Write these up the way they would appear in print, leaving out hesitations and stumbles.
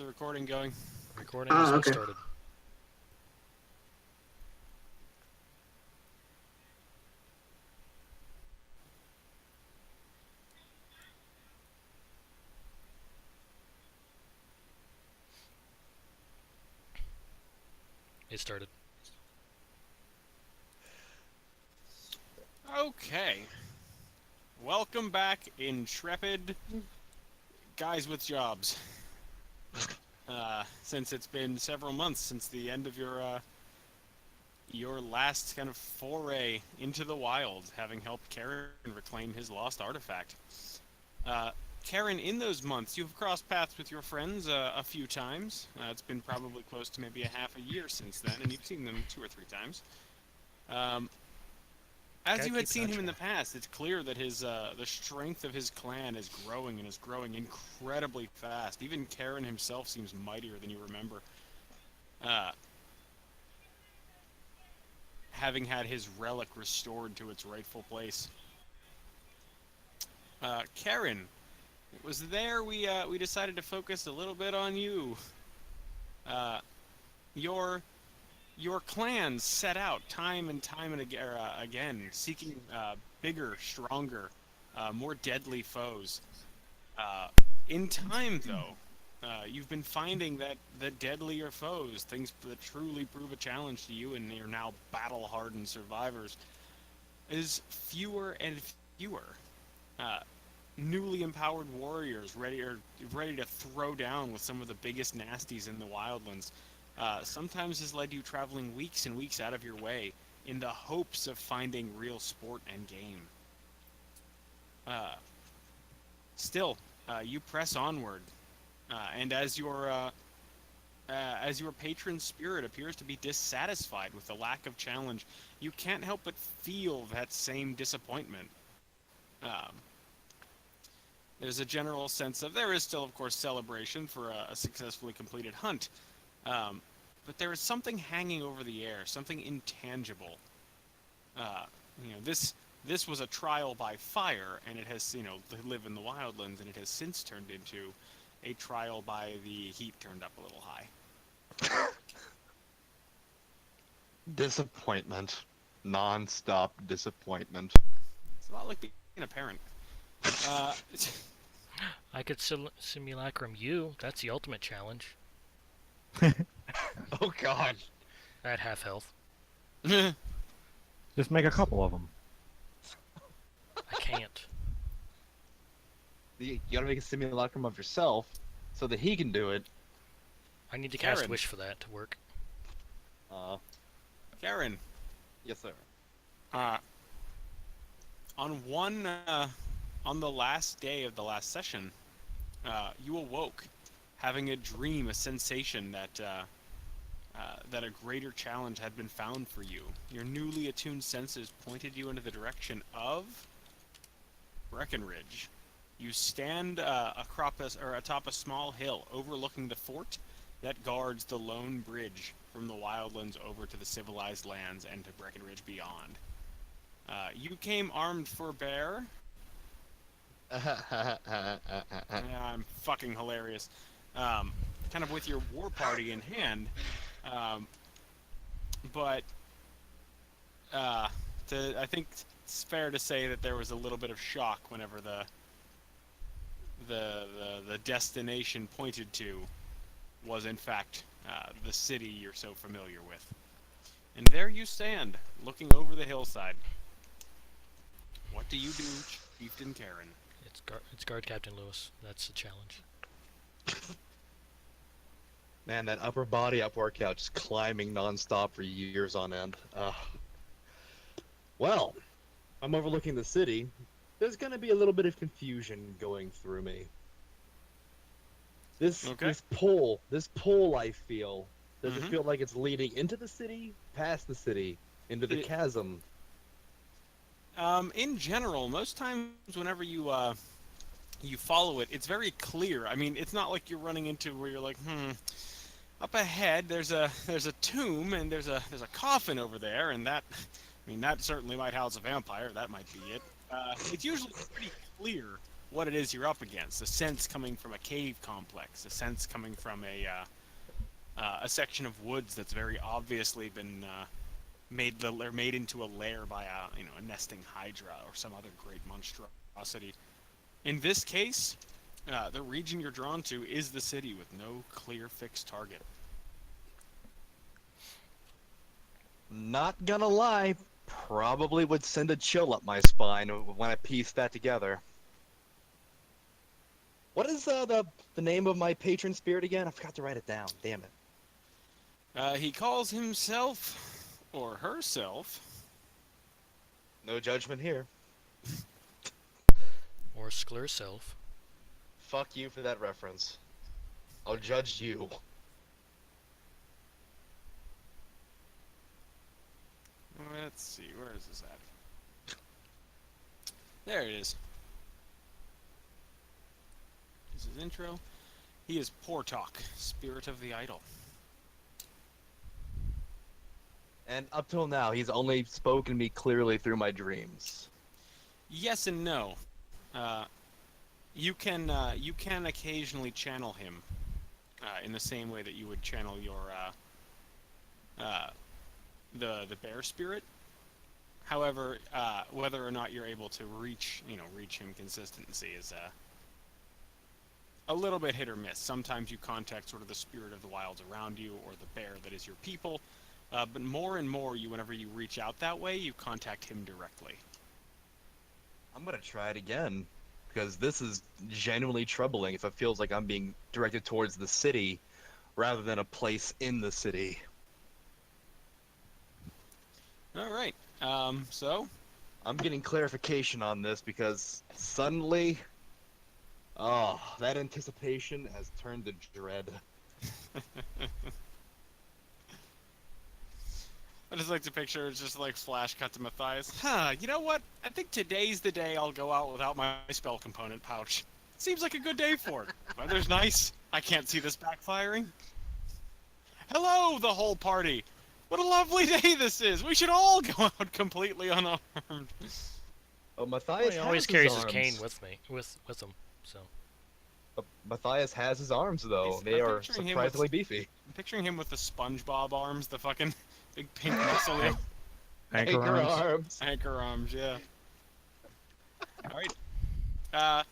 the recording going. Recording has been Okay. started. It started. Okay. Welcome back, intrepid guys with jobs. Since it's been several months since the end of your last kind of foray into the wild, having helped Karen reclaim his lost artifact. Karen, in those months, you've crossed paths with your friends a few times. It's been probably close to maybe a half a year since then, and you've seen them 2 or 3 times. As Gotta you had keep seen in him touch in the more. past, it's clear that the strength of his clan is growing and is growing incredibly fast. Even Karen himself seems mightier than you remember. Uh, Having had his relic restored to its rightful place. Karen, it was there we decided to focus a little bit on you. Uh, your your clans set out time and time and again, seeking bigger, stronger, more deadly foes. Uh, in time, though, you've been finding that the deadlier foes, things that truly prove a challenge to you and your now battle-hardened survivors, is fewer and fewer. Uh, Newly empowered warriors ready to throw down with some of the biggest nasties in the wildlands. Sometimes has led you traveling weeks and weeks out of your way in the hopes of finding real sport and game. Uh, Still, you press onward, and as your patron spirit appears to be dissatisfied with the lack of challenge, you can't help but feel that same disappointment. Um, there's a general sense of there is still, of course, celebration for a successfully completed hunt, um, but there is something hanging over the air, something intangible. Uh, this was a trial by fire, and it has, to live in the wildlands, and it has since turned into a trial by the heat turned up a little high. Disappointment. Non-stop disappointment. It's a lot like being a parent. Uh, I could simulacrum you. That's the ultimate challenge. Oh god. At half health. Just make a couple of them. I can't. You gotta make a simulacrum of yourself so that he can do it. I need to cast Karen. Wish for that to work. Karen, Yes, sir. uh, on the last day of the last session, you awoke, having a dream, a sensation that a greater challenge had been found for you. Your newly attuned senses pointed you into the direction of Breckenridge. You stand atop a small hill overlooking the fort that guards the lone bridge from the wildlands over to the civilized lands and to Breckenridge beyond. You came armed for bear. Yeah, I'm fucking hilarious. Kind of with your war party in hand, but I think it's fair to say that there was a little bit of shock whenever the destination pointed to was in fact the city you're so familiar with. And there you stand, looking over the hillside. What do you do, Chieftain Karen? It's Guard Captain Lewis. That's the challenge. Man, that upper body up workout just climbing non-stop for years on end. Well, I'm overlooking the city. There's gonna be a little bit of confusion going through me. This pull I feel. Does it feel like it's leading into the city, past the city, into the chasm? In general, most times whenever you follow it, it's very clear. I mean, it's not like you're running into where you're like, up ahead there's a tomb and there's a coffin over there, and that, I mean, that certainly might house a vampire. That might be it. It's usually pretty clear what it is you're up against. A sense coming from a cave complex, a sense coming from a section of woods that's very obviously been made into a lair by a nesting hydra or some other great monstrosity. In this case, the region you're drawn to is the city with no clear fixed target. Not gonna lie, probably would send a chill up my spine when I piece that together. What is the name of my patron spirit again? I forgot to write it down. Damn it. He calls himself, or herself, No judgment here. Or Sklir self. Fuck you for that reference. I'll judge you. let's see, where is this at? There it is. This is his intro. He is Portok, spirit of the idol. And up till now, he's only spoken to me clearly through my dreams. Yes and no. You can occasionally channel him in the same way that you would channel your the bear spirit. However, whether or not you're able to reach him consistency is a little bit hit or miss. Sometimes you contact sort of the spirit of the wilds around you, or the bear that is your people. But more and more, whenever you reach out that way, you contact him directly. I'm gonna try it again, because this is genuinely troubling if it feels like I'm being directed towards the city rather than a place in the city. All right. So I'm getting clarification on this because suddenly, oh, that anticipation has turned to dread. I just like to picture it's just like flash cut to Matthias. You know what? I think today's the day I'll go out without my spell component pouch. Seems like a good day for it. Weather's nice. I can't see this backfiring. Hello, the whole party. What a lovely day this is. We should all go out completely unarmed. Oh, Matthias Well, he always has carries his his cane arms. with him. So Matthias has his arms, though. He's- They I'm are picturing him surprisingly beefy. I'm picturing him with the SpongeBob arms, the fucking big pink muscle Anchor arms. anchor arms, yeah. All right.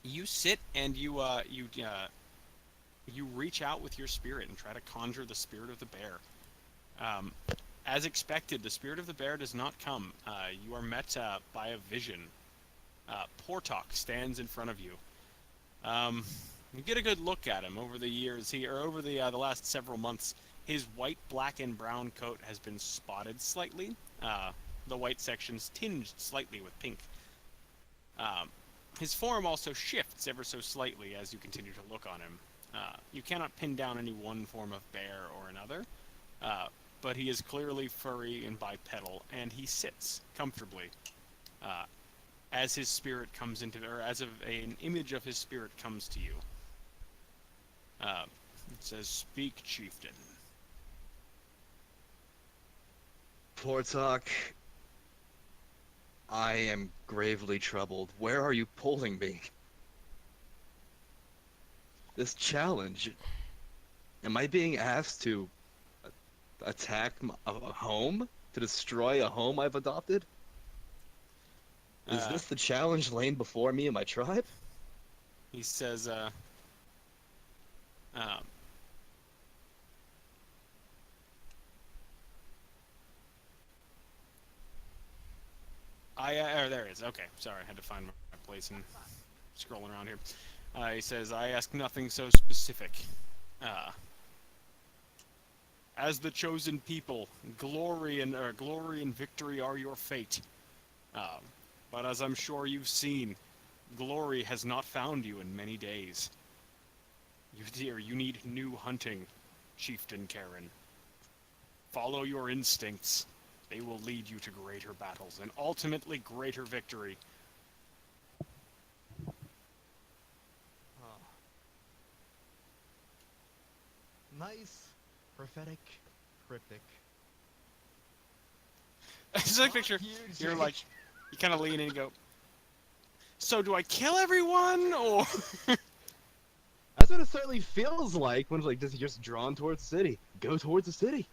You sit and you reach out with your spirit and try to conjure the spirit of the bear. As expected, the spirit of the bear does not come. You are met by a vision. Portok stands in front of you. You get a good look at him over the years. Over the last several months, his white, black, and brown coat has been spotted slightly. The white sections tinged slightly with pink. His form also shifts ever so slightly as you continue to look on him. You cannot pin down any one form of bear or another, but he is clearly furry and bipedal, and he sits comfortably as his spirit comes into, or as an image of his spirit comes to you. It says, "Speak, chieftain." Portok, I am gravely troubled. Where are you pulling me? This challenge. Am I being asked to attack a home? To destroy a home I've adopted? Is this the challenge laying before me and my tribe? He says, there it is. Okay, sorry, I had to find my place and scrolling around here. He says, "I ask nothing so specific. As the chosen people, glory and victory are your fate. But as I'm sure you've seen, glory has not found you in many days. You need new hunting, Chieftain Karen. Follow your instincts. They will lead you to greater battles and ultimately greater victory." Nice, prophetic, cryptic. It's like picture. You're like, you kind of lean in and go, So do I kill everyone, or? That's what it certainly feels like when it's like this. You're just drawn towards the city. Go towards the city.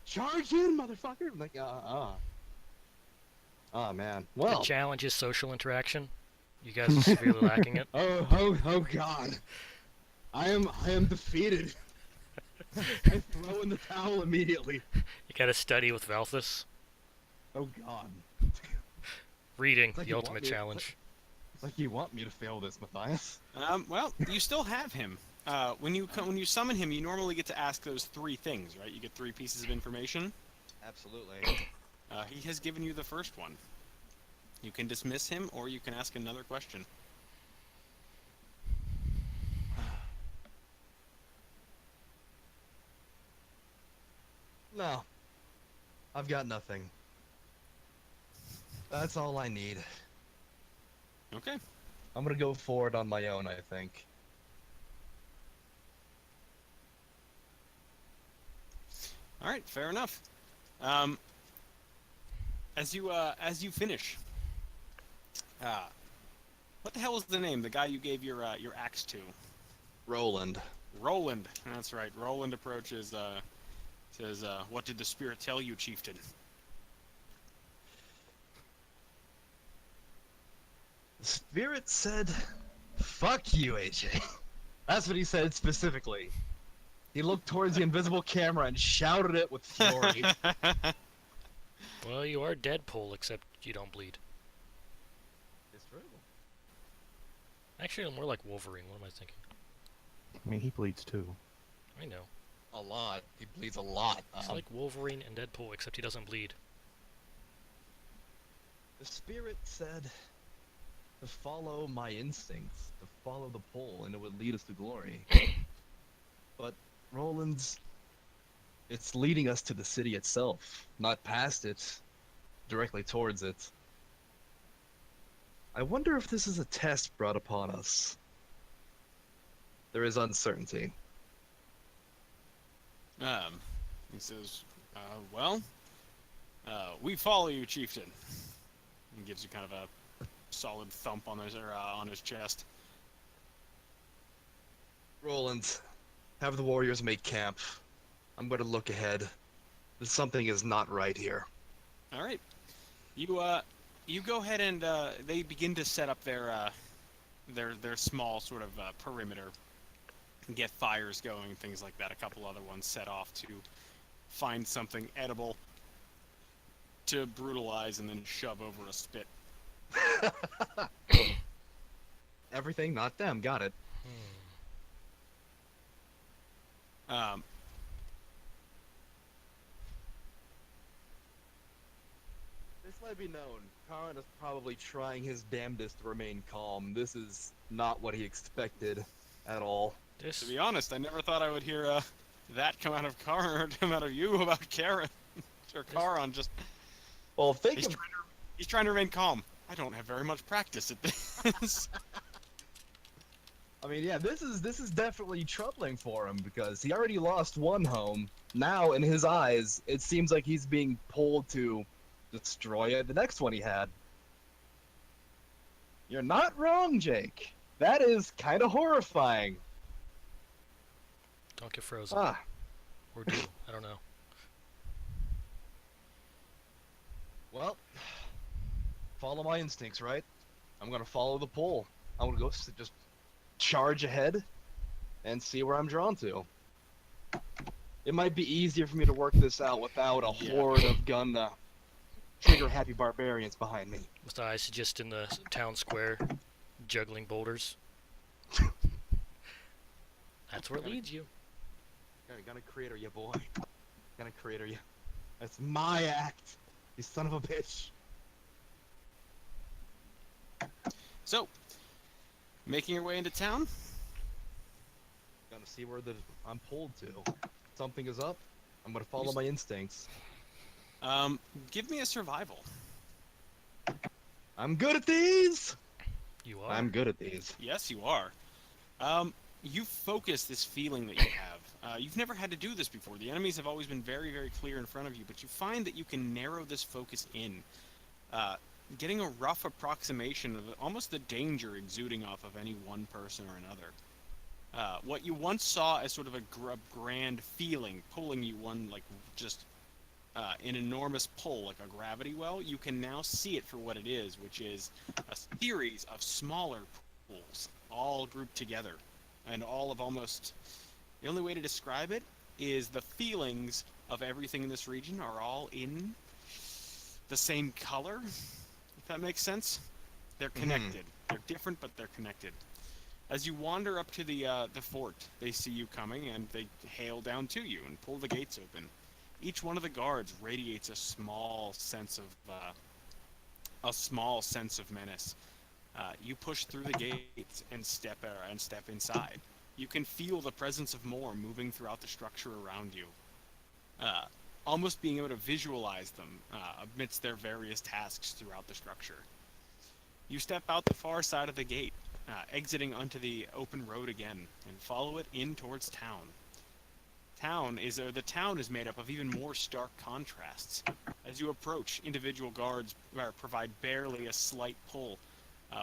Charge in, motherfucker! I'm like, Oh man. The Well. challenge is social interaction. You guys are severely lacking it. Oh God. I am defeated. I throw in the towel immediately. You gotta study with Valthus. Oh God. Reading, It's like the you want ultimate me- challenge. It's like you want me to fail this, Matthias. Well, you still have him. When you summon him, you normally get to ask those 3 things, right? You get 3 pieces of information. Absolutely. He has given you the first one. You can dismiss him, or you can ask another question. No. I've got nothing. That's all I need. Okay. I'm gonna go forward on my own, I think. All right, fair enough. As you finish, what the hell was the name? The guy you gave your axe to? Roland. Roland. That's right. Roland approaches. Says, "What did the spirit tell you, chieftain?" The spirit said, "Fuck you, AJ." That's what he said specifically. He looked towards the invisible camera and shouted it with fury. Well, you are Deadpool, except you don't bleed. It's true. Actually, I'm more like Wolverine. What am I thinking? I mean, he bleeds too. I know. A lot. He bleeds a lot. It's like Wolverine and Deadpool, except he doesn't bleed. The spirit said to follow my instincts, to follow the pull, and it would lead us to glory. But Roland's, it's leading us to the city itself, not past it, directly towards it. I wonder if this is a test brought upon us. There is uncertainty. He says, "Well, we follow you, chieftain." He gives you kind of a solid thump on his chest. Roland, have the warriors make camp. I'm going to look ahead. Something is not right here. All right, you go ahead and they begin to set up their small sort of perimeter, and get fires going, things like that. A couple other ones set off to find something edible to brutalize and then shove over a spit. Everything, not them. Got it. This let be known. Karan is probably trying his damnedest to remain calm. This is not what he expected at all. To be honest, I never thought I would hear that come out of Karan or come out of you about Karen or Karan. Just Well, he's trying to remain calm. I don't have very much practice at this. I mean, yeah, this is definitely troubling for him because he already lost one home. Now, in his eyes, it seems like he's being pulled to destroy the next one he had. You're not wrong, Jake. That is kind of horrifying. Don't get frozen. Ah, Or do. I don't know. well, follow my instincts, right? I'm gonna follow the pull. I'm gonna go just charge ahead and see where I'm drawn to. It might be easier for me to work this out without a horde of gun trigger-happy barbarians behind me. Matthias is just in the town square, juggling boulders. That's where it leads you. Gonna crater you, boy. Gonna crater you. That's my act, you son of a bitch. So, making your way into town. Gonna see where I'm pulled to. Something is up. I'm gonna follow my instincts. Give me a survival. I'm good at these. You are. I'm good at these. Yes, you are. You focus this feeling that you have. You've never had to do this before. The enemies have always been very, very clear in front of you, but you find that you can narrow this focus in. getting a rough approximation of almost the danger exuding off of any one person or another. What you once saw as sort of a grand feeling pulling you one, like, just an enormous pull, like a gravity well, you can now see it for what it is, which is a series of smaller pools, all grouped together, and all of almost... The only way to describe it is the feelings of everything in this region are all in the same color, if that makes sense. They're connected. They're different, but they're connected. As you wander up to the fort, they see you coming, and they hail down to you and pull the gates open. Each one of the guards radiates a small sense of menace. You push through the gates and step inside. You can feel the presence of more moving throughout the structure around you, almost being able to visualize them amidst their various tasks throughout the structure. You step out the far side of the gate, exiting onto the open road again, and follow it in towards town. The town is made up of even more stark contrasts. As you approach, individual guards provide barely a slight pull,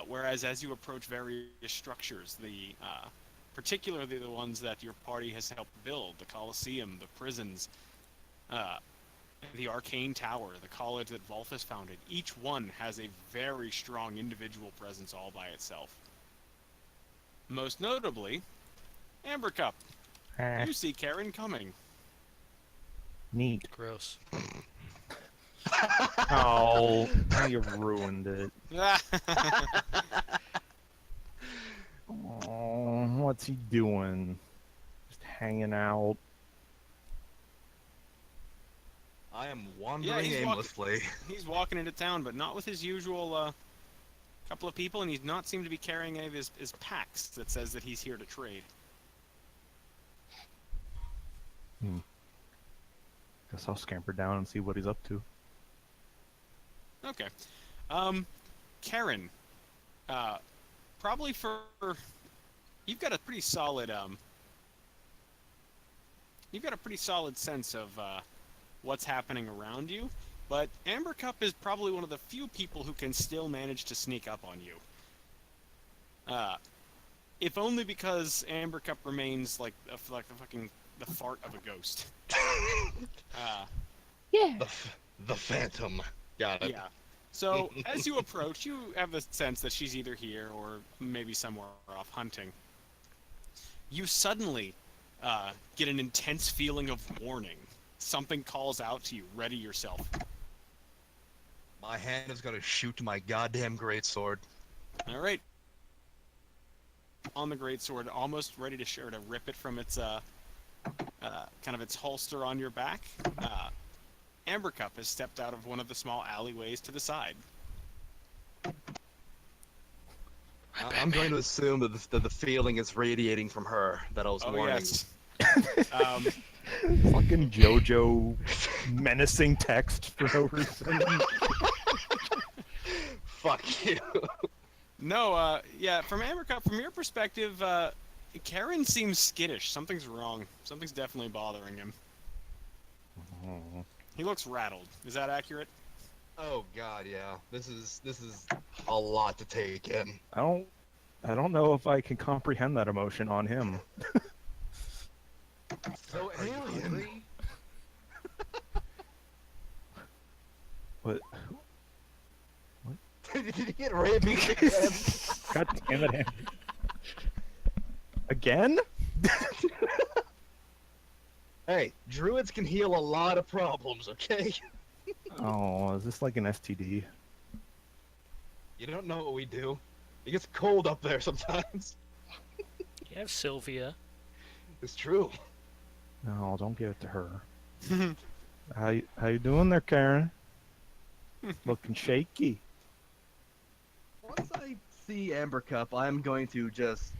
whereas as you approach various structures, particularly the ones that your party has helped build, the Colosseum, the prisons, the Arcane Tower, the college that Volthus founded, each one has a very strong individual presence all by itself. Most notably, Amber Cup. You see Karen coming. Neat. Gross. Oh, now you've ruined it. Oh, what's he doing? Just hanging out. I am wandering he's aimlessly. He's walking into town, but not with his usual couple of people, and he's not seem to be carrying any of his packs that says that he's here to trade. Guess I'll scamper down and see what he's up to. Okay. Karen, probably you've got a pretty solid sense of what's happening around you, but Amber Cup is probably one of the few people who can still manage to sneak up on you. If only because Amber Cup remains like the fart of a ghost. Yeah. The Phantom. Got it. Yeah. So, as you approach, you have the sense that she's either here or maybe somewhere off hunting. You suddenly get an intense feeling of warning. Something calls out to you. Ready yourself. My hand is gonna shoot my goddamn greatsword. All right. On the greatsword, almost ready to rip it from its kind of its holster on your back. Amber Cup has stepped out of one of the small alleyways to the side. I'm going to assume that the feeling is radiating from her that I was warning. Yes. Fucking JoJo menacing text for no reason. Fuck you. No, yeah, from Amber Cup, from your perspective, Karen seems skittish. Something's wrong. Something's definitely bothering him. He looks rattled. Is that accurate? Oh god, yeah. This is a lot to take in. I don't know if I can comprehend that emotion on him. So alien. What? Did you get rabies again? God damn it, Andy. Again? Hey, druids can heal a lot of problems, okay? Oh, is this like an STD? You don't know what we do. It gets cold up there sometimes. You have Sylvia. It's true. No, don't give it to her. How you doing there, Karen? Looking shaky. Once I see Amber Cup, I'm going to just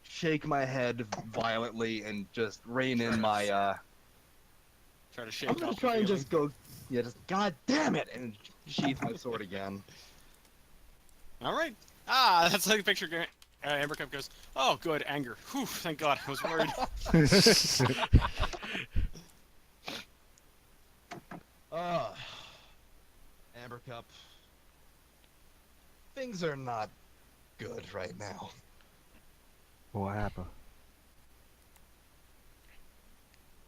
shake my head violently and just rein in my Try to shake I'm gonna off the try and feeling. just go, yeah, just god damn it, and sheath my sword again. All right. Ah, that's like a picture. Amber Cup goes, "Oh, good, anger. Whew, thank God. I was worried." Amber Cup, Things are not good right now. What happened?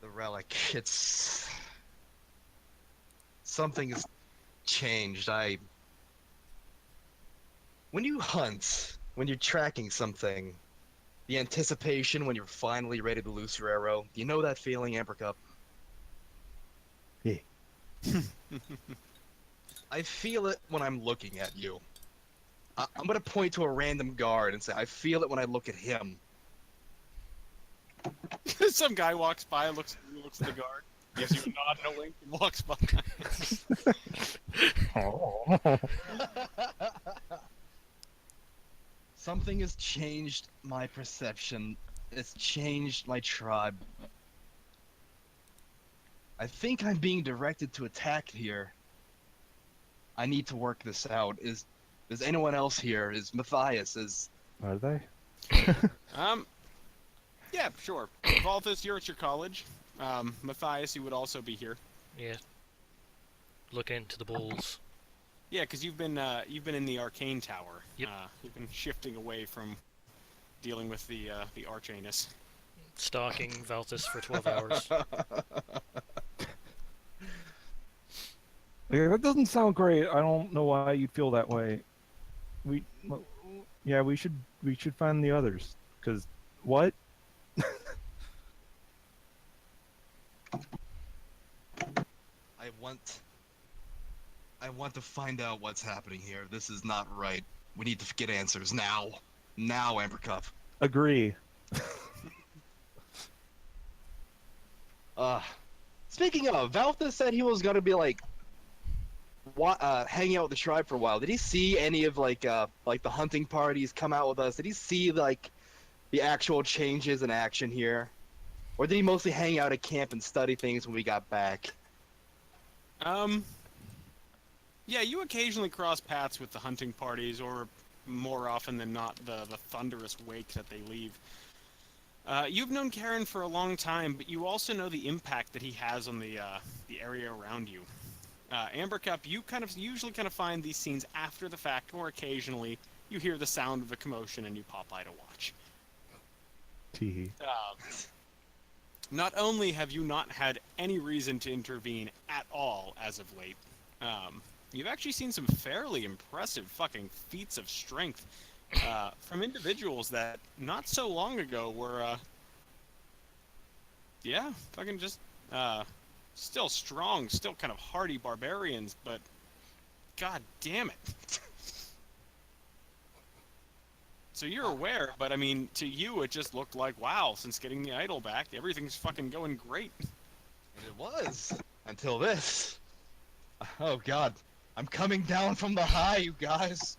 The relic, it's... Something has changed. When you hunt, when you're tracking something, the anticipation when you're finally ready to loose your arrow, you know that feeling, Amber Cup? Yeah. I feel it when I'm looking at you. I'm gonna point to a random guard and say, I feel it when I look at him. Some guy walks by, looks at the guard, gives you a nod and a wink, and walks by. Oh. Something has changed my perception. It's changed my tribe. I think I'm being directed to attack here. I need to work this out. Is anyone else here? Is Matthias? Are they? Yeah, sure. Valthus, you're at your college. Matthias, you would also be here. Yeah. Look into the bulls. Yeah, because you've been in the Arcane Tower. Yep. You've been shifting away from dealing with the Archanus. Stalking Valthus for 12 hours. Yeah, that doesn't sound great. I don't know why you'd feel that way. Yeah, we should find the others. Cause what? I want to find out what's happening here. This is not right. We need to get answers now. Now, Amber Cup. Agree. Speaking of, Valthus said he was gonna be like, hanging out with the tribe for a while. Did he see any of like the hunting parties come out with us? Did he see like the actual changes in action here, or did he mostly hang out at camp and study things when we got back? Yeah, you occasionally cross paths with the hunting parties, or more often than not, the thunderous wake that they leave. You've known Karen for a long time, but you also know the impact that he has on the area around you. Amber Cup, you usually find these scenes after the fact, or occasionally you hear the sound of a commotion and you pop by to watch. Tee. Not only have you not had any reason to intervene at all as of late, you've actually seen some fairly impressive fucking feats of strength from individuals that not so long ago were, yeah, fucking just, still strong, still kind of hardy barbarians, but god damn it. So you're aware, but I mean, to you it just looked like, wow, since getting the idol back, everything's fucking going great. And it was until this. Oh god, I'm coming down from the high, you guys.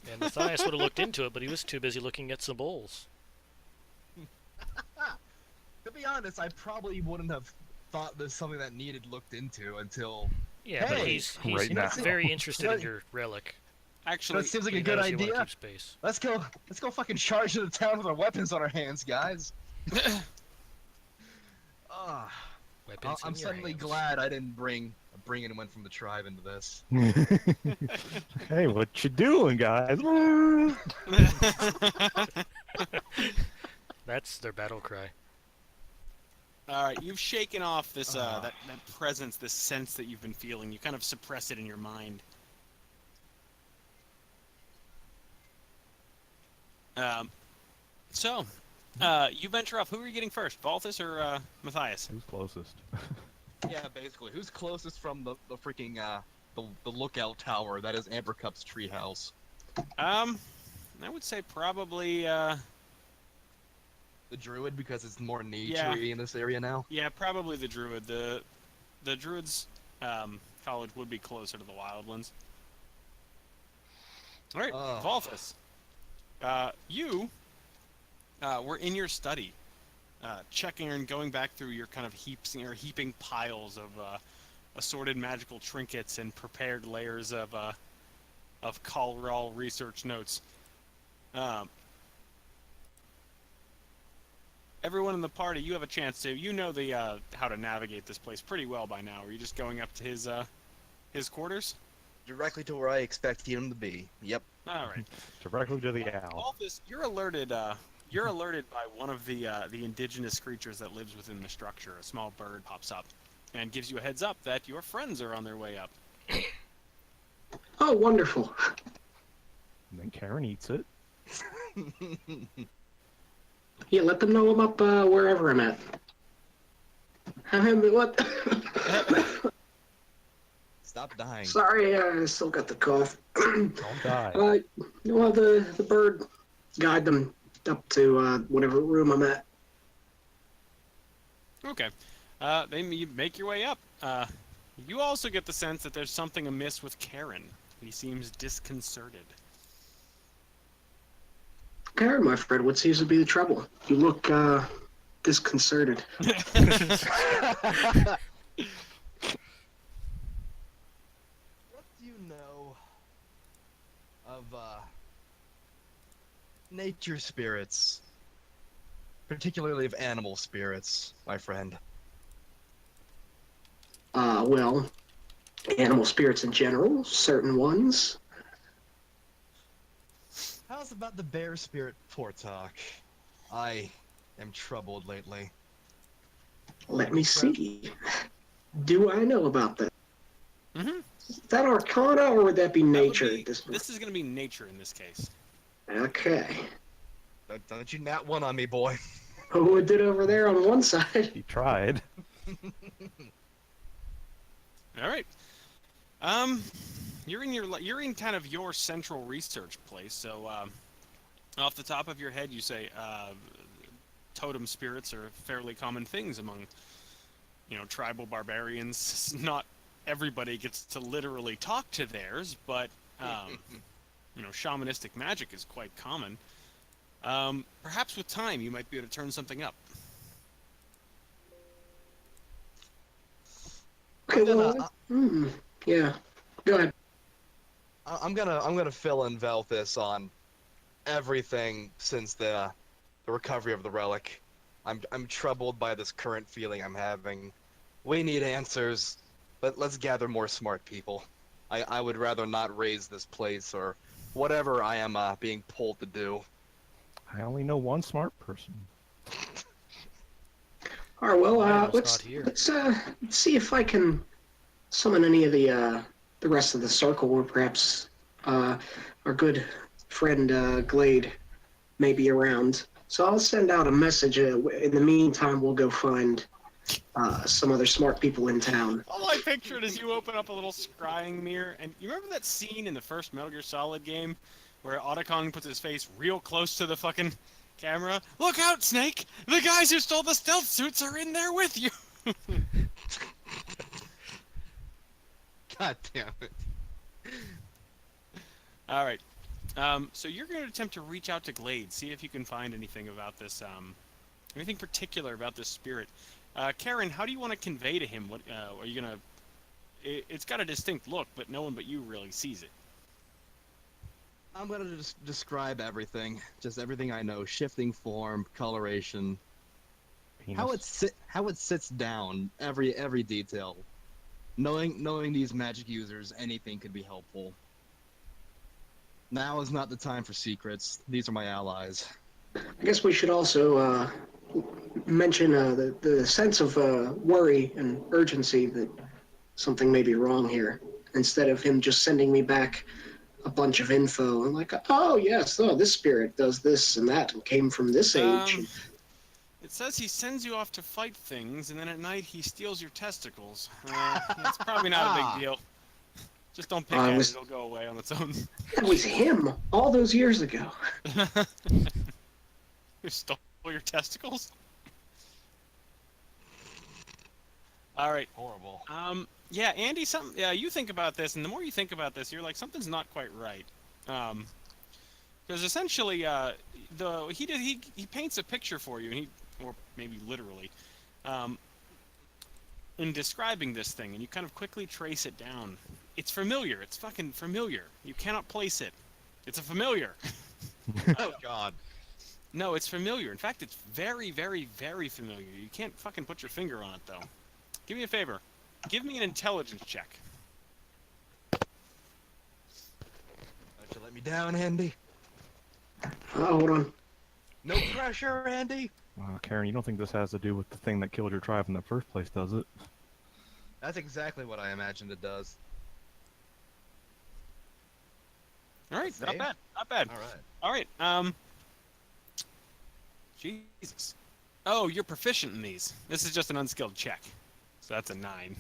And Matthias would have looked into it, but he was too busy looking at some bulls. To be honest, I probably wouldn't have thought this something that needed looked into until. Yeah, but Hey, he's right now. very interested in your relic. Actually, That seems like He a good knows you wanna idea. keep space. Let's go fucking charge into town with our weapons on our hands, guys. Weapons in I'm your suddenly hands. glad I didn't bring anyone from the tribe into this. Hey, what you doing, guys? That's their battle cry. alright, you've shaken off this, that presence, this sense that you've been feeling. You kind of suppress it in your mind. You venture off. Who are you getting first, Valthus or Matthias? Who's closest? Yeah, basically. Who's closest from the freaking the lookout tower that is Amber Cup's treehouse? I would say probably The druid, because it's more naturey in this area now. yeah, probably the druid. The druid's college would be closer to the wildlands. All right, Valthus. You were in your study, checking and going back through your kind of heaping piles of assorted magical trinkets and prepared layers of Colral research notes. Everyone in the party, you have a chance to. You know the how to navigate this place pretty well by now. Are you just going up to his quarters? Directly to where I expect him to be. Yep. All right. Directly to the owl. Alphys, you're alerted. You're alerted by one of the indigenous creatures that lives within the structure. A small bird pops up, and gives you a heads up that your friends are on their way up. Oh, wonderful. And then Karen eats it. Yeah, let them know I'm up wherever I'm at. What? Stop dying. Sorry, I still got the cough. Don't die. Well, the bird guide them up to whatever room I'm at. Okay. You make your way up. You also get the sense that there's something amiss with Karen. He seems disconcerted. Karen, my friend, what seems to be the trouble? You look disconcerted. What do you know of nature spirits, particularly of animal spirits, my friend? Well, animal spirits in general, certain ones. How's about the bear spirit Portok? I am troubled lately. Let me see. Do I know about that? Mm-hmm. Is that Arcana, or would that be nature? This is going to be nature in this case. Okay. Don't you nat one on me, boy. Who did over there on one side? He tried. All right. You're in kind of your central research place. So, off the top of your head, you say totem spirits are fairly common things among, tribal barbarians. Not everybody gets to literally talk to theirs, but shamanistic magic is quite common. Perhaps with time, you might be able to turn something up. Okay, yeah. Go ahead. I'm gonna fill in Velthus on everything since the recovery of the relic. I'm troubled by this current feeling I'm having. We need answers, but let's gather more smart people. I would rather not raise this place or whatever I am being pulled to do. I only know one smart person. All right, well, Lionel's let's not here. let's see if I can summon any of the rest of the circle, or perhaps our good friend Glade may be around. So I'll send out a message. In the meantime, we'll go find some other smart people in town. All I pictured is you open up a little scrying mirror, and you remember that scene in the first Metal Gear Solid game where Otacon puts his face real close to the fucking camera? Look out, Snake! The guys who stole the stealth suits are in there with you! God damn it. Alright. So you're going to attempt to reach out to Glade, see if you can find anything about this, anything particular about this spirit. Karen, how do you want to convey to him? What are you going to... It's got a distinct look, but no one but you really sees it. I'm gonna just describe everything, just everything I know: shifting form, coloration, Penis. how it sits down, every detail. Knowing these magic users, anything could be helpful. Now is not the time for secrets. These are my allies. I guess we should also mention the sense of worry and urgency that something may be wrong here. Instead of him just sending me back a bunch of info, I'm like, oh yes, this spirit does this and that and came from this age. It says he sends you off to fight things, and then at night he steals your testicles. It's probably not a big deal. Just don't pick at it, it'll go away on its own. That was him all those years ago. Who stole your testicles? Alright. Horrible. Yeah, Andy, you think about this, and the more you think about this, you're like, something's not quite right. Because essentially, he paints a picture for you, or maybe literally, in describing this thing, and you kind of quickly trace it down. It's familiar. It's fucking familiar. You cannot place it. It's a familiar. Oh God. No, it's familiar. In fact, it's very, very, very familiar. You can't fucking put your finger on it, though. Give me a favor. Give me an intelligence check. Actually, Let me down, Andy. Hold on. No pressure, Andy. Karen, you don't think this has to do with the thing that killed your tribe in the first place, does it? That's exactly what I imagined it does. All right, not Save? bad, not bad. All right. All right, Jesus. Oh, you're proficient in these. This is just an unskilled check, so that's a 9.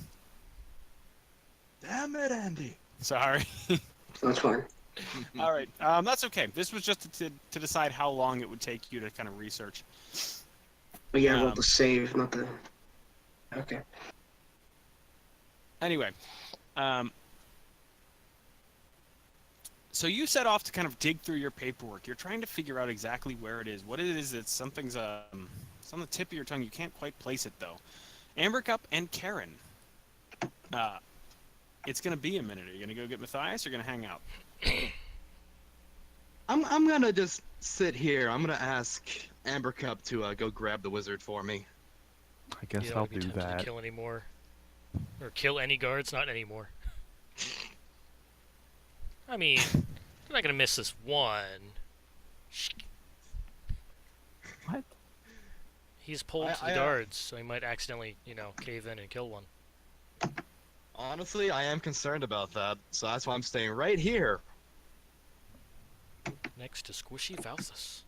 Damn it, Andy. Sorry. That's fine. All right, that's okay. This was just to decide how long it would take you to kind of research. But yeah, I rolled the save, not the. Okay. Anyway, so you set off to kind of dig through your paperwork. You're trying to figure out exactly where it is, what it is that something's it's on the tip of your tongue. You can't quite place it though. Ambercup and Karen. It's gonna be a minute. Are you gonna go get Matthias or gonna hang out? I'm gonna just sit here. I'm gonna ask Ambercup to go grab the wizard for me. I guess You don't I'll wanna be do tempted that. to kill anymore. Or kill any guards, not anymore. I mean, you're not gonna miss this one. What? He's pulled to the guards, so he might accidentally, cave in and kill one. Honestly, I am concerned about that, so that's why I'm staying right here. Next to Squishy Valthus.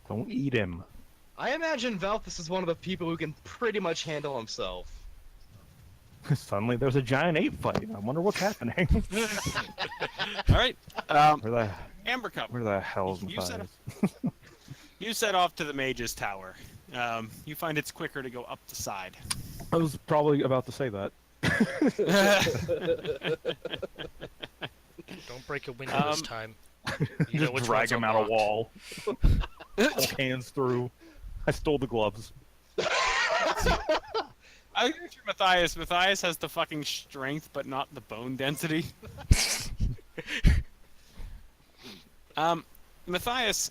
Don't eat him. I imagine Valthus is one of the people who can pretty much handle himself. Suddenly there's a giant ape fight. I wonder what's happening. All right, where Ambercup. the hell's You set Matthias? You set off to the Mage's Tower. You find it's quicker to go up the side. I was probably about to say that. Don't break a window this time. You know Just which drag one's him out a unlocked. wall. Hold hands through. I stole the gloves. I agree with Matthias. Matthias has the fucking strength, but not the bone density. Matthias,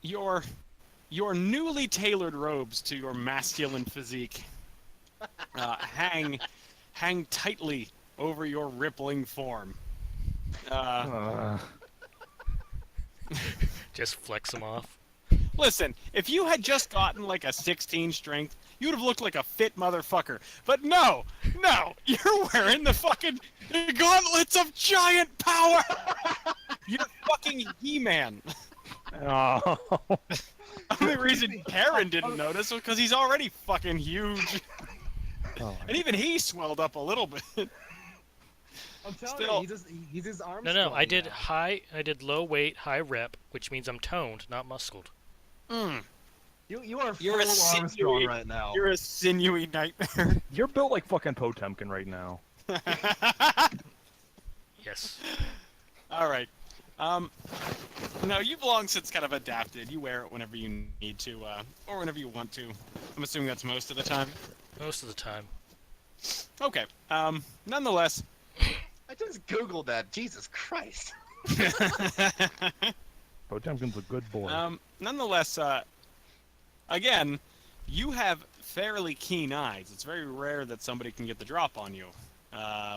your newly tailored robes to your masculine physique hang tightly over your rippling form. Just flex them off. Listen, if you had just gotten like a 16 strength, you would have looked like a fit motherfucker. But no, you're wearing the fucking gauntlets of giant power. You're fucking He-Man. Oh. The only reason Karen didn't notice was because he's already fucking huge. Oh, And even he swelled up a little bit. I'm telling Still- you, he's his arms. No, I did low weight, high rep, which means I'm toned, not muscled. You are You're a full Armstrong sinewy- right now. You're a sinewy nightmare. You're built like fucking Potemkin right now. Yes. All right. No, you've long since kind of adapted. You wear it whenever you need to, or whenever you want to. I'm assuming that's most of the time. Most of the time. Okay. Nonetheless. I just googled that. Jesus Christ. Potemkin's a good boy. Nonetheless, again, you have fairly keen eyes. It's very rare that somebody can get the drop on you,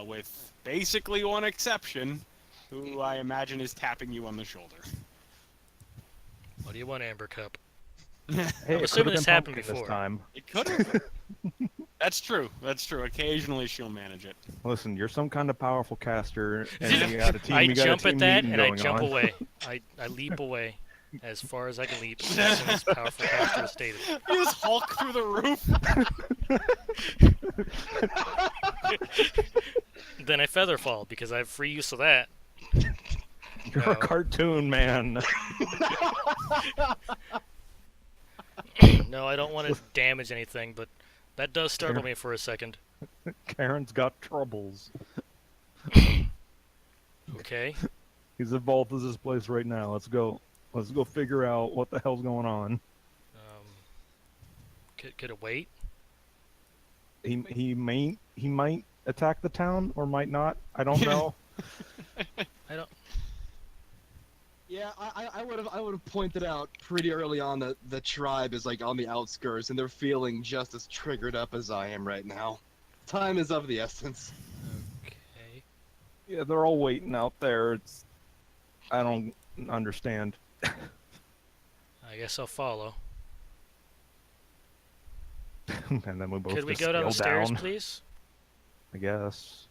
with basically one exception, who I imagine is tapping you on the shoulder. What do you want, Ambercup? Hey, I'm it assuming could've this been happened Pumpkin before. This time. It could have. That's true. That's true. Occasionally she'll manage it. Listen, you're some kind of powerful caster, and you got a team. I you got jump a team at that meeting and I going jump on. away. I leap away as far as I can leap as soon as powerful caster is stated. You just Hulk through the roof. Then I feather fall because I have free use of that. You're No. a cartoon man. No, I don't want to damage anything, but that does startle me for a second. Karen's got troubles. Okay. He's involved in this place right now. Let's go. Let's go figure out what the hell's going on. Could it wait? He might attack the town or might not. I don't know. I don't. Yeah, I would have pointed out pretty early on that the tribe is like on the outskirts and they're feeling just as triggered up as I am right now. Time is of the essence. Okay. Yeah, they're all waiting out there. I don't understand. I guess I'll follow. And then we both Could we just go down the scale stairs, down, please? I guess.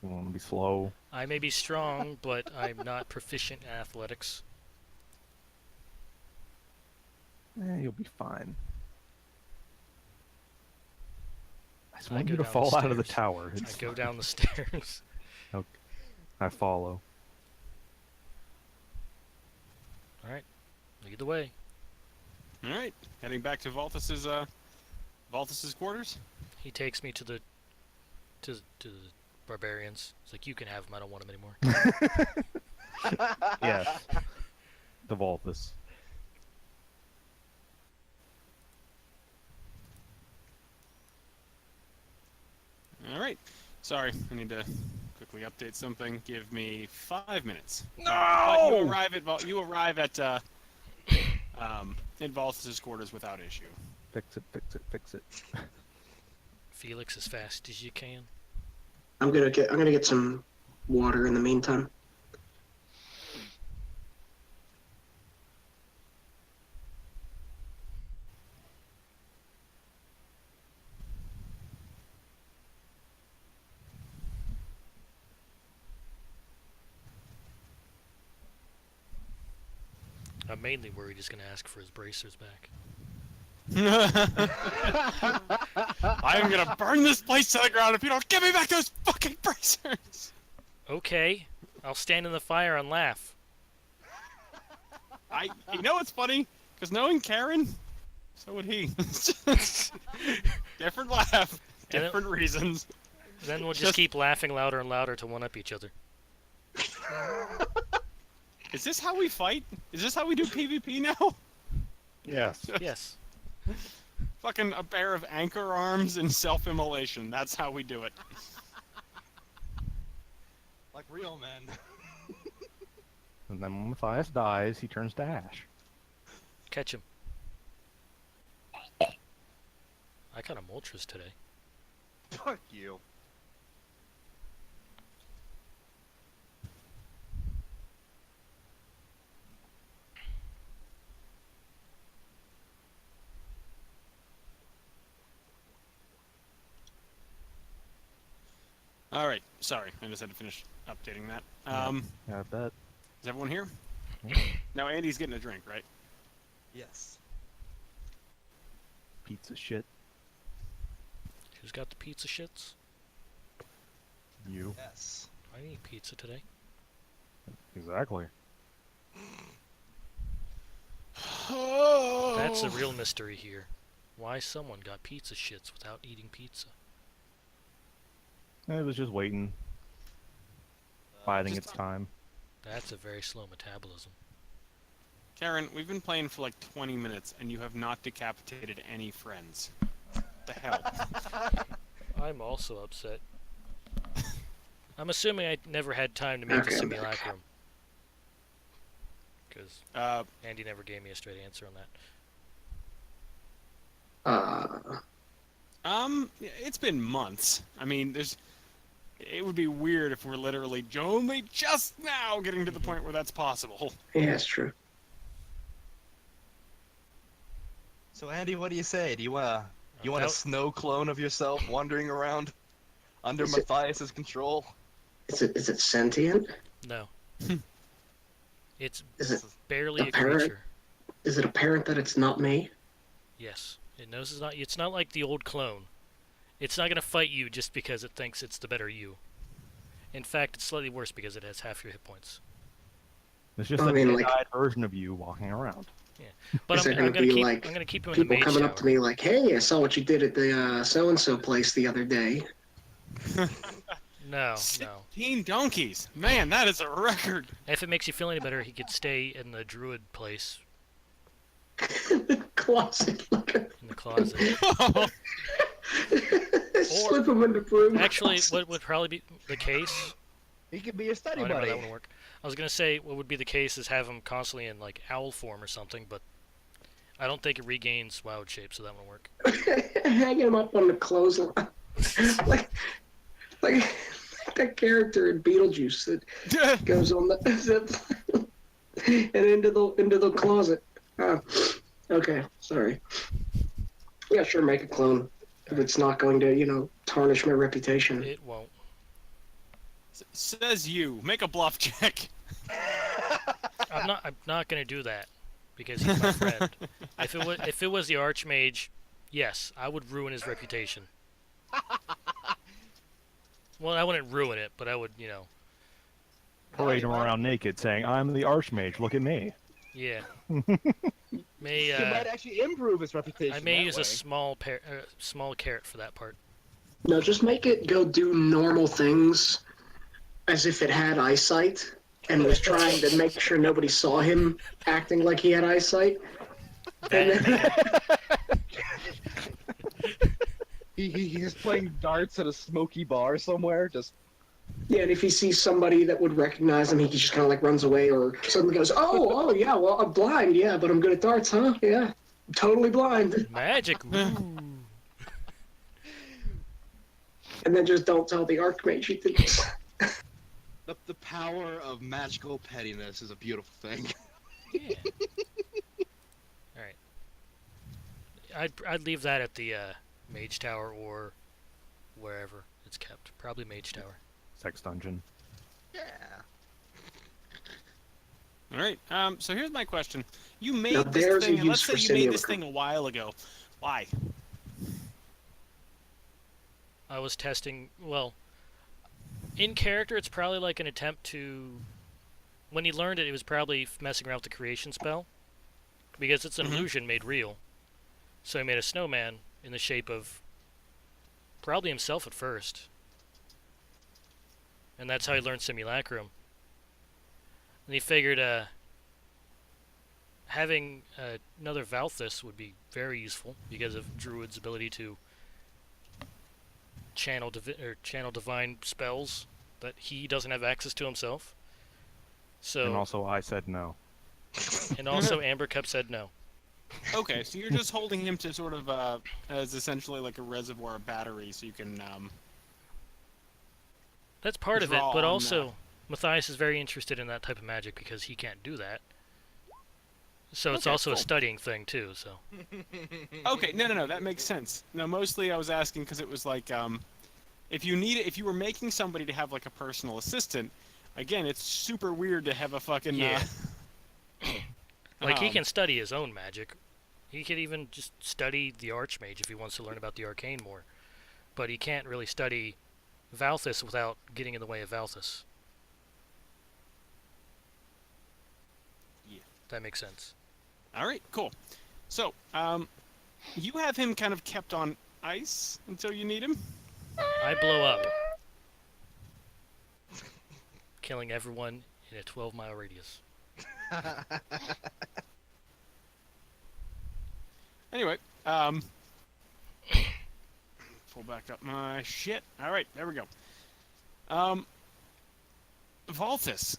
You want to be slow. I may be strong, but I'm not proficient in athletics. You'll be fine. I just I want go you to down the fall out of the stairs. tower. I It's go fine. down the stairs. Okay. I follow. Alright. Lead the way. All right, heading back to Valthus's quarters. He takes me to the barbarians. It's like, you can have them, I don't want them anymore. Yes. The Volthus. All right. Sorry, I need to quickly update something. Give me 5 minutes. No! But you arrive at in Valthus's quarters without issue. Fix it, fix it, fix it. Felix, as fast as you can. I'm gonna get some water in the meantime. I'm mainly worried he's going to ask for his bracers back. I am gonna burn this place to the ground if you don't give me back those fucking bracers. Okay, I'll stand in the fire and laugh. You know what's funny? Because knowing Karen, so would he. Different laugh, And different reasons. Then we'll just Just- keep laughing louder and louder to one-up each other. Is this how we fight? Is this how we do PvP now? Yes. Yes. Fucking a pair of anchor arms and self-immolation. That's how we do it. Like real men. And then when Matthias dies, he turns to ash. Catch him. I got a Moltres today. Fuck you. All right. Sorry, I just had to finish updating that. Yeah, I bet. Is everyone here? Yeah. Now Andy's getting a drink, right? Yes. Pizza shit. Who's got the pizza shits? You. Yes. I need pizza today. Exactly. That's a real mystery here. Why someone got pizza shits without eating pizza? It was just waiting, biding its time. That's a very slow metabolism. Karen, we've been playing for like 20 minutes, and you have not decapitated any friends. The hell? I'm also upset. I'm assuming I never had time to make Okay, the I'm back. simulacrum. Because Uh, Andy never gave me a straight answer on that. it's been months. I mean, it would be weird if we're literally only just now getting to the point where that's possible. Yeah, it's true. So Andy, what do you say? Do you want a About- snow clone of yourself wandering around under Is it- Matthias's control? Is it sentient? No. It's Is it barely a apparent? creature. is it apparent that it's not me? Yes. It knows it's not. It's not like the old clone. It's not gonna fight you just because it thinks it's the better you. In fact, it's slightly worse because it has half your hit points. It's just I a mean, like- AI version of you walking around. But Is there I'm gonna gonna be, keep. like, I'm gonna keep him in the People mage coming tower. up to me like, "Hey, I saw what you did at the so-and-so place the other day." No, no. 16 donkeys. Man, that is a record. If it makes you feel any better, he could stay in the druid place The closet, like in the closet. slip him in the broom. Actually, closet. what would probably be the case? He could be your Oh, study I never know buddy. that would work. I was gonna say what would be the case is have him constantly in like owl form or something, but I don't think it regains wild shape, so that won't work. Hanging him up on the clothesline, like that character in Beetlejuice that goes on the and into the closet. Okay, sorry. Yeah, sure, make a clone if it's not going to, tarnish my reputation. It won't. Says you. Make a bluff check. I'm not gonna do that because he's my friend. If it was the Archmage, yes, I would ruin his reputation. Well, I wouldn't ruin it, but I would, Parading around naked, saying, "I'm the Archmage. Look at me." yeah. You May might actually improve his reputation. I may that use way. a small carrot for that part. No, just make it go do normal things as if it had eyesight and was trying to make sure nobody saw him acting like he had eyesight. And then, He's playing darts at a smoky bar somewhere. Just yeah, and if he sees somebody that would recognize him, he just kind of like runs away or suddenly goes, oh, yeah, well, I'm blind, yeah, but I'm good at darts, huh? Yeah, I'm totally blind. Magic. Ooh. And then just don't tell the Archmage you did this. the power of magical pettiness is a beautiful thing. Yeah. All right. I'd leave that at the Mage Tower or wherever it's kept. Probably Mage Tower. Sex dungeon. Yeah. All right. So here's my question. You made Now, this there's a thing. use Let's for say you made this simulacrum. thing a while ago. Why? I was testing. Well, in character, it's probably like an attempt to. When he learned it, it was probably messing around with the creation spell, because it's an illusion made real. So he made a snowman in the shape of probably himself at first, and that's how he learned simulacrum. And he figured having another Valthus would be very useful because of Druid's ability to channel divine spells that he doesn't have access to himself. So And also, I said no. and also Amber Cup said no. Okay, so you're just holding him to sort of as essentially like a reservoir battery, so you can. That's part of it, Draw but on also Matthias is very interested in that type of magic because he can't do that. So it's Okay, also a cool. studying thing too. So Okay, no, that makes sense. No, mostly I was asking because it was like, if you were making somebody to have like a personal assistant, again, it's super weird to have a fucking. Yeah. Like he um, can study his own magic. He could even just study the Archmage if he wants to learn about the arcane more. But he can't really study Valthus without getting in the way of Valthus. Yeah. That makes sense. All right, cool. So, you have him kind of kept on ice until you need him. I blow up, killing everyone in a 12-mile radius. Anyway, pull back up my shit. All right, there we go. Valthus,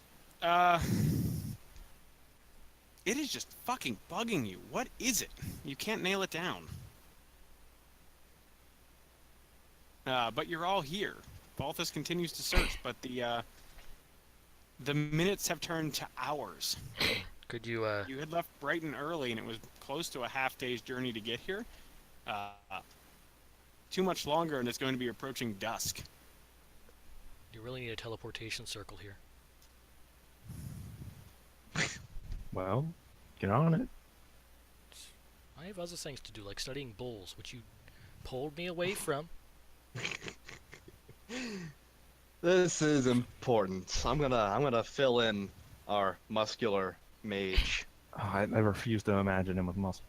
it is just fucking bugging you. What is it? You can't nail it down. But you're all here. Valthus continues to search, but the minutes have turned to hours. Could you, You had left Brighton early, and it was close to a half-day's journey to get here. Too much longer, and it's going to be approaching dusk. you really need a teleportation circle here. Well, get on it. I have other things to do, like studying bulls, which you pulled me away from. This is important. I'm gonna fill in our muscular mage. Oh, I refuse to imagine him with muscles.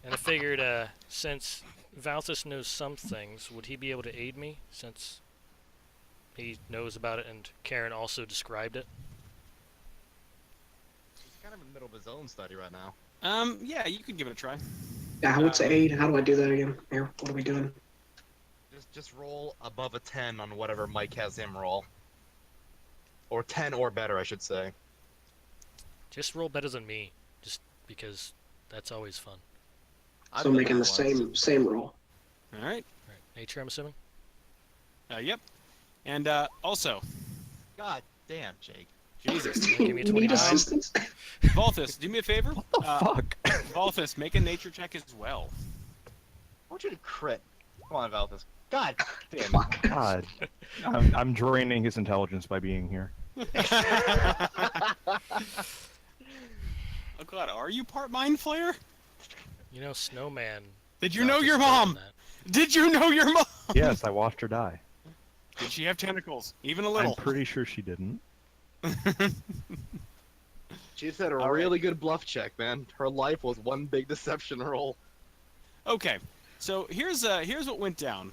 And I figured, since Valthus knows some things, would he be able to aid me, since he knows about it and Karen also described it? He's kind of in the middle of his own study right now. Yeah, you could give it a try. Yeah, what's aid? How do I do that again? Here, what are we doing? Just roll above a 10 on whatever Mike has him roll. Or 10 or better, I should say. Just roll better than me, just because that's always fun. I've So done making the that once. same roll. All right. Right. Nature, I'm assuming? Yep. And also, God damn, Jake. Jesus, Give me a Need 29. assistance? Volthus, do me a favor. Fuck. Volthus, make a nature check as well. I want you to crit. Come on, Valthus. God damn it. Fuck. God. I'm draining his intelligence by being here. Oh God, are you part mind flayer? You know, Snowman. Did you Valthus know your told him mom? that. Did you know your mom? Yes, I watched her die. Did she have tentacles? Even a I'm little. pretty sure she didn't. She just had a All right. really good bluff check, man. Her life was one big deception roll. Okay, so here's what went down.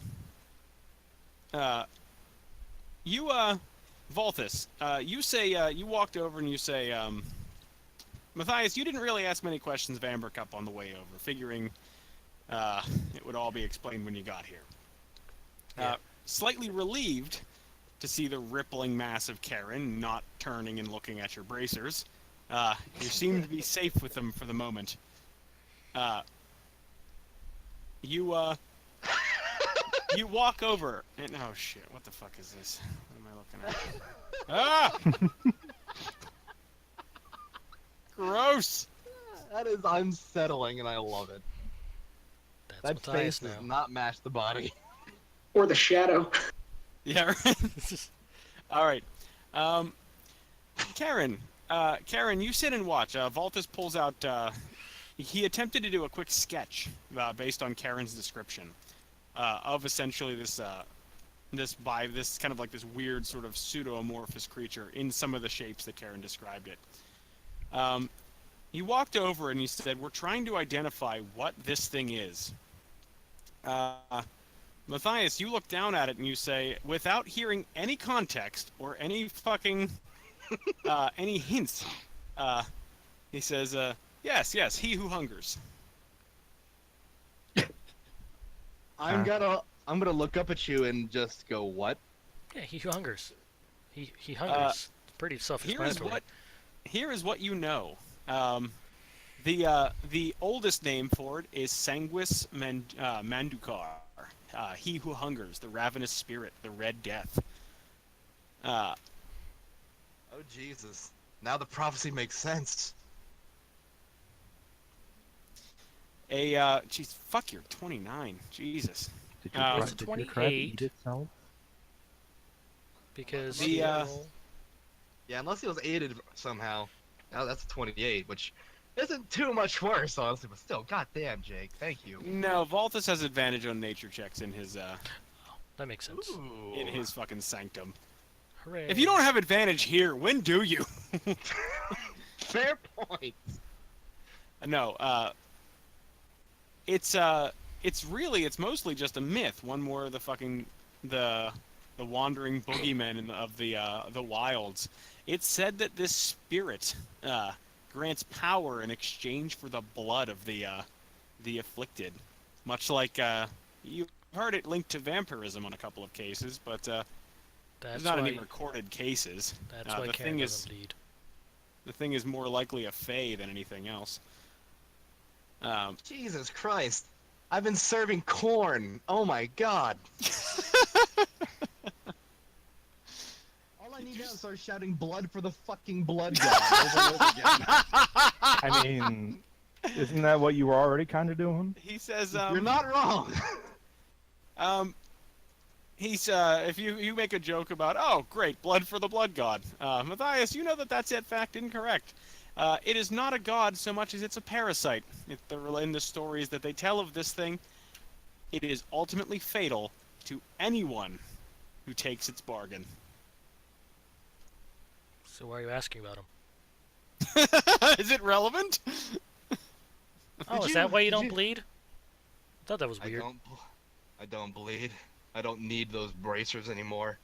Volthus, you say you walked over and you say, Matthias, you didn't really ask many questions of Amber Cup on the way over, figuring it would all be explained when you got here. Yeah. Slightly relieved to see the rippling mass of Karen not turning and looking at your bracers. You seem to be safe with them for the moment. You walk over and oh shit, what the fuck is this? What am I looking at? Ah! Gross! That is unsettling, and I love it. That's That Matthias face now. does not match the body. Or the shadow? Yeah, right. All right. Karen, you sit and watch. Voltus pulls out. He attempted to do a quick sketch based on Karen's description of essentially this kind of like this weird sort of pseudo-amorphous creature in some of the shapes that Karen described it. He walked over and he said, "We're trying to identify what this thing is." Matthias, you look down at it and you say, without hearing any context or any fucking any hints, he says, yes, he who hungers. I'm gonna look up at you and just go, what? Yeah, he hungers. He hungers. Pretty self-explanatory. Here is what you know. The oldest name for it is Sanguis Mandukar. He who hungers, the ravenous spirit, the red death. Oh Jesus! Now the prophecy makes sense. Jeez, fuck, you're 29. Jesus. Did It's a did your crab 28. eat itself? Because The, you uh, know, Yeah, unless he was aided somehow. Now that's a 28, which isn't too much worse, honestly. But still, goddamn, Jake, thank you. No, Voltus has advantage on nature checks in his that makes sense. Ooh. fucking sanctum. Hooray. If you don't have advantage here, when do you? Fair point. No, it's mostly just a myth. One more of the fucking the wandering boogeymen of the wilds. It's said that this spirit grants power in exchange for the blood of the afflicted, much like you've heard it linked to vampirism on a couple of cases, but there's That's not why. any recorded cases. That's why the Karen thing doesn't is, bleed. the thing is more likely a fae than anything else. Jesus Christ. I've been serving corn. Oh my god. All I need now is start shouting blood for the fucking blood god over and over again. I mean, isn't that what you were already kind of doing? He says, You're not wrong. He's if you make a joke about, oh great, blood for the blood god, Matthias, you know that that's in fact incorrect. It is not a god so much as it's a parasite. In the stories that they tell of this thing, it is ultimately fatal to anyone who takes its bargain. So why are you asking about him? Is it relevant? Oh, is that why you don't bleed? I thought that was weird. I don't bleed. I don't need those bracers anymore.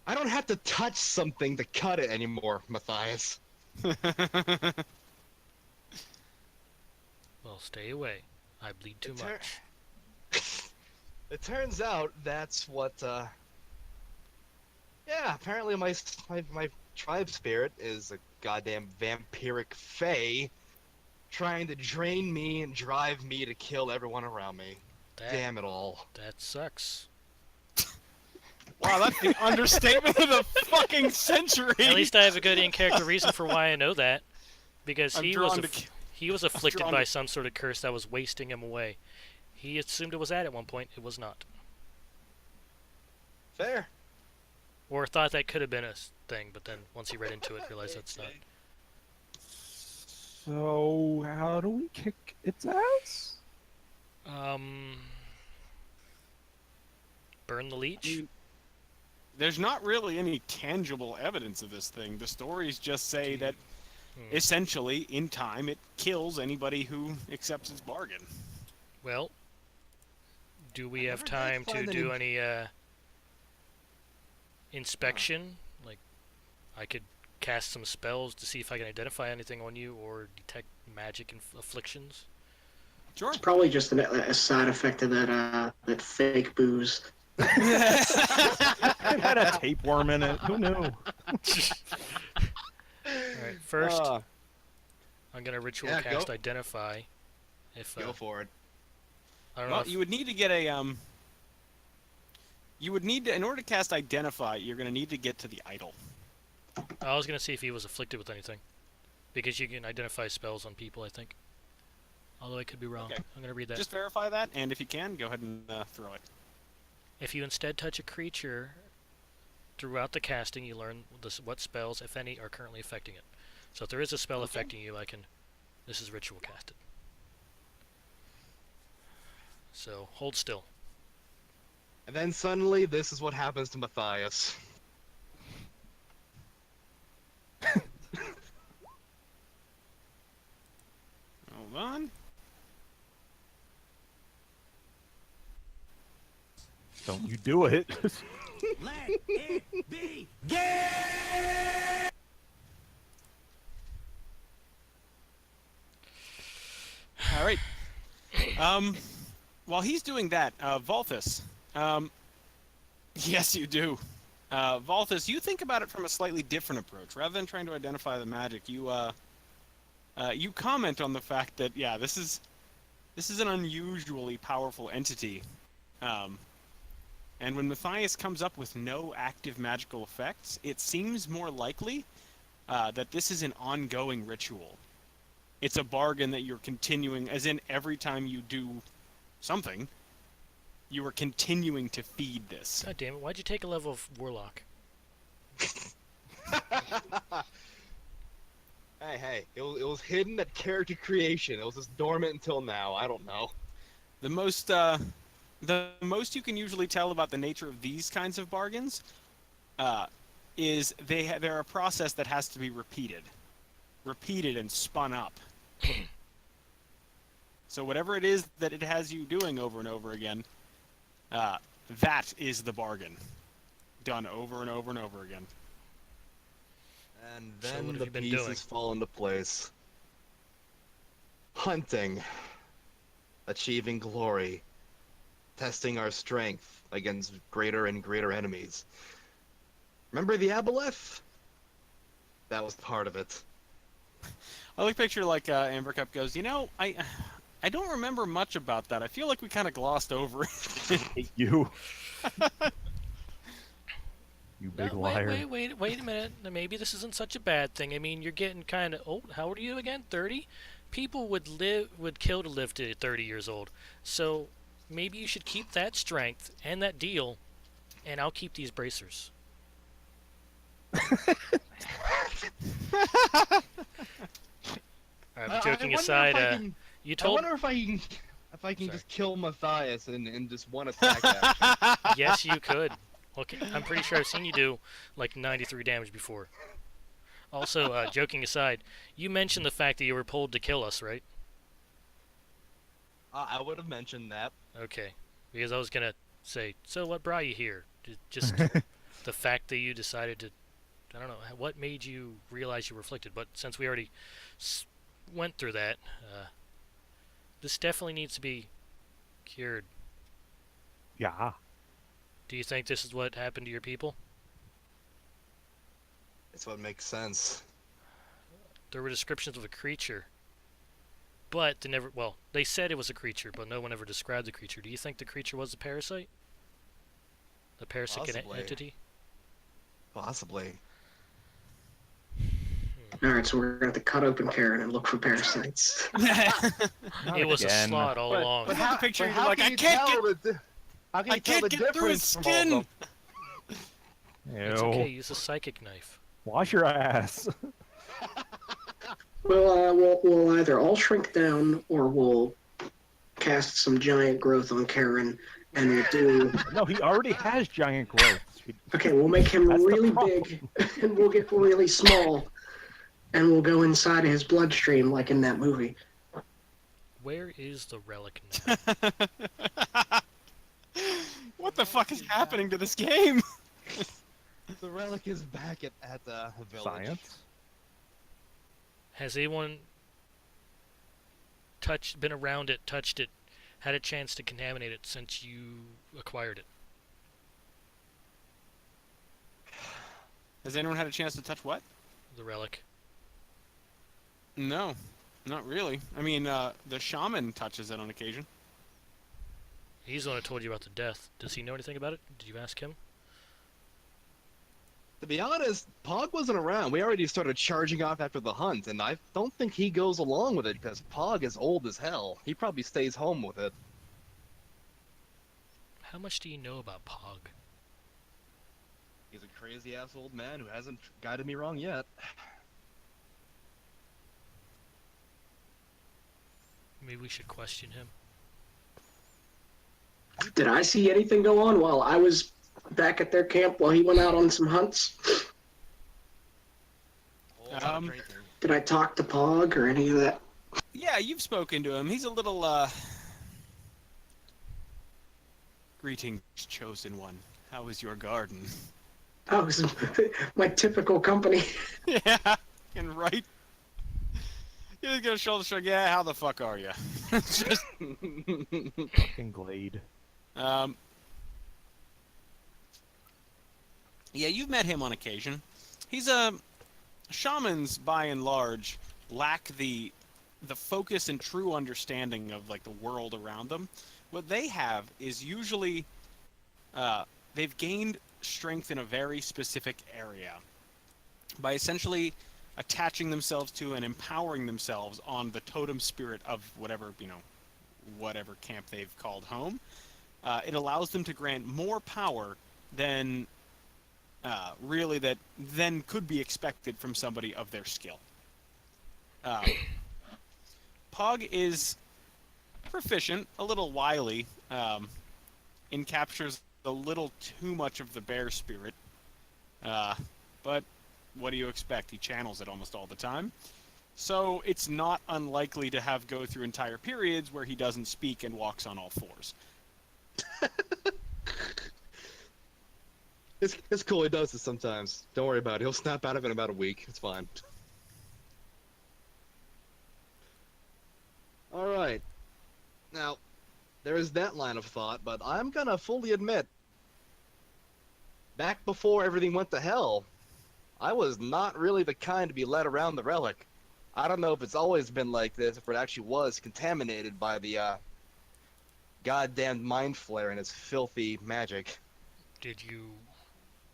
I don't have to touch something to cut it anymore, Matthias. Well, stay away. I bleed too much. It turns out that's what, yeah, apparently my tribe spirit is a goddamn vampiric fae trying to drain me and drive me to kill everyone around me. That, Damn it all. that sucks. Wow, that's the understatement of the fucking century. At least I have a good in-character reason for why I know that. Because I'm he drawn was to- he was afflicted drawn by to- some sort of curse that was wasting him away. He assumed it was at one point. It was not. Fair. Or thought that could have been a thing, but then once he read into it, realized that's not. So how do we kick its ass? Burn the leech? There's not really any tangible evidence of this thing. The stories just say that essentially, in time, it kills anybody who accepts its bargain. Well, do we I have never did time to find do any inspection? Like, I could cast some spells to see if I can identify anything on you or detect magic afflictions. Sure. It's probably just a side effect of that fake booze. It had a tapeworm in it. Who knew? Alright, first, Ah, I'm going to ritual yeah, cast go. Identify. If go for it. I don't know Well, if, you would need to get a You would need to, in order to cast Identify, you're going to need to get to the idol. I was going to see if he was afflicted with anything. Because you can identify spells on people, I think. Although I could be wrong. Okay. I'm going to read that. Just verify that, and if you can, go ahead and throw it. If you instead touch a creature throughout the casting, you learn what spells, if any, are currently affecting it. So if there is a spell affecting you, I can... This is ritual casted. So, hold still. And then suddenly, this is what happens to Matthias. Hold on. Don't you do it. Let it be. All right. While he's doing that, Volthus. Yes, you do. Volthus, you think about it from a slightly different approach. Rather than trying to identify the magic, you comment on the fact that this is an unusually powerful entity. And when Matthias comes up with no active magical effects, it seems more likely that this is an ongoing ritual. It's a bargain that you're continuing, as in every time you do something, you are continuing to feed this. God damn it, why'd you take a level of Warlock? Hey, it was hidden at character creation. It was just dormant until now. I don't know. The most you can usually tell about the nature of these kinds of bargains is they're a process that has to be repeated and spun up. So whatever it is that it has you doing over and over again, that is the bargain, done over and over and over again. And So then what have the you been pieces doing? fall into place. Hunting. Achieving glory. Testing our strength against greater and greater enemies. Remember the aboleth? That was part of it. I like picture like Amber Cup goes, I don't remember much about that. I feel like we kind of glossed over it. Hate you. You big No, liar. wait a minute. Now, maybe this isn't such a bad thing. I mean, you're getting kind of old. How old are you again? 30? People would kill to live to 30 years old. So maybe you should keep that strength and that deal, and I'll keep these bracers. Alright, but joking aside, you I told... wonder if I can Sorry. just kill Matthias in just one attack action. Yes, you could. Okay, I'm pretty sure I've seen you do like 93 damage before. Also, joking aside, you mentioned the fact that you were pulled to kill us, right? I would have mentioned that. Okay, because I was gonna say, so what brought you here? Just the fact that you decided to, I don't know, what made you realize you were afflicted? But since we already went through that, this definitely needs to be cured. Yeah. Do you think this is what happened to your people? It's what makes sense. There were descriptions of a creature, but they never, well, they said it was a creature, but no one ever described the creature. Do you think the creature was a parasite? The parasitic Possibly. entity? Possibly. All right, so we're gonna have to cut open Karen and look for parasites. Not It was a again. slot all along. But how, picture but you're like, I can't how can you I tell can't the get through his difference from all of skin. them? It's Ew. okay, use a psychic knife. Wash your ass. We'll either all shrink down or we'll cast some giant growth on Karen, and we'll do. No, he already has giant growth. Okay, we'll make him That's the really problem. big, and we'll get really small, and we'll go inside of his bloodstream like in that movie. Where is the relic now? What the fuck is happening to this game? The relic is back at the village. Science. Has anyone been around it, touched it, had a chance to contaminate it since you acquired it? Has anyone had a chance to touch what? The relic. No, not really. I mean, the shaman touches it on occasion. He's the one who told you about the death. Does he know anything about it? Did you ask him? To be honest, Pog wasn't around. We already started charging off after the hunt, and I don't think he goes along with it because Pog is old as hell. He probably stays home with it. How much do you know about Pog? He's a crazy ass old man who hasn't guided me wrong yet. Maybe we should question him. Did I see anything go on while I was back at their camp while he went out on some hunts? Did I talk to Pog or any of that? Yeah, you've spoken to him. He's a little, Greetings, chosen one. How is your garden? Oh, it was my typical company. Yeah, and right. You just get a shoulder shrug. Yeah, how the fuck are you? Just, Fucking Glade. yeah, you've met him on occasion. He's shamans by and large lack the focus and true understanding of like the world around them. What they have is usually they've gained strength in a very specific area by essentially attaching themselves to and empowering themselves on the totem spirit of whatever, whatever camp they've called home. It allows them to grant more power than really that then could be expected from somebody of their skill. Pog is proficient, a little wily, and captures a little too much of the bear spirit. But what do you expect? He channels it almost all the time. So it's not unlikely to have go through entire periods where he doesn't speak and walks on all fours. It's cool, he does this sometimes. Don't worry about it. He'll snap out of it in about a week. It's fine. Alright. Now, there is that line of thought, but I'm gonna fully admit, back before everything went to hell, I was not really the kind to be led around the relic. I don't know if it's always been like this, if it actually was contaminated by the, goddamn mind flare and its filthy magic. Did you,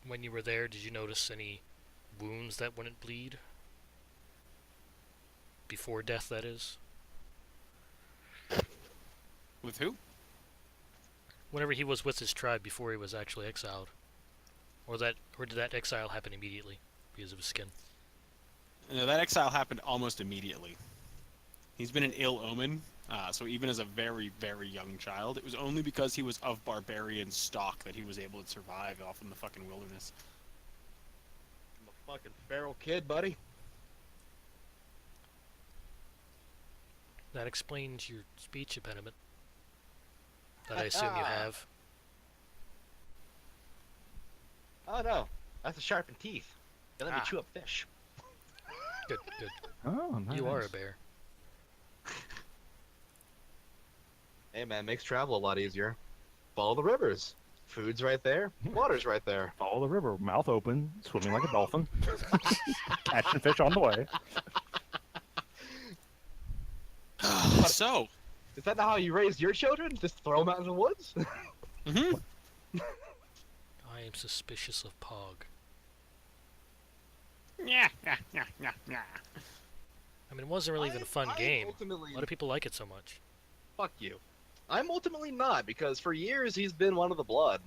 when you were there, did you notice any wounds that wouldn't bleed? Before death, that is? With who? Whenever he was with his tribe before he was actually exiled. Or did that exile happen immediately because of his skin? No, that exile happened almost immediately. He's been an ill omen, so even as a very, very young child, it was only because he was of barbarian stock that he was able to survive off in the fucking wilderness. I'm a fucking feral kid, buddy. That explains your speech impediment. That I assume you have. Oh no, that's a sharpened teeth. They let me Ah. chew up fish. Good, good. Oh, nice. You are a bear. Hey man, makes travel a lot easier. Follow the rivers. Food's right there. Water's right there. Follow the river, mouth open, swimming like a dolphin, catching fish on the way. So, Is that how you raised your children? Just throw them out in the woods? mhm. I am suspicious of Pog. Yeah, yeah, yeah, yeah, yeah. I mean, it wasn't really even a fun I'm game. ultimately- Why do people like it so much? Fuck you. I'm ultimately not, because for years he's been one of the blood.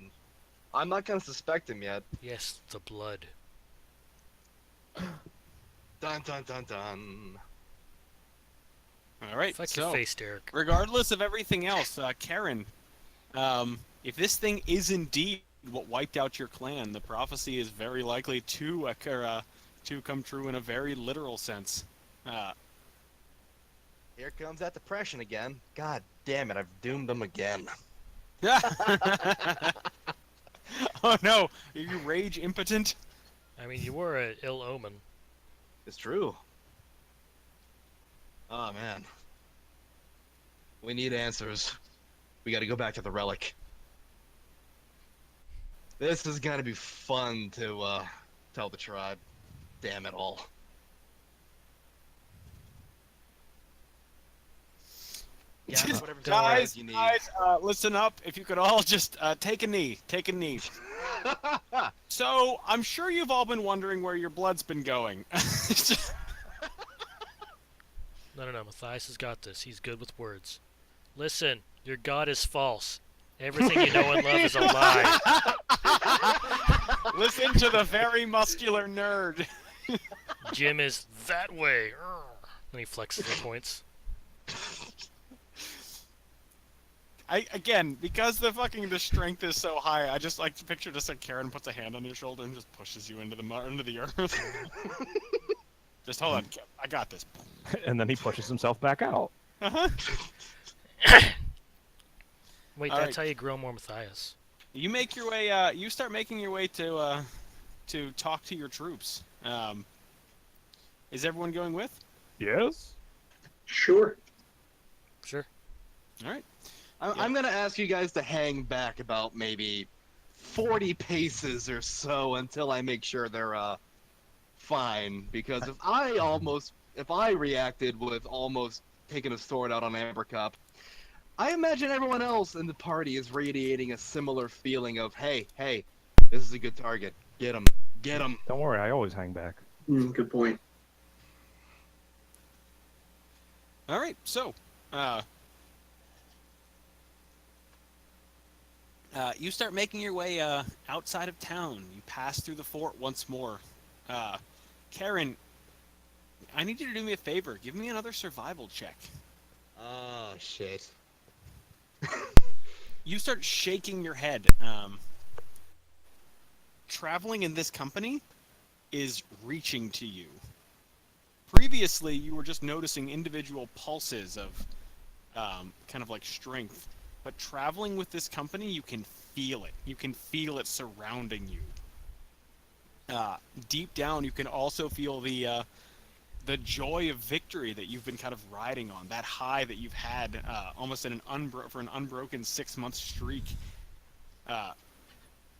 I'm not gonna suspect him yet. Yes, the blood. Dun dun dun dun. All right, Fuck so your face, Derek. regardless of everything else, Karen, if this thing is indeed what wiped out your clan, the prophecy is very likely to come true in a very literal sense. Here comes that depression again. God damn it, I've doomed them again. Oh no, are you rage impotent? I mean, you were an ill omen. It's true. Oh man. We need answers. We gotta go back to the relic. This is gonna be fun to tell the tribe. Damn it all. Yeah, whatever guys, you need. guys, listen up. If you could all just take a knee. Take a knee. So, I'm sure you've all been wondering where your blood's been going. No, Matthias has got this. He's good with words. Listen, your god is false. Everything you know and love is a lie. Listen to the very muscular nerd. Jim is that way. Then he flexes and points. Again, because the strength is so high, I just like to picture just like Karen puts a hand on your shoulder and just pushes you into the earth. Just hold on, I got this. And then he pushes himself back out. Uh-huh. Wait, All that's right. how you grow more Matthias. You make your way. You start making your way to talk to your troops. Is everyone going with? Yes? Sure. Sure. All right. I'm gonna ask you guys to hang back about maybe 40 paces or so until I make sure they're fine. Because if I reacted with almost taking a sword out on Amber Cup, I imagine everyone else in the party is radiating a similar feeling of, hey, this is a good target. Get him. Get him. Don't worry, I always hang back. Good point. All right. So, you start making your way outside of town. You pass through the fort once more. Karen, I need you to do me a favor. Give me another survival check. Oh, shit. You start shaking your head. Traveling in this company is reaching to you. Previously, you were just noticing individual pulses of kind of like strength. But traveling with this company, you can feel it. You can feel it surrounding you. Deep down, you can also feel the joy of victory that you've been kind of riding on. That high that you've had almost in for an unbroken 6-month streak.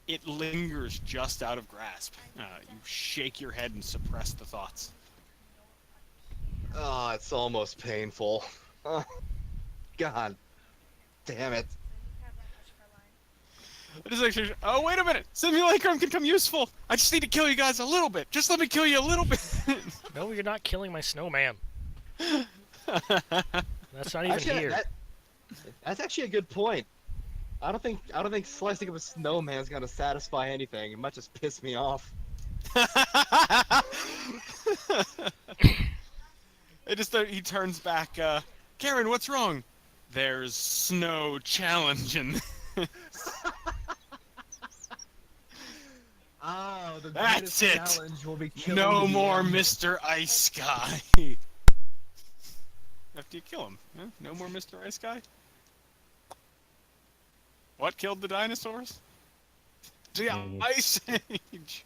It lingers just out of grasp. You shake your head and suppress the thoughts. Oh, it's almost painful. Oh, God damn it. It is actually, oh, wait a minute! Simulacrum can come useful! I just need to kill you guys a little bit! Just let me kill you a little bit! No, you're not killing my snowman. That's not even Actually, here. that's actually a good point. I don't think slicing up a snowman's gonna satisfy anything. It might just piss me off. He turns back, Karen, what's wrong? There's snow challenge in this. Oh, the That's greatest it. challenge will be killing No the more DM. Mr. Ice Guy. After you kill him. Huh? No more Mr. Ice Guy? What killed the dinosaurs? The Ice Age!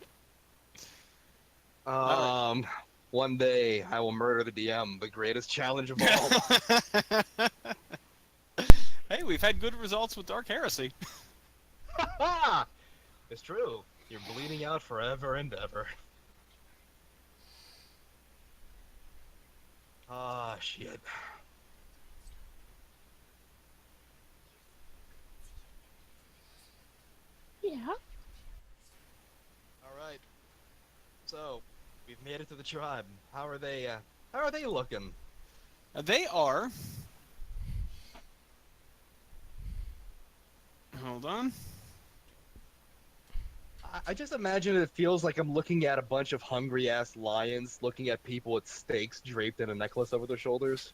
One day I will murder the DM, the greatest challenge of all. Hey, we've had good results with Dark Heresy. It's true. You're bleeding out forever and ever. Ah, shit. Yeah. So, we've made it to the tribe. How are they? How are they looking? They are. Hold on. I just imagine it feels like I'm looking at a bunch of hungry ass lions looking at people with stakes draped in a necklace over their shoulders.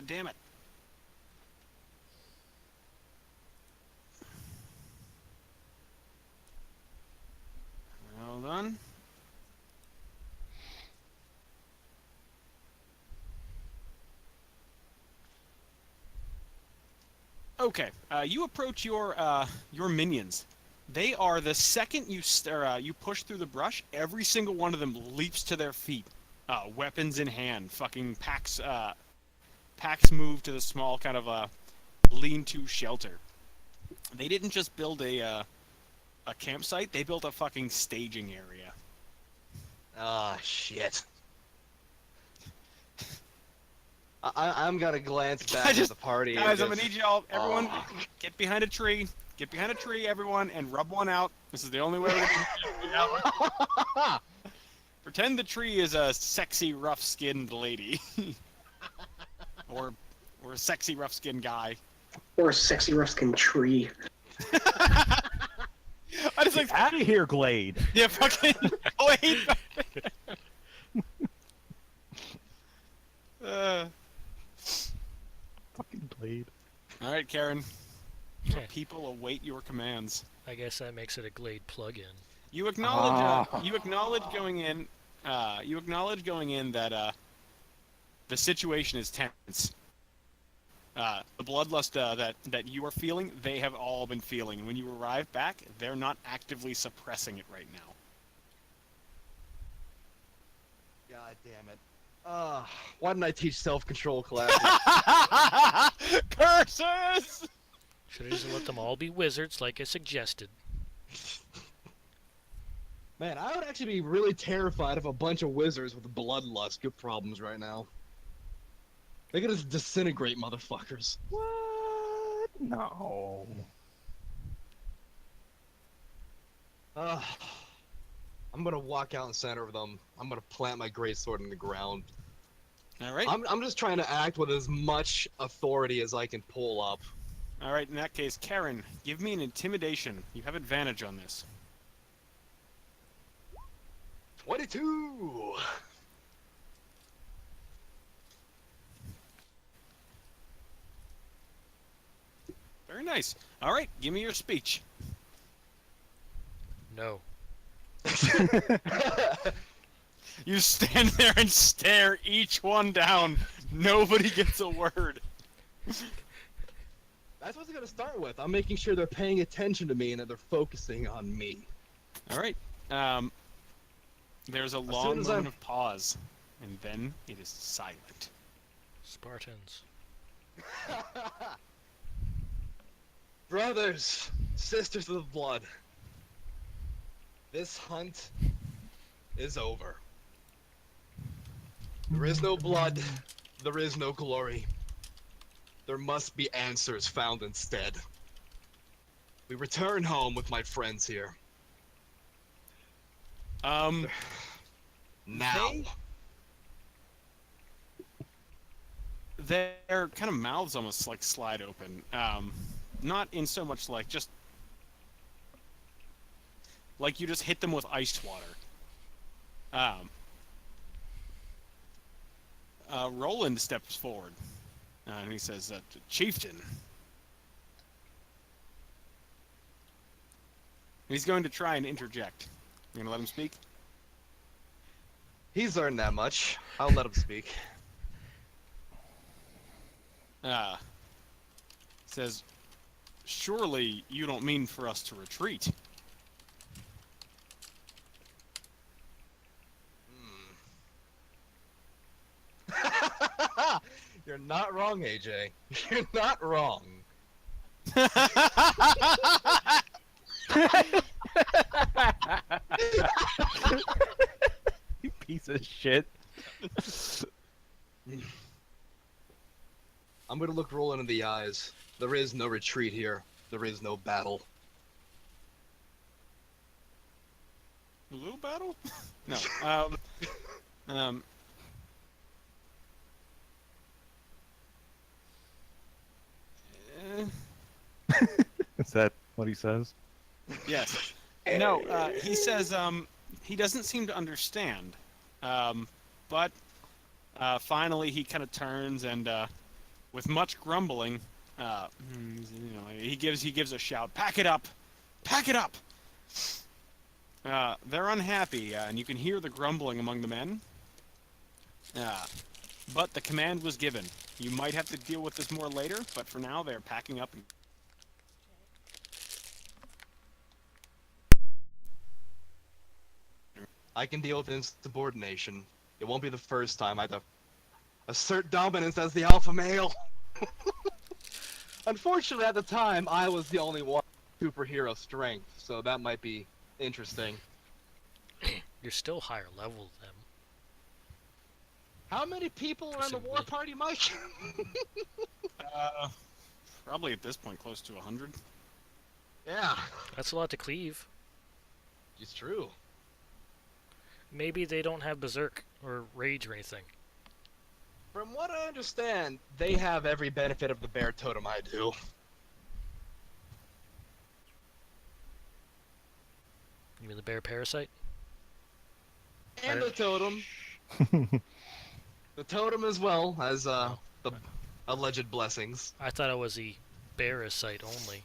Damn it. Hold on. Okay, you approach your minions. They are the second you push through the brush, every single one of them leaps to their feet, weapons in hand. Fucking packs move to the small kind of lean-to shelter. They didn't just build a campsite; they built a fucking staging area. Ah, shit. I'm gonna glance back at the party. Guys, I'm and gonna need just- y'all, everyone, Oh. get behind a tree. Get behind a tree, everyone, and rub one out. This is the only way we're gonna get you out. Pretend the tree is a sexy, rough-skinned lady, or a sexy, rough-skinned guy. Or a sexy Ruskin tree. I just like, Out of here, Glade. yeah, fucking wait. Fucking Glade. All right, Karen. Okay. People await your commands. I guess that makes it a Glade plug-in. You acknowledge. You acknowledge going in. You acknowledge going in that the situation is tense. The bloodlust that you are feeling, they have all been feeling. And when you arrive back, they're not actively suppressing it right now. God damn it. Why didn't I teach self-control classes? Curses! Should I just let them all be wizards like I suggested? Man, I would actually be really terrified if a bunch of wizards with bloodlust get problems right now. They could just disintegrate motherfuckers. What? No. I'm gonna walk out in center of them. I'm gonna plant my greatsword in the ground. All right. I'm just trying to act with as much authority as I can pull up. All right. In that case, Karen, give me an intimidation. You have advantage on this. 22! Very nice. All right. Give me your speech. No. You stand there and stare each one down. Nobody gets a word. That's what it's gonna start with. I'm making sure they're paying attention to me and that they're focusing on me. All right. There's a soon long as moment I'm- of pause, and then it is silent. Spartans. Brothers, sisters of the blood, this hunt is over. There is no blood, there is no glory. There must be answers found instead. We return home with my friends here. Now. Their kind of mouths almost like slide open. Not in so much like just like you just hit them with iced water. Roland steps forward and he says, "Chieftain." He's going to try and interject. You gonna let him speak? He's learned that much. I'll let him speak. Says, "Surely you don't mean for us to retreat?" You're not wrong, AJ. You're not wrong. You piece of shit. I'm gonna look Roland in the eyes. There is no retreat here. There is no battle. Blue battle? No. Um. eh, Is that what he says? yes. No. He says he doesn't seem to understand. But finally he kind of turns and with much grumbling, he gives a shout. Pack it up! Pack it up! They're unhappy, and you can hear the grumbling among the men. But the command was given. You might have to deal with this more later, but for now they're packing up. I can deal with insubordination. It won't be the first time I have to assert dominance as the alpha male. Unfortunately, at the time, I was the only one with superhero strength, so that might be interesting. You're still higher level than them. How many people are in the war Presumably. party, Mike? Probably at this point close to 100. Yeah, That's a lot to cleave. it's true. Maybe they don't have berserk or rage or anything. From what I understand, they have every benefit of the bear totem I do. You mean the bear parasite? And the totem. The totem as well as the alleged blessings. I thought it was the parasite only.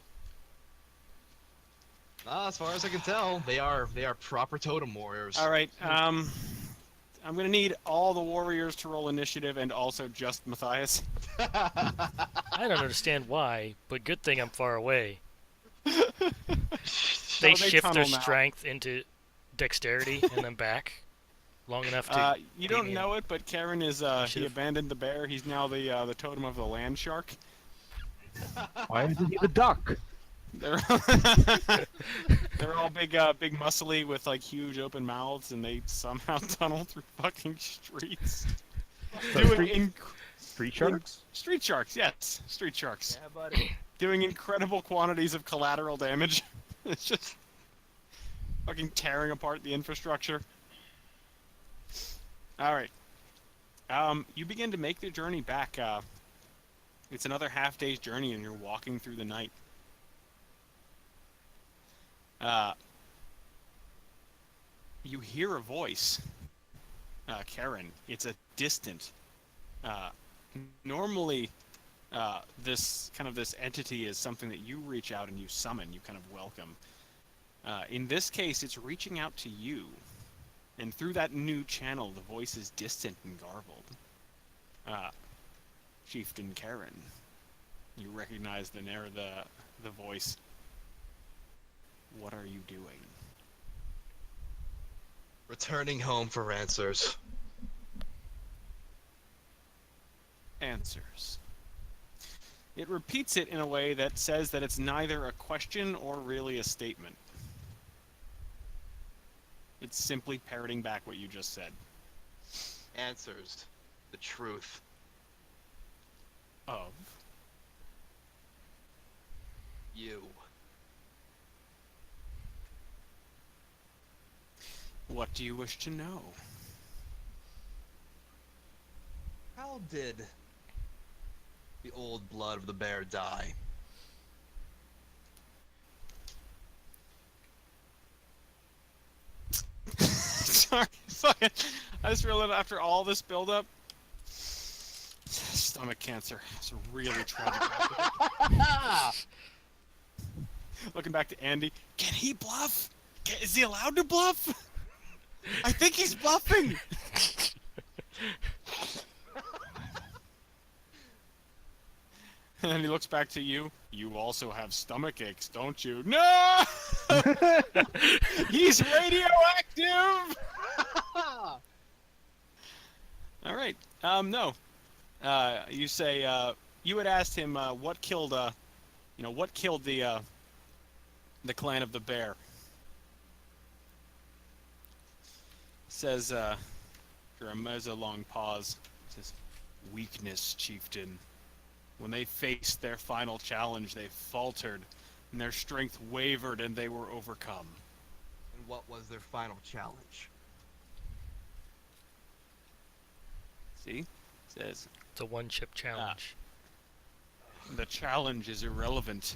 As far as I can tell, they are proper totem warriors. All right. I'm gonna need all the warriors to roll initiative, and also just Matthias. I don't understand why, but good thing I'm far away. They they shift their tunnel now. strength into dexterity and then back long enough to. You beat don't me know it, but Karen is he Initiative. abandoned the bear. He's now the totem of the land shark. Why isn't he the duck? They're they're all big muscly with like huge open mouths, and they somehow tunnel through fucking streets. So Doing street sharks? street sharks, yes, street sharks. Yeah, buddy. Doing incredible quantities of collateral damage. It's just fucking tearing apart the infrastructure. All right. You begin to make the journey back. It's another half-day's journey, and you're walking through the night. You hear a voice, Karen. It's a distant. Normally, this entity is something that you reach out and you summon. You kind of welcome. In this case, it's reaching out to you, and through that new channel, the voice is distant and garbled. Chieftain Karen, you recognize the voice. What are you doing? Returning home for answers. Answers. It repeats it in a way that says that it's neither a question or really a statement. It's simply parroting back what you just said. Answers. The truth. Of. You. What do you wish to know? How did the old blood of the bear die? Sorry, fucking. I just realized after all this buildup, stomach cancer. It's really tragic. Looking back to Andy, can he bluff? Is he allowed to bluff? I think he's bluffing. And then he looks back to you. You also have stomach aches, don't you? No! He's radioactive! All right. No. You say you had asked him what killed the clan of the bear. Says after a long pause, says, weakness, chieftain. When they faced their final challenge, they faltered, and their strength wavered, and they were overcome. And what was their final challenge? See? It says, It's a one-chip challenge. the challenge is irrelevant.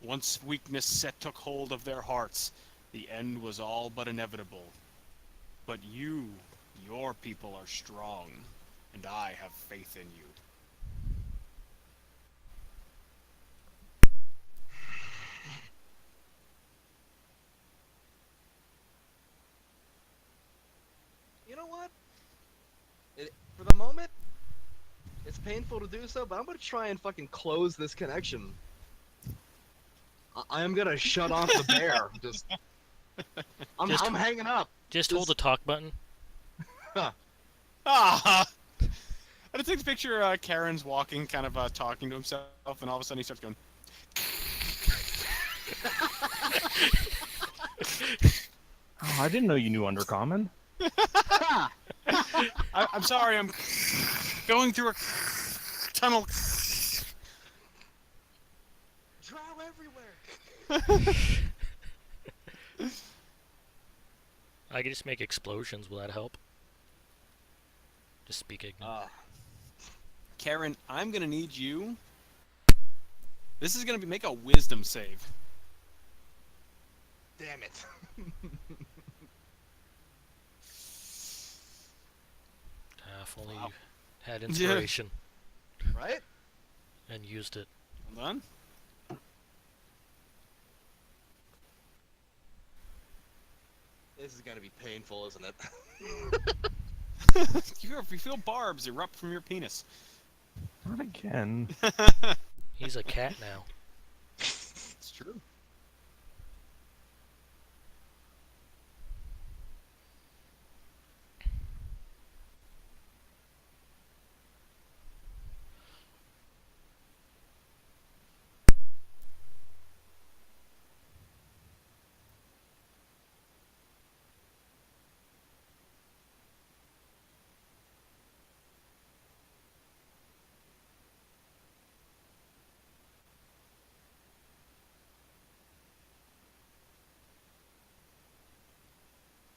Once weakness took hold of their hearts, the end was all but inevitable. But your people are strong, and I have faith in you. You know what? For the moment, it's painful to do so, but I'm gonna try and fucking close this connection. I am gonna shut off the bear. I'm hanging up. Just hold the talk button. Ah! I just take the picture. Karen's walking, kind of talking to himself, and all of a sudden he starts going. Oh, I didn't know you knew Undercommon. I'm sorry, I'm going through a tunnel. Drow everywhere. I could just make explosions. Will that help? Just speak ignorant. Karen, I'm gonna need you. This is gonna make a wisdom save. Damn it. If only you had inspiration Right? and used it. Hold on. This is gonna be painful, isn't it? You feel barbs erupt from your penis. Not again. He's a cat now. It's true.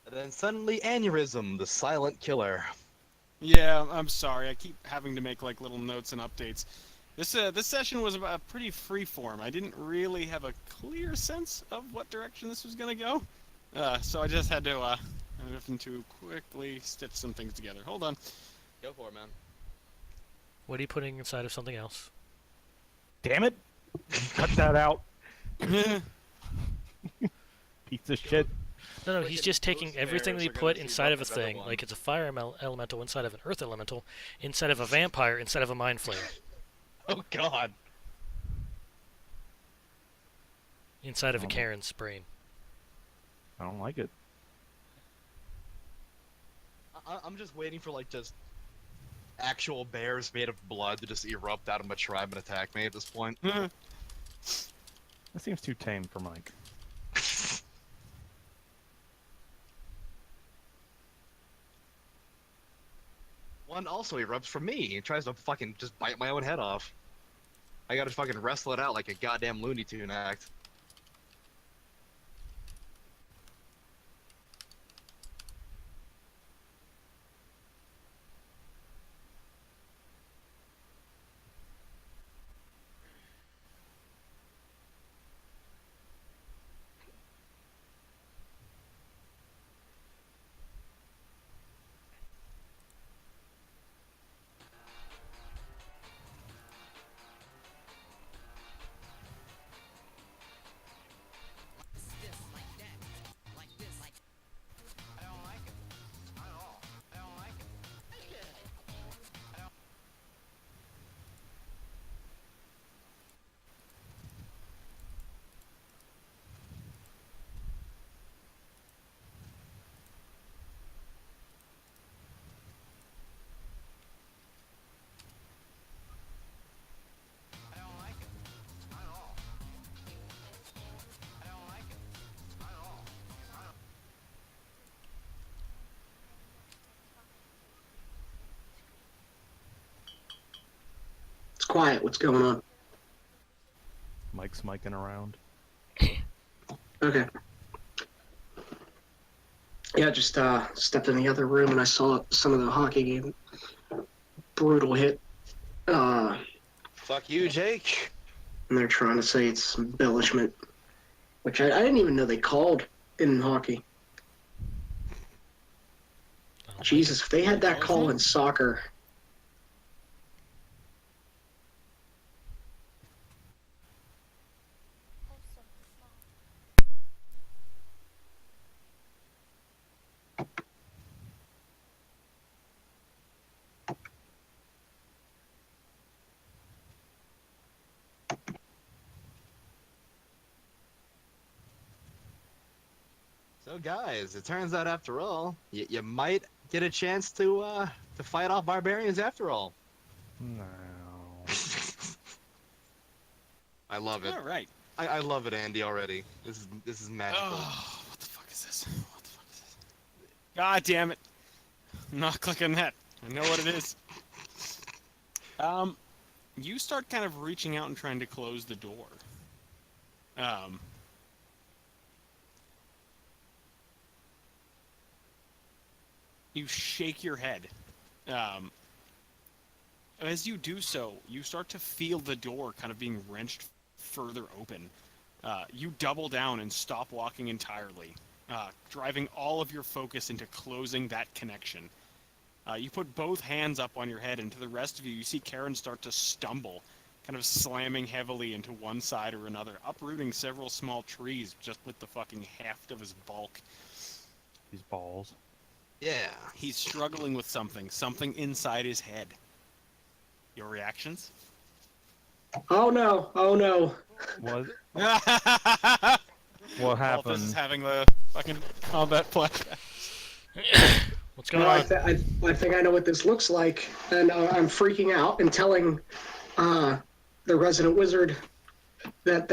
And then suddenly, aneurysm, the silent killer. Yeah, I'm sorry. I keep having to make like little notes and updates. This session was pretty freeform. I didn't really have a clear sense of what direction this was gonna go, so I just had to quickly stitch some things together. Hold on. Go for it, man. What are you putting inside of something else? Damn it! Cut that out, Yeah. piece of shit. No, Look he's at just those taking everything bears that you are gonna put team inside up of a with another thing, one. like it's a fire elemental inside of an earth elemental, inside of a vampire, inside of a mind flayer, Oh god. inside of a Oh. Karen's brain. I don't like it. I'm just waiting for like just actual bears made of blood to just erupt out of my tribe and attack me at this point. That seems too tame for Mike. One also erupts from me. He tries to fucking just bite my own head off. I gotta fucking wrestle it out like a goddamn Looney Tune act. quiet. What's going on? Mike's miking around. Okay. Yeah, just stepped in the other room and I saw some of the hockey game. Brutal hit. And Fuck you, Jake. they're trying to say it's embellishment, which I didn't even know they called in hockey. I don't Jesus, if they had that call in soccer. So guys, it turns out after all, you might get a chance to fight off barbarians after all. No. I love it. All right. I love it, Andy. Already, this is magical. Oh, what the fuck is this? What the fuck is this? God damn it! I'm not clicking that. I know what it is. You start kind of reaching out and trying to close the door. You shake your head. As you do so, you start to feel the door kind of being wrenched further open. You double down and stop walking entirely, driving all of your focus into closing that connection. You put both hands up on your head, and to the rest of you, you see Karen start to stumble, kind of slamming heavily into one side or another, uprooting several small trees just with the fucking heft of his bulk. These balls. Yeah. He's struggling with something inside his head. Your reactions? Oh no! Oh no! What? What What This is happened? having the fucking combat flashback. What's going Well, on? I think I know what this looks like, and I'm freaking out and telling the resident wizard that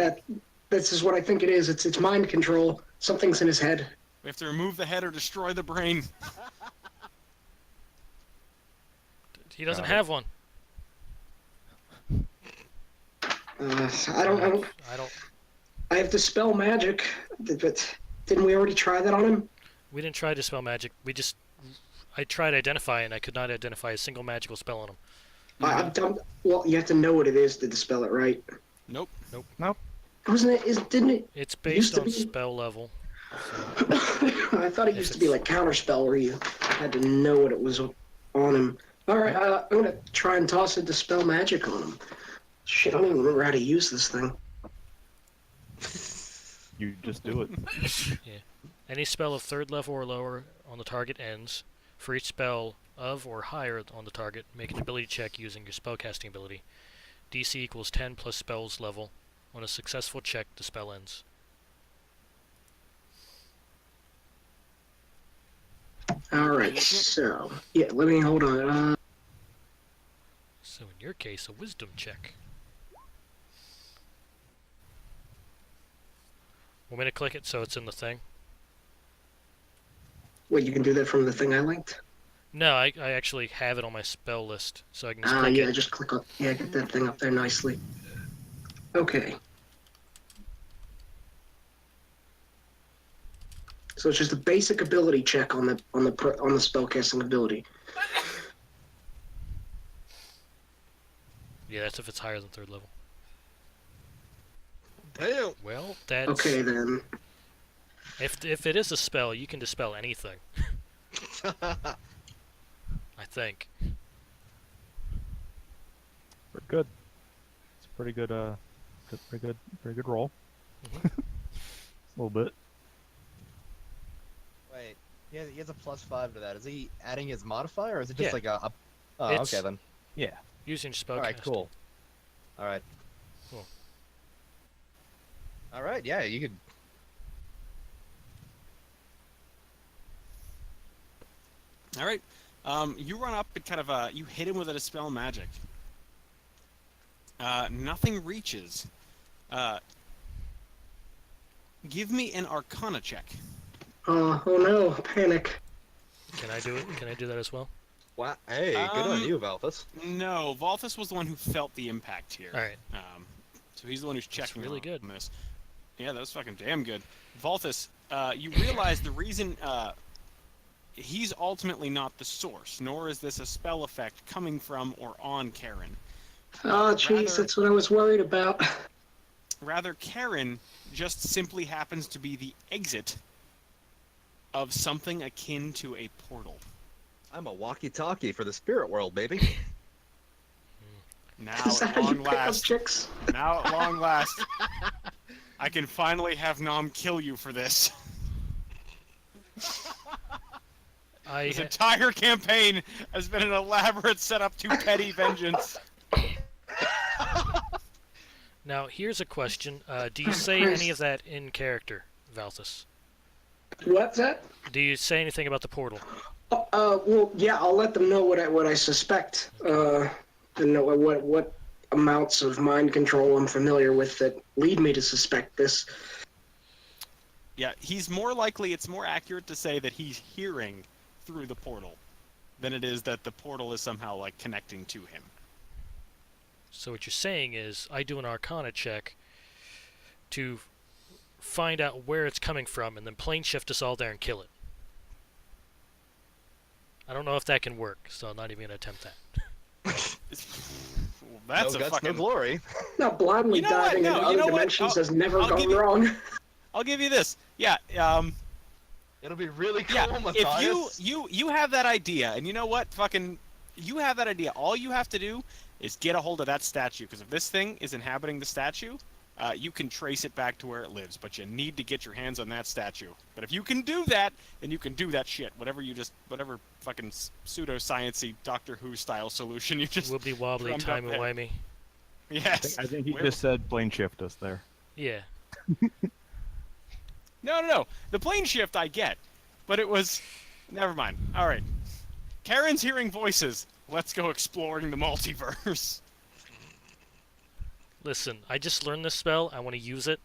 this is what I think it is. It's mind control. Something's in his head. We have to remove the head or destroy the brain. He doesn't Got it. have one. I don't. I have dispel magic, but didn't we already try that on him? We didn't try to spell magic. I tried identify and I could not identify a single magical spell on him. I'm dumb. Well, you have to know what it is to dispel it, right? Nope. Wasn't it? Didn't it? It's Used based to on be- spell level. I thought it used to be like counterspell where you had to know what it was on him. All right, I'm gonna try and toss a dispel magic on him. Shit, I don't even remember how to use this thing. You just do it. Any spell of 3rd level or lower on the target ends. For each spell of or higher on the target, make an ability check using your spellcasting ability. DC equals 10 plus spell's level. On a successful check, the spell ends. All right, so yeah, let me hold on. So in your case, a wisdom check. Want me to click it so it's in the thing? Wait, you can do that from the thing I linked? No, I actually have it on my spell list, so I can just Ah, click yeah, it. just click on. Yeah, get that thing up there nicely. Okay. So it's just a basic ability check on the spellcasting ability. Yeah, that's if it's higher than 3rd level. Damn. Well, that's... Okay then. If it is a spell, you can dispel anything. I think. Pretty good. It's a pretty good. Pretty good roll. A little bit. Wait, he has a +5 to that. Is he adding his modifier, or is it just Yeah. like a? Oh, It's- okay then. Yeah. Using spell All right, cool. All right. Cool. All right, yeah, you could. All right. You run up and kind of you hit him with a dispel magic. Nothing reaches. Give me an Arcana check. Oh no, panic. Can I do it? Can I do that as well? Wow. Hey, good on you, Valthus. No, Volthus was the one who felt the impact here. All right. So he's the one who's checking really on good. this. Yeah, that was fucking damn good. Volthus, you realize the reason he's ultimately not the source, nor is this a spell effect coming from or on Karen. Oh, jeez, that's what I was worried about. Rather, Karen just simply happens to be the exit of something akin to a portal. I'm a walkie-talkie for the spirit world, baby. Now Is that at how you long pick up last, chicks? now at long last, I can finally have Nom kill you for this. This entire campaign has been an elaborate setup to petty vengeance. Now, here's a question. Do you say any of that in character, Valthus? What's that? Do you say anything about the portal? Well, yeah, I'll let them know what I suspect. And know what amounts of mind control I'm familiar with that lead me to suspect this. Yeah, he's more likely, it's more accurate to say that he's hearing through the portal than it is that the portal is somehow, like, connecting to him. So what you're saying is, I do an Arcana check to find out where it's coming from, and then plane shift us all there and kill it. I don't know if that can work, so I'm not even going to attempt that. Well, that's no a guts, fucking... no glory. Not blindly You know what? diving No, into you other know what? dimensions has never I'll gone give you- wrong. I'll give you this. Yeah, It'll be really cool, yeah, Matthias. if you have that idea, and you know what, fucking, you have that idea, all you have to do is get a hold of that statue, because if this thing is inhabiting the statue, you can trace it back to where it lives, but you need to get your hands on that statue. But if you can do that, then you can do that shit, whatever fucking pseudo-sciencey Doctor Who style solution you just Wibbly wobbly, drummed up there. timey-wimey. Yes. I think he Where- just said plane shift us there. Yeah. No. The plane shift I get, but it was... Never mind. All right. Karen's hearing voices. Let's go exploring the multiverse. Listen, I just learned this spell. I want to use it.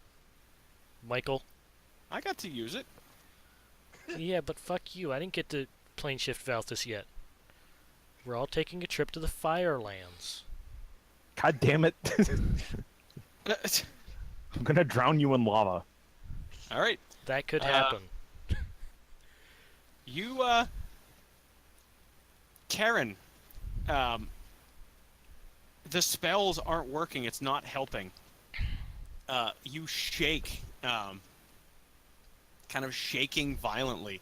Michael. I got to use it. Yeah, but fuck you. I didn't get to plane shift Valthus yet. We're all taking a trip to the Firelands. God damn it! I'm gonna drown you in lava. All right. That could happen. You, Karen, the spells aren't working. It's not helping. You shake, kind of shaking violently.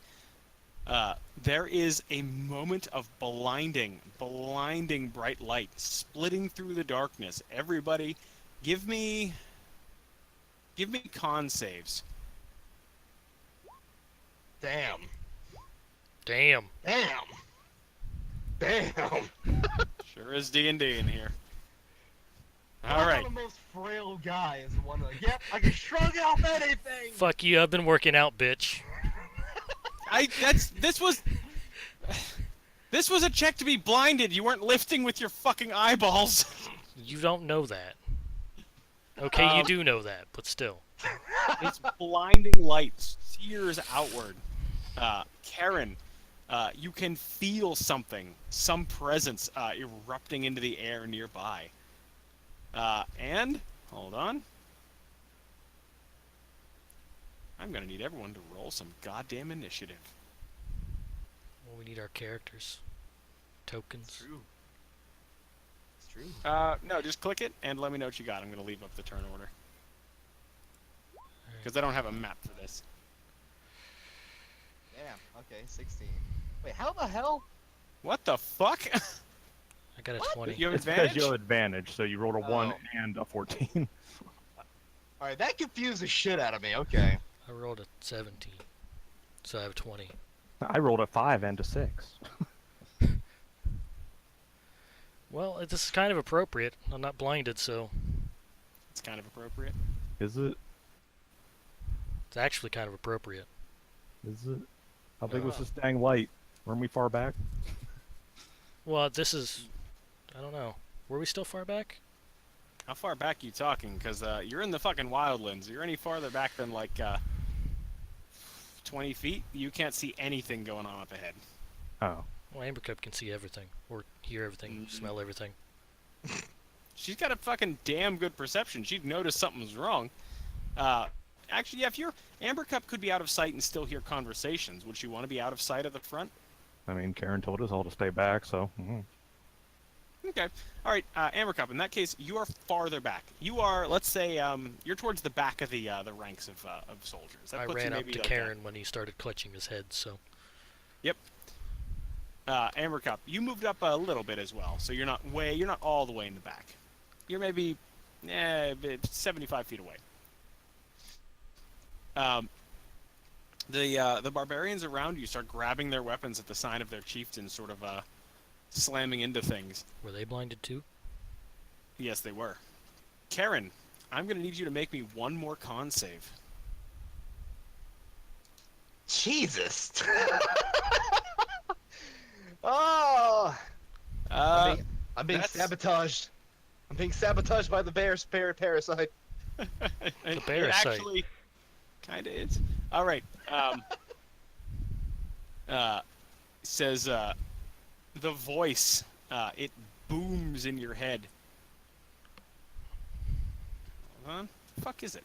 There is a moment of blinding bright light splitting through the darkness. Everybody, give me con saves. Damn. Damn. Sure is D&D in here. All I'm right. the most frail guy is the one like, yep, I can shrug off anything. Fuck you. I've been working out, bitch. This was a check to be blinded. You weren't lifting with your fucking eyeballs. You don't know that. Okay, you do know that, but still. It's blinding light sears outward. Karen, you can feel something, some presence erupting into the air nearby. And, hold on. I'm gonna need everyone to roll some goddamn initiative. Well, we need our characters. Tokens. True. It's true. No, just click it and let me know what you got. I'm gonna leave up the turn order. Because I don't have a map for this. Damn. Okay, 16. Wait, how the hell? What the fuck? I got a What? 20. You have It's because advantage? you have advantage, so you rolled a 1 Oh. and a 14. Alright, that confused the shit out of me. Okay. I rolled a 17. So I have 20. I rolled a 5 and a 6. Well, this is kind of appropriate. I'm not blinded, so It's kind of appropriate. Is it? it's actually kind of appropriate. Is it? How big was this dang light? Weren't we far back? Well, this is... I don't know. Were we still far back? How far back you talking? Because you're in the fucking wildlands. You're any farther back than like 20 feet? You can't see anything going on up ahead. Oh, Well, Amber Cup can see everything, or hear everything, smell everything. She's got a fucking damn good perception. She'd notice something's wrong. Actually, yeah, if you're Amber Cup could be out of sight and still hear conversations. Would she want to be out of sight of the front? I mean, Karen told us all to stay back, so. Okay. All right, Amber Cup. In that case, you are farther back. You are, let's say, you're towards the back of the ranks of soldiers. That I puts you ran up maybe to like Karen when he started clutching his head, so... Yep. Amber Cup, you moved up a little bit as well, so you're not all the way in the back. You're maybe 75 feet away. The barbarians around you start grabbing their weapons at the sign of their chieftain, sort of slamming into things. Were they blinded too? Yes, they were. Karen, I'm going to need you to make me one more con save. Jesus. Oh. I'm being that's- sabotaged. I'm being sabotaged by the parasite. The It parasite. actually kind of is. All right. Says the voice. It booms in your head. Hold on. The fuck is it?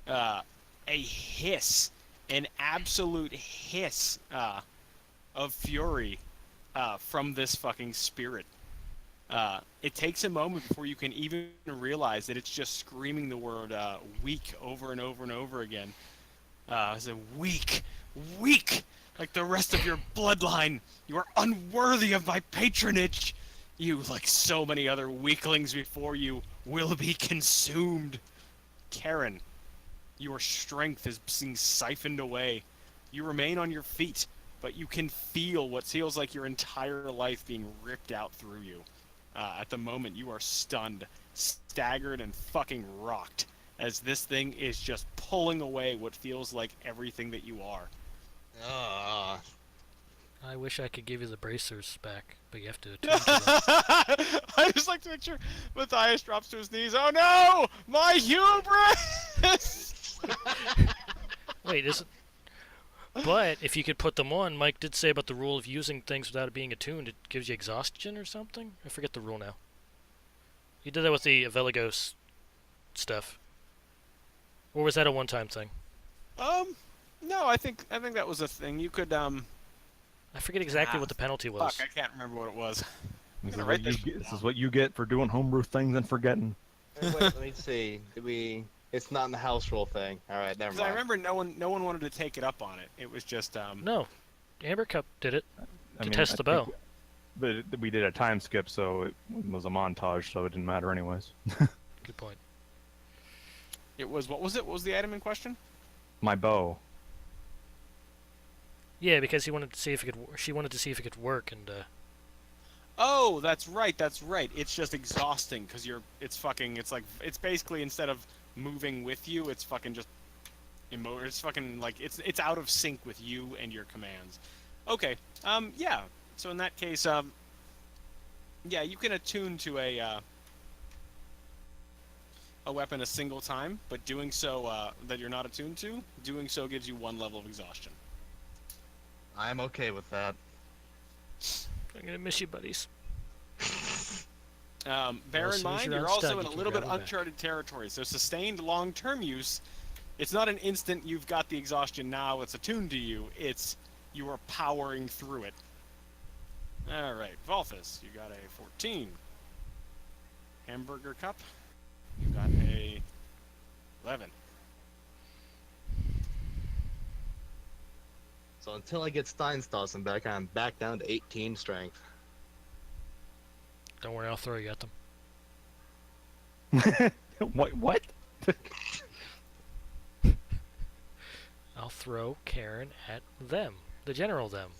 A hiss, an absolute hiss of fury from this fucking spirit. It takes a moment before you can even realize that it's just screaming the word weak over and over and over again. It's a weak, weak, like the rest of your bloodline. You are unworthy of my patronage. You, like so many other weaklings before you, will be consumed. Karen, your strength is being siphoned away. You remain on your feet, but you can feel what feels like your entire life being ripped out through you. At the moment, you are stunned, staggered, and fucking rocked, as this thing is just pulling away what feels like everything that you are. I wish I could give you the bracers back, but you have to attune to them. I just like to make sure Matthias drops to his knees. Oh no! My hubris! Wait, is it... But if you could put them on, Mike did say about the rule of using things without it being attuned, it gives you exhaustion or something? I forget the rule now. You did that with the Veligos stuff. Or was that a one-time thing? No, I think that was a thing. You could, I forget exactly what the penalty was. Fuck, I can't remember what it was. This gonna is, write what this shit this down. is what you get for doing homebrew things and forgetting. Wait, let me see. Did we? It's not in the house rule thing. All right, never Because I mind. remember no one wanted to take it up on it. It was just, No, Amber Cup did it I to mean, test I the think- bow. But we did a time skip, so it was a montage, so it didn't matter anyways. Good point. It was, what was it? What was the item in question? My bow. Yeah, because he wanted to see if it could. She wanted to see if it could work, and Oh, that's right. It's just exhausting because it's basically instead of moving with you, it's fucking just it's fucking like it's out of sync with you and your commands. Okay. Yeah. So in that case, yeah, you can attune to a weapon a single time, but doing so that you're not attuned to, doing so gives you 1 level of exhaustion. I'm okay with that. I'm gonna miss you, buddies. Bear Well, as in soon as mind, you're you're unstuck, also you in a can little bit grab 'em back. uncharted territory. So sustained long-term use, it's not an instant you've got the exhaustion now, it's attuned to you. It's you are powering through it. All right, Volthus, you got a 14. Hamburger Cup, you got a 11. So until I get Steinstossen back, I'm back down to 18 strength. Don't worry, I'll throw you at them. What? I'll throw Karen at them, the general them.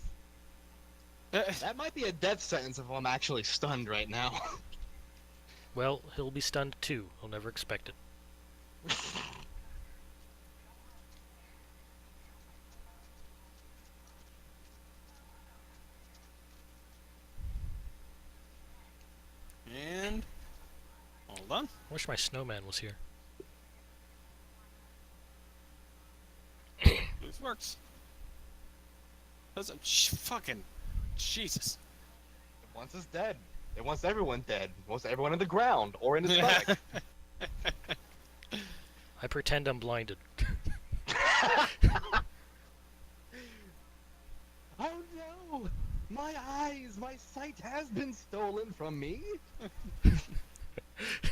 That might be a death sentence if I'm actually stunned right now. Well, he'll be stunned too. He'll never expect it. And hold on. I wish my snowman was here. This works. Fucking Jesus. It wants us dead. It wants everyone dead. It wants everyone in the ground or in the stomach. I pretend I'm blinded. Oh no! My eyes! My sight has been stolen from me!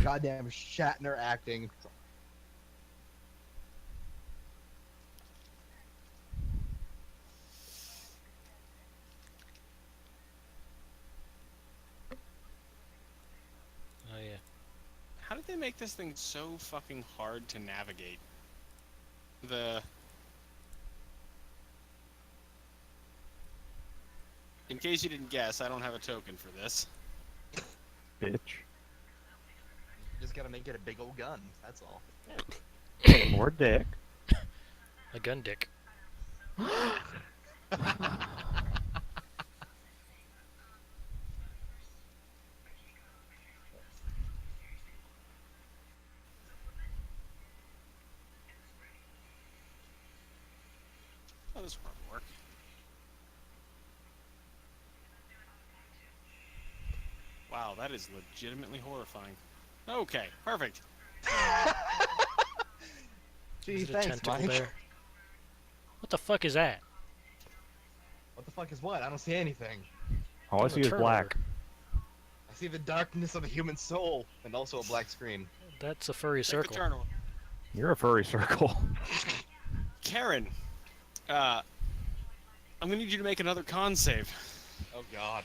Goddamn Shatner acting. Oh yeah. How did they make this thing so fucking hard to navigate? In case you didn't guess, I don't have a token for this. Bitch. Just gotta make it a big old gun. That's all. Or dick. A gun dick. Oh, this won't work. Wow, that is legitimately horrifying. Okay, perfect. Gee, Is it a thanks, tentacle Mike. bear? What the fuck is that? What the fuck is what? I don't see anything. All I see is turnover. black. I see the darkness of a human soul, and also a black screen. That's a furry Take the circle. turn. You're a furry circle. Karen, I'm gonna need you to make another con save. Oh god.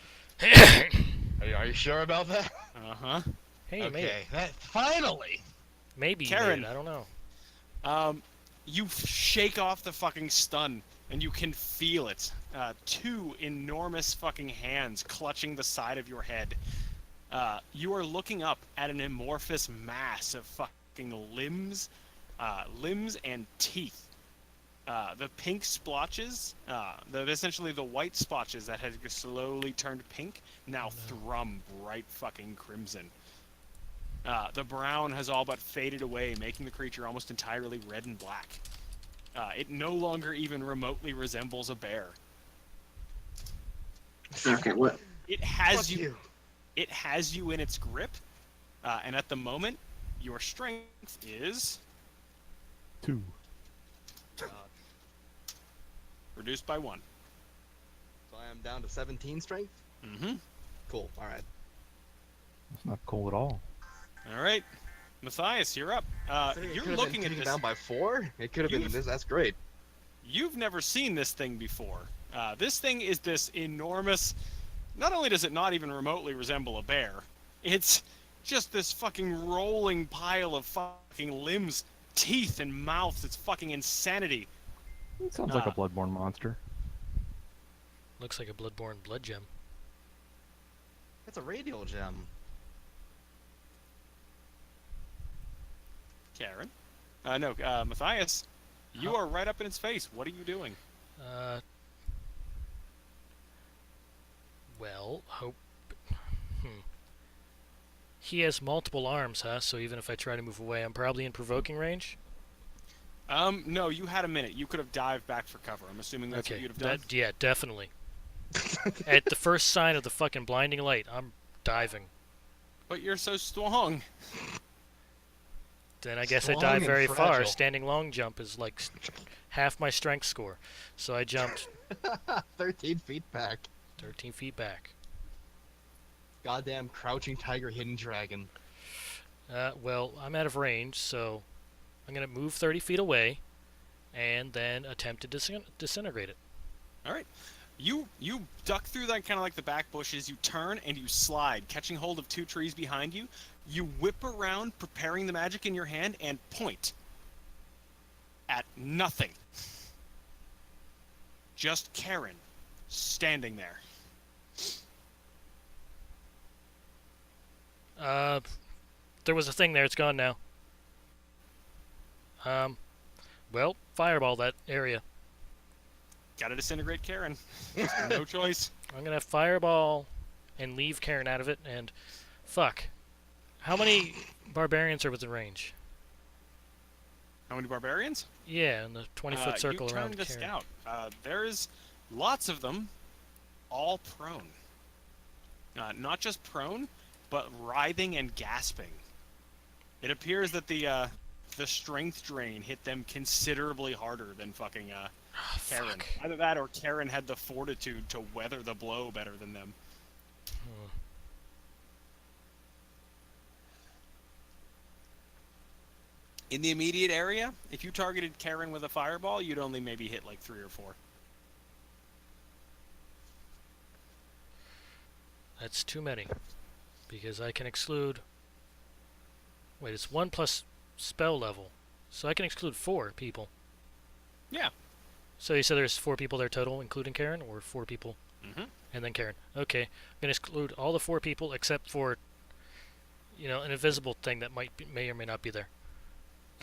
Are you sure about that? Uh-huh. Hey, you made it. Okay, that finally! Maybe you Karen. made it. I don't know. You shake off the fucking stun, and you can feel it. Two enormous fucking hands clutching the side of your head. You are looking up at an amorphous mass of fucking limbs and teeth. The pink splotches, essentially the white splotches that had slowly turned pink, now thrum bright fucking crimson. The brown has all but faded away, making the creature almost entirely red and black. It no longer even remotely resembles a bear. Okay, what? It has Fuck you. It has you in its grip, and at the moment, your strength is 2. reduced by 1. So I am down to 17 strength? Mm-hmm. Cool, alright. That's not cool at all. All right, Matthias, you're up. You're looking at this. down by 4? It could have been You've- this. That's great. You've never seen this thing before. This thing is this enormous. Not only does it not even remotely resemble a bear, it's just this fucking rolling pile of fucking limbs, teeth, and mouth. It's fucking insanity. It sounds like a bloodborne monster. Looks like a bloodborne blood gem. It's a radial gem. Karen? No, Matthias, you are right up in its face. What are you doing? Well, hope. He has multiple arms, huh? So even if I try to move away, I'm probably in provoking range. No, you had a minute. You could have dived back for cover. I'm assuming that's what Okay, you'd have done. yeah, definitely. At the first sign of the fucking blinding light, I'm diving. But you're so strong. Then I guess I Strong dive and very far. fragile. Standing long jump is like half my strength score. So I jumped 13 feet back. 13 feet back. Goddamn crouching tiger, hidden dragon. Well, I'm out of range, so I'm going to move 30 feet away and then attempt to disintegrate it. All right. You duck through that kind of like the back bushes. You turn and you slide, catching hold of 2 trees behind you. You whip around, preparing the magic in your hand, and point at nothing. Just Karen, standing there. There was a thing there. It's gone now. Well, fireball that area. Gotta disintegrate Karen. No choice. I'm gonna fireball and leave Karen out of it. And fuck, how many barbarians are within range? How many barbarians? Yeah, in the 20-foot circle you around turn to Karen. scout. There's lots of them, all prone. Not just prone, but writhing and gasping. It appears that the strength drain hit them considerably harder than fucking Karen. Fuck. Either that or Karen had the fortitude to weather the blow better than them. In the immediate area, if you targeted Karen with a fireball, you'd only maybe hit like 3 or 4. That's too many. Because I can exclude... Wait, it's 1 plus spell level. So I can exclude 4 people. Yeah. So you said there's 4 people there total, including Karen? Or 4 people and then Karen? Okay. I'm going to exclude all the 4 people except for, an invisible thing that may or may not be there.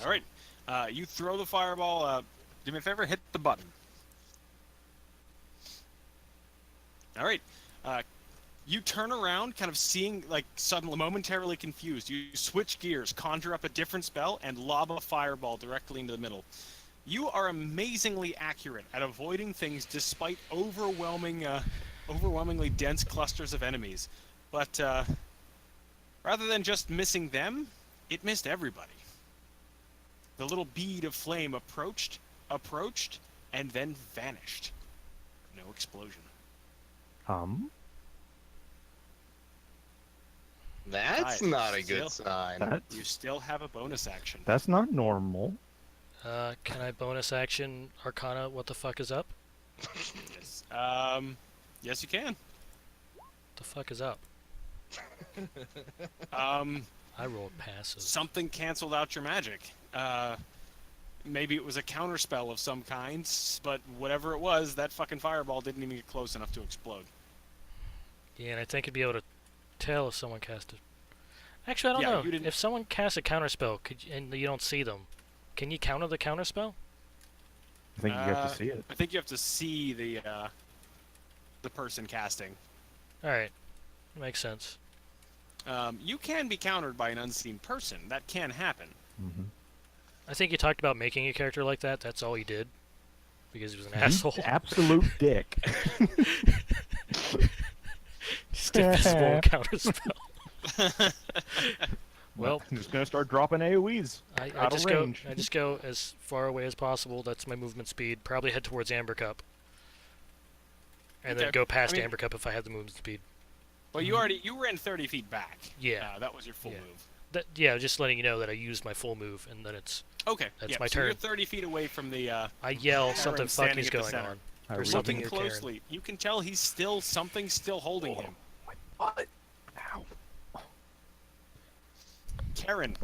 All right. You throw the fireball. Do me a favor, hit the button. All right. You turn around, kind of seeing, like, suddenly, momentarily confused. You switch gears, conjure up a different spell, and lob a fireball directly into the middle. You are amazingly accurate at avoiding things despite overwhelmingly dense clusters of enemies. But rather than just missing them, it missed everybody. The little bead of flame approached, and then vanished. No explosion. That's Right. not a good sign. That's, You still have a bonus action. that's not normal. Can I bonus action Arcana what the fuck is up? Yes. Yes, you can. What the fuck is up? I rolled passive. Something canceled out your magic. Maybe it was a counterspell of some kind, but whatever it was, that fucking fireball didn't even get close enough to explode. Yeah, and I think you'd be able to tell if someone cast it. Actually, I don't Yeah, know. you didn't- If someone casts a counterspell and you don't see them, can you counter the counterspell? I think you have to see it. I think you have to see the person casting. Alright. Makes sense. You can be countered by an unseen person. That can happen. Mm-hmm. I think you talked about making a character like that. That's all he did. Because he was an asshole. Absolute dick. Just invisible counterspell. Well, I'm just gonna start dropping AoEs. I out just of go. range. I just go as far away as possible. That's my movement speed. Probably head towards Amber Cup, and then Okay. go past I mean- Amber Cup if I have the movement speed. Well, you ran 30 feet back. Yeah. That was your full Yeah. move. Yeah, just letting you know that I used my full move, and then it's. Okay. That's yeah, my so you're turn. 30 feet away from the. I yell Karen something standing fucky's at the going center. on. I There's read something Looking near Karen. closely, you can tell something's still holding him. What? Ow. Karen,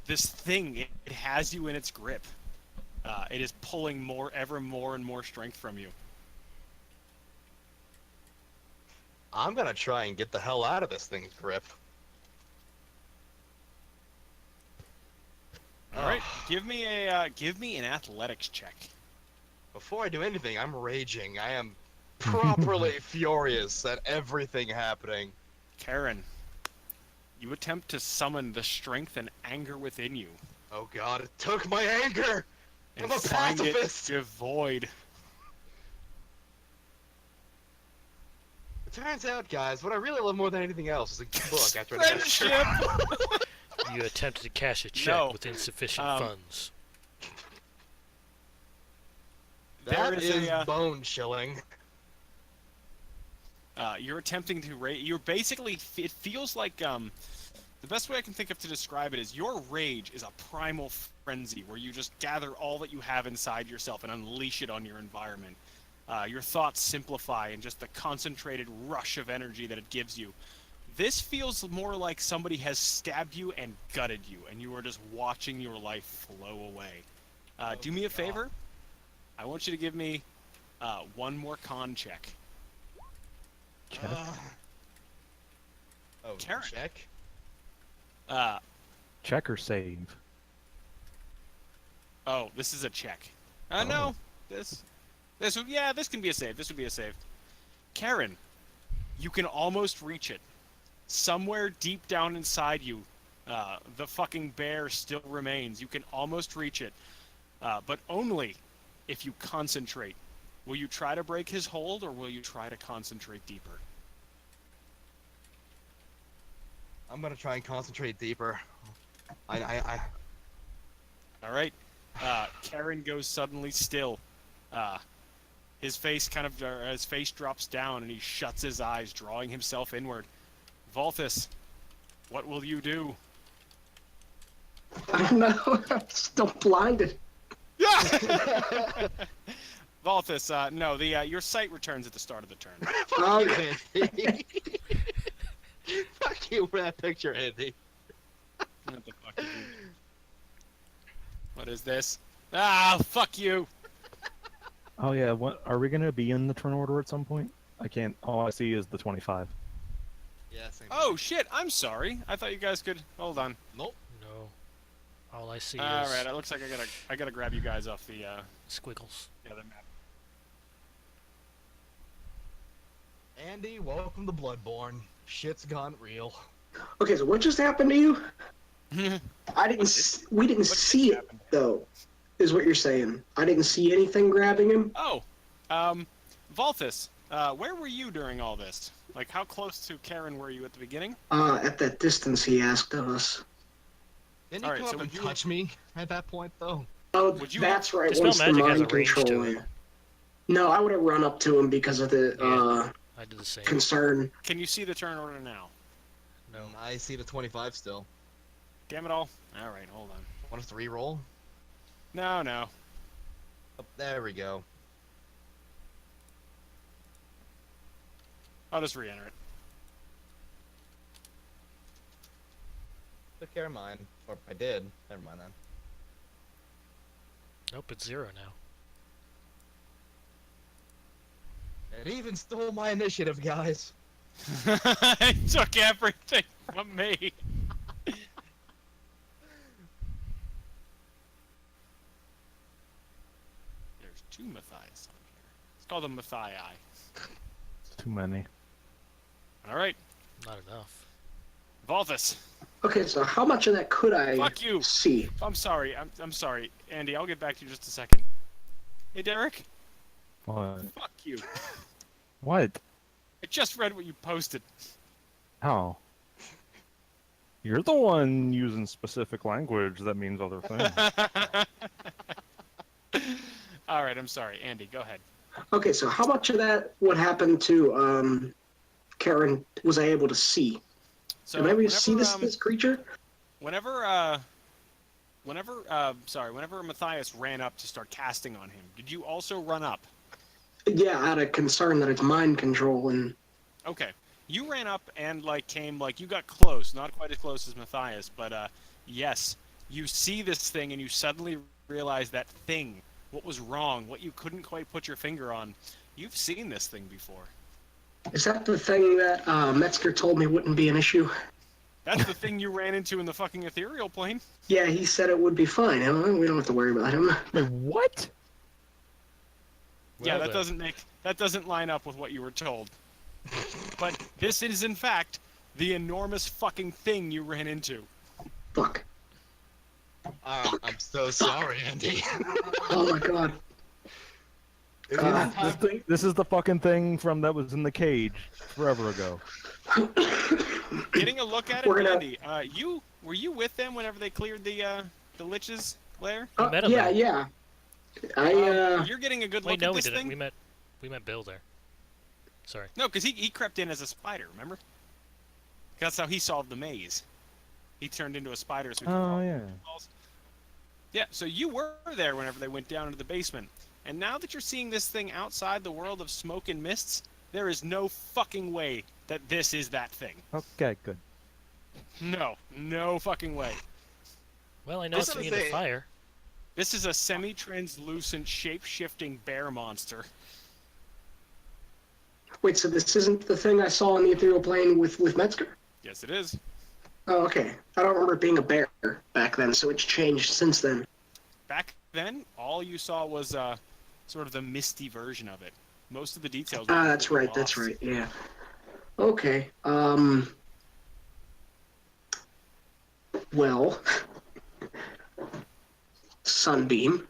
this thing, it has you in its grip. It is pulling ever more and more strength from you. I'm gonna try and get the hell out of this thing's grip. All right, give me an athletics check. Before I do anything, I'm raging. I am properly furious at everything happening. Karen, you attempt to summon the strength and anger within you, Oh god, it took my anger! and I'm a find it pacifist! devoid. It turns out, guys, what I really love more than anything else is a good book after an adventure. Friendship. You attempted to cash a check No. with insufficient Um, funds. That There is is a, bone chilling. You're attempting to you're basically, it feels like, the best way I can think of to describe it is your rage is a primal frenzy where you just gather all that you have inside yourself and unleash it on your environment. Your thoughts simplify in just the concentrated rush of energy that it gives you. This feels more like somebody has stabbed you and gutted you, and you are just watching your life flow away. Do me a favor. I want you to give me one more con check. Check. Oh, Karen. check? Check or save? Oh, this is a check. No, this can be a save. This would be a save. Karen, you can almost reach it. Somewhere deep down inside you, the fucking bear still remains. You can almost reach it. but only if you concentrate. Will you try to break his hold, or will you try to concentrate deeper? I'm gonna try and concentrate deeper. I All right. Karen goes suddenly still. His face his face drops down, and he shuts his eyes, drawing himself inward. Volthus, what will you do? I don't know. I'm still blinded. Volthus, no, your sight returns at the start of the turn. Okay. Andy. Fuck you for that picture, Andy. What the fuck is it? What is this? Ah, fuck you! Oh yeah, what are we gonna be in the turn order at some point? I can't. All I see is the 25. Yeah, same. Oh shit! I'm sorry. I thought you guys could hold on. Nope. No. All I see All is right, it looks like I gotta grab you guys off the squiggles. other map. Andy, welcome to Bloodborne. Shit's gone real. Okay, so what just happened to you? I didn't. We didn't What see just it happened? though. Is what you're saying? I didn't see anything grabbing him. Oh, Volthus, where were you during all this? Like, how close to Karen were you at the beginning? At that distance he asked of us. Didn't you Alright, come so up and would you- touch me at that point, though? Oh, Would you- that's right. Dispel Once the Magic has mind a range to control. it. Yeah. No, I would have run up to him because of the Yeah. I did the same. concern. Can you see the turn order now? No. I see the 25 still. Damn it all. All right, hold on. Want us to re-roll? No. Oh, there we go. I'll just re-enter it. Took care of mine. Or I did. Never mind then. Nope, it's 0 now. It even stole my initiative, guys. It took everything from me. There's 2 Matthias on here. Let's call them Mathii. Too many. All right, Not enough. Volthus. Okay, so how much of that could I Fuck you. see? I'm sorry. I'm sorry, Andy. I'll get back to you in just a second. Hey, Derek. What? Fuck you. What? I just read what you posted. How? You're the one using specific language that means other things. All right, I'm sorry, Andy. Go ahead. Okay, so how much of that would happen to Karen was I able to see? So Did I able to whenever, see this creature? whenever Matthias ran up to start casting on him, did you also run up? Yeah, out of concern that it's mind control and Okay. You ran up and you got close, not quite as close as Matthias, but yes, you see this thing and you suddenly realize that thing, what was wrong, what you couldn't quite put your finger on. You've seen this thing before. is that the thing that Metzger told me wouldn't be an issue? That's the thing you ran into in the fucking ethereal plane. Yeah, he said it would be fine. We don't have to worry about him. Wait, what? Yeah, Well that doesn't line up with what you were told. But this is in fact the enormous fucking thing you ran into. Fuck. I'm so sorry, Andy. Oh my god. This is the fucking thing from that was in the cage forever ago. Getting a look at it, We're gonna- Andy. Were you with them whenever they cleared the Lich's lair? We met him yeah, there. yeah. You're getting a good Wait, look no, at we this didn't. thing. We met Bill there. Sorry. No, because he crept in as a spider. Remember? That's how he solved the maze. He turned into a spider. So he could Oh walk yeah. walls. Yeah. So you were there whenever they went down into the basement. And now that you're seeing this thing outside the world of smoke and mists, there is no fucking way that this is that thing. Okay, good. No fucking way. Well, I know This it's is immune to a- fire. This is a semi-translucent, shape-shifting bear monster. Wait, so this isn't the thing I saw on the ethereal plane with Metzger? Yes, it is. Oh, okay. I don't remember it being a bear back then, so it's changed since then. Back then, all you saw was sort of the misty version of it. Most of the details. Ah, were that's right, lost. that's right, yeah. Okay, well... Sunbeam.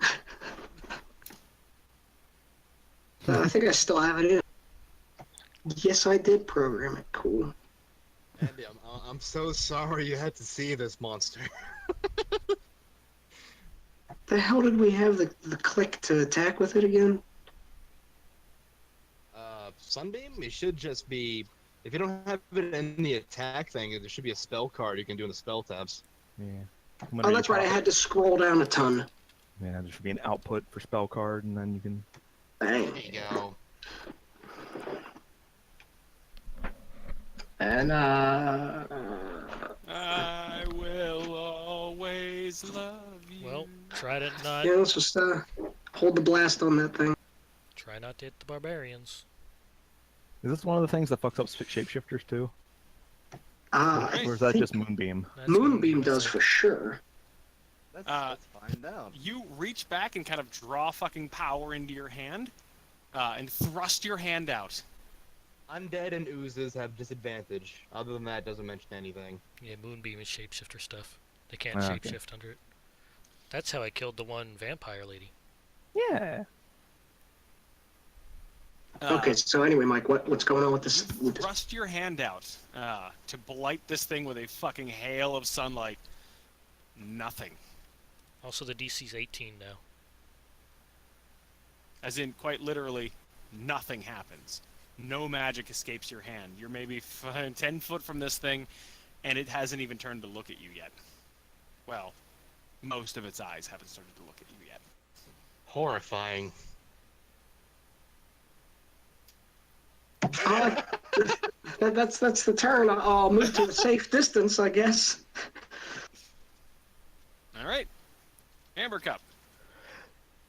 I think I still have it in. Yes, I did program it. Cool. Andy, I'm so sorry you had to see this monster. The hell did we have the click to attack with it again? Sunbeam? It should just be... If you don't have it in the attack thing, there should be a spell card you can do in the spell tabs. Yeah. Oh, that's right. I had to scroll down a ton. Yeah, there should be an output for spell card, and then you can. Bang. There you go. And I will always love you. Well, try to not yeah, let's just hold the blast on that thing. try not to hit the barbarians. Is this one of the things that fucks up shapeshifters too, Right. or is that just Moonbeam? That's Moonbeam what I'm does saying. for sure. Let's find out. You reach back and kind of draw fucking power into your hand, and thrust your hand out. Undead and oozes have disadvantage. Other than that, it doesn't mention anything. Yeah, Moonbeam is shapeshifter stuff. They can't Ah, okay. shapeshift under it. That's how I killed the one vampire lady. Yeah. Okay, so anyway, Mike, what's going on with this? You thrust your hand out to blight this thing with a fucking hail of sunlight. Nothing. Also, the DC's 18 now. As in, quite literally, nothing happens. No magic escapes your hand. You're maybe 10 foot from this thing, and it hasn't even turned to look at you yet. Well, most of its eyes haven't started to look at you yet. Horrifying. That's the turn. I'll move to a safe distance, I guess. All right. Amber Cup.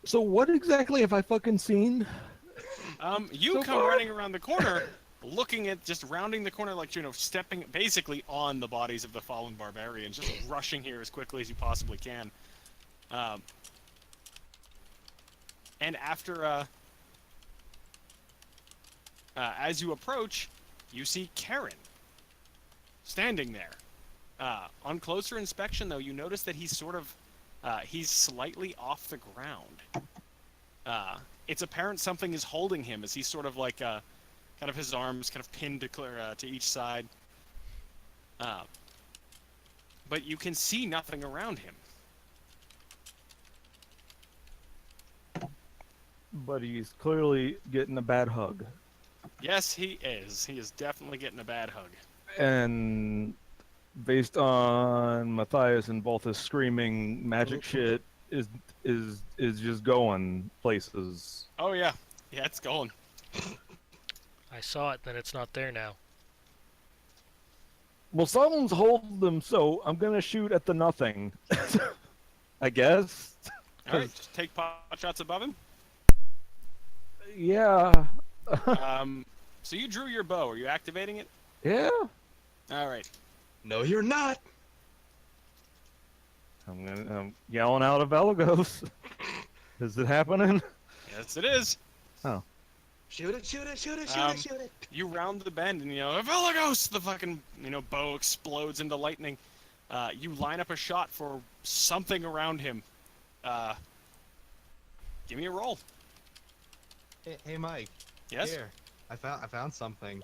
So what exactly have I fucking seen? You So come far? running around the corner, looking at just rounding the corner, like, stepping basically on the bodies of the fallen barbarians, just rushing here as quickly as you possibly can. And after, as you approach, you see Karen standing there. On closer inspection, though, you notice that he's he's slightly off the ground. It's apparent something is holding him as he's sort of like, kind of his arms kind of pinned to each side. But you can see nothing around him. But he's clearly getting a bad hug. Yes, he is. He is definitely getting a bad hug. And based on Matthias and Volthus screaming, magic shit is just going places. Oh yeah, yeah, it's going. I saw it, then it's not there now. Well, someone's holding them, so I'm gonna shoot at the nothing. I guess. All right, just take pot shots above him. Yeah. So you drew your bow. Are you activating it? Yeah. All right. No, you're not! I'm yelling out of Elagos. Is it happening? Yes, it is. Shoot it, shoot it, shoot it, shoot Um, it, shoot it! You round the bend, and Velagos! The fucking bow explodes into lightning. You line up a shot for something around him. Give me a roll. Hey, Mike. Yes. Here, I found something.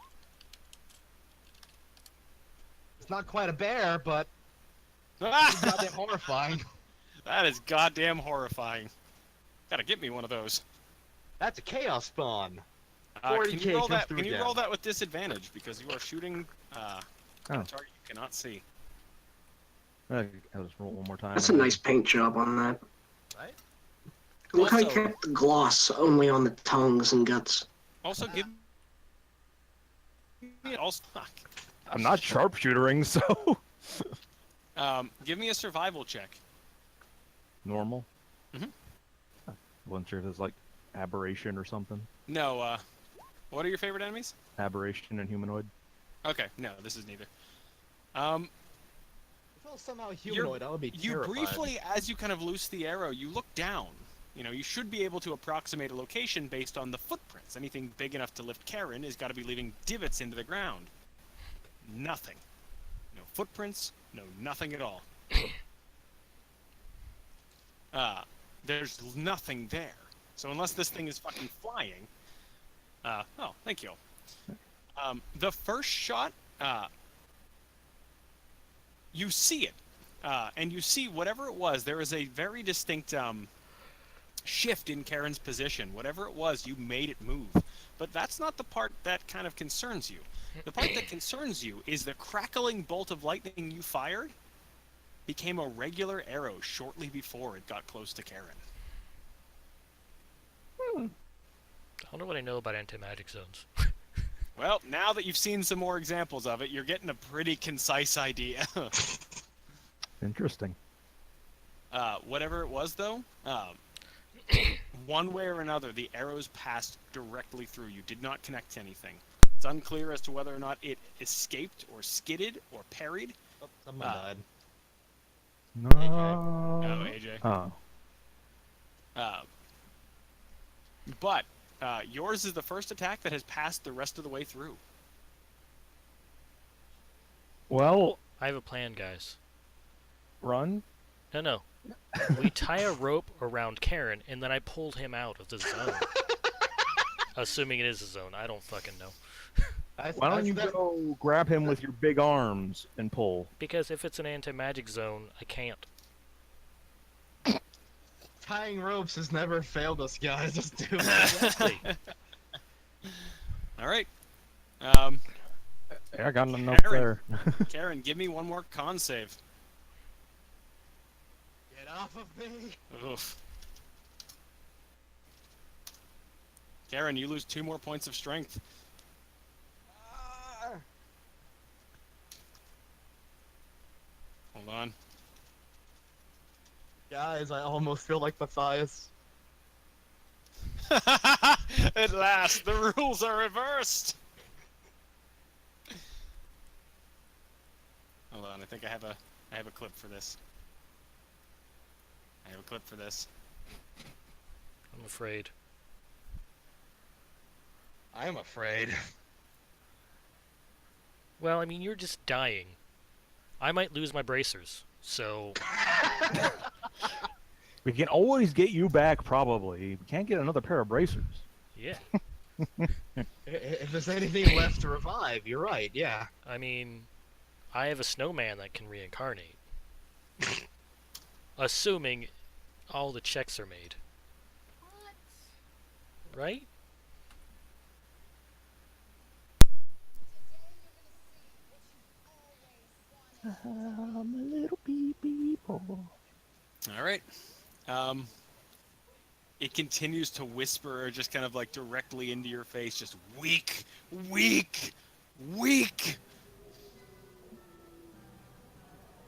It's not quite a bear, but it's goddamn horrifying. That is goddamn horrifying. Gotta get me one of those. That's a chaos spawn. Can 40K you roll comes that? through Can you again. roll that with disadvantage because you are shooting at Oh. a target you cannot see. I'll just roll one more time. That's a nice paint job on that. Right? Look how he Also- kept the gloss only on the tongues and guts. Also, give me also I'm not sharpshootering, so give me a survival check. normal. Mhm. I wasn't sure if it's like aberration or something. No. What are your favorite enemies? Aberration and humanoid. Okay, no, this is neither. If it was somehow humanoid, I would be You terrified. briefly, as you kind of loose the arrow, you look down. You should be able to approximate a location based on the footprints. Anything big enough to lift Karen has got to be leaving divots into the ground. Nothing. No footprints, no nothing at all. There's nothing there. So unless this thing is fucking flying, Oh, thank you. The first shot, you see it, and you see whatever it was. There is a very distinct shift in Karen's position. Whatever it was, you made it move. But that's not the part that kind of concerns you. The part that concerns you is the crackling bolt of lightning you fired became a regular arrow shortly before it got close to Karen. I don't know what I know about anti-magic zones. Well, now that you've seen some more examples of it, you're getting a pretty concise idea. Interesting. Whatever it was, though, one way or another, the arrows passed directly through. You did not connect to anything. It's unclear as to whether or not it escaped or skidded or parried. Oh, someone died. No. Oh, AJ. Oh. But yours is the first attack that has passed the rest of the way through. Well, I have a plan, guys. run. No. We tie a rope around Karen, and then I pulled him out of the zone. Assuming it is a zone. I don't fucking know. Why don't you go grab him with your big arms and pull? Because if it's an anti-magic zone, I can't. Tying ropes has never failed us, guys. Just do it. Exactly. All right. Yeah, I got a note Karen. there. Karen, give me one more con save. Get off of me. Oof. Karen, you lose 2 more points of strength. Ah. Hold on. Guys, I almost feel like Matthias. At last, the rules are reversed. Hold on, I think I have a clip for this. I'm afraid. I'm afraid. Well, I mean, you're just dying. I might lose my bracers, so... We can always get you back, probably. We can't get another pair of bracers. Yeah. If there's anything left to revive, you're right, yeah. I mean, I have a snowman that can reincarnate. Assuming all the checks are made. Right? I'm a little people. All right. It continues to whisper, just kind of like directly into your face, just weak, weak, weak.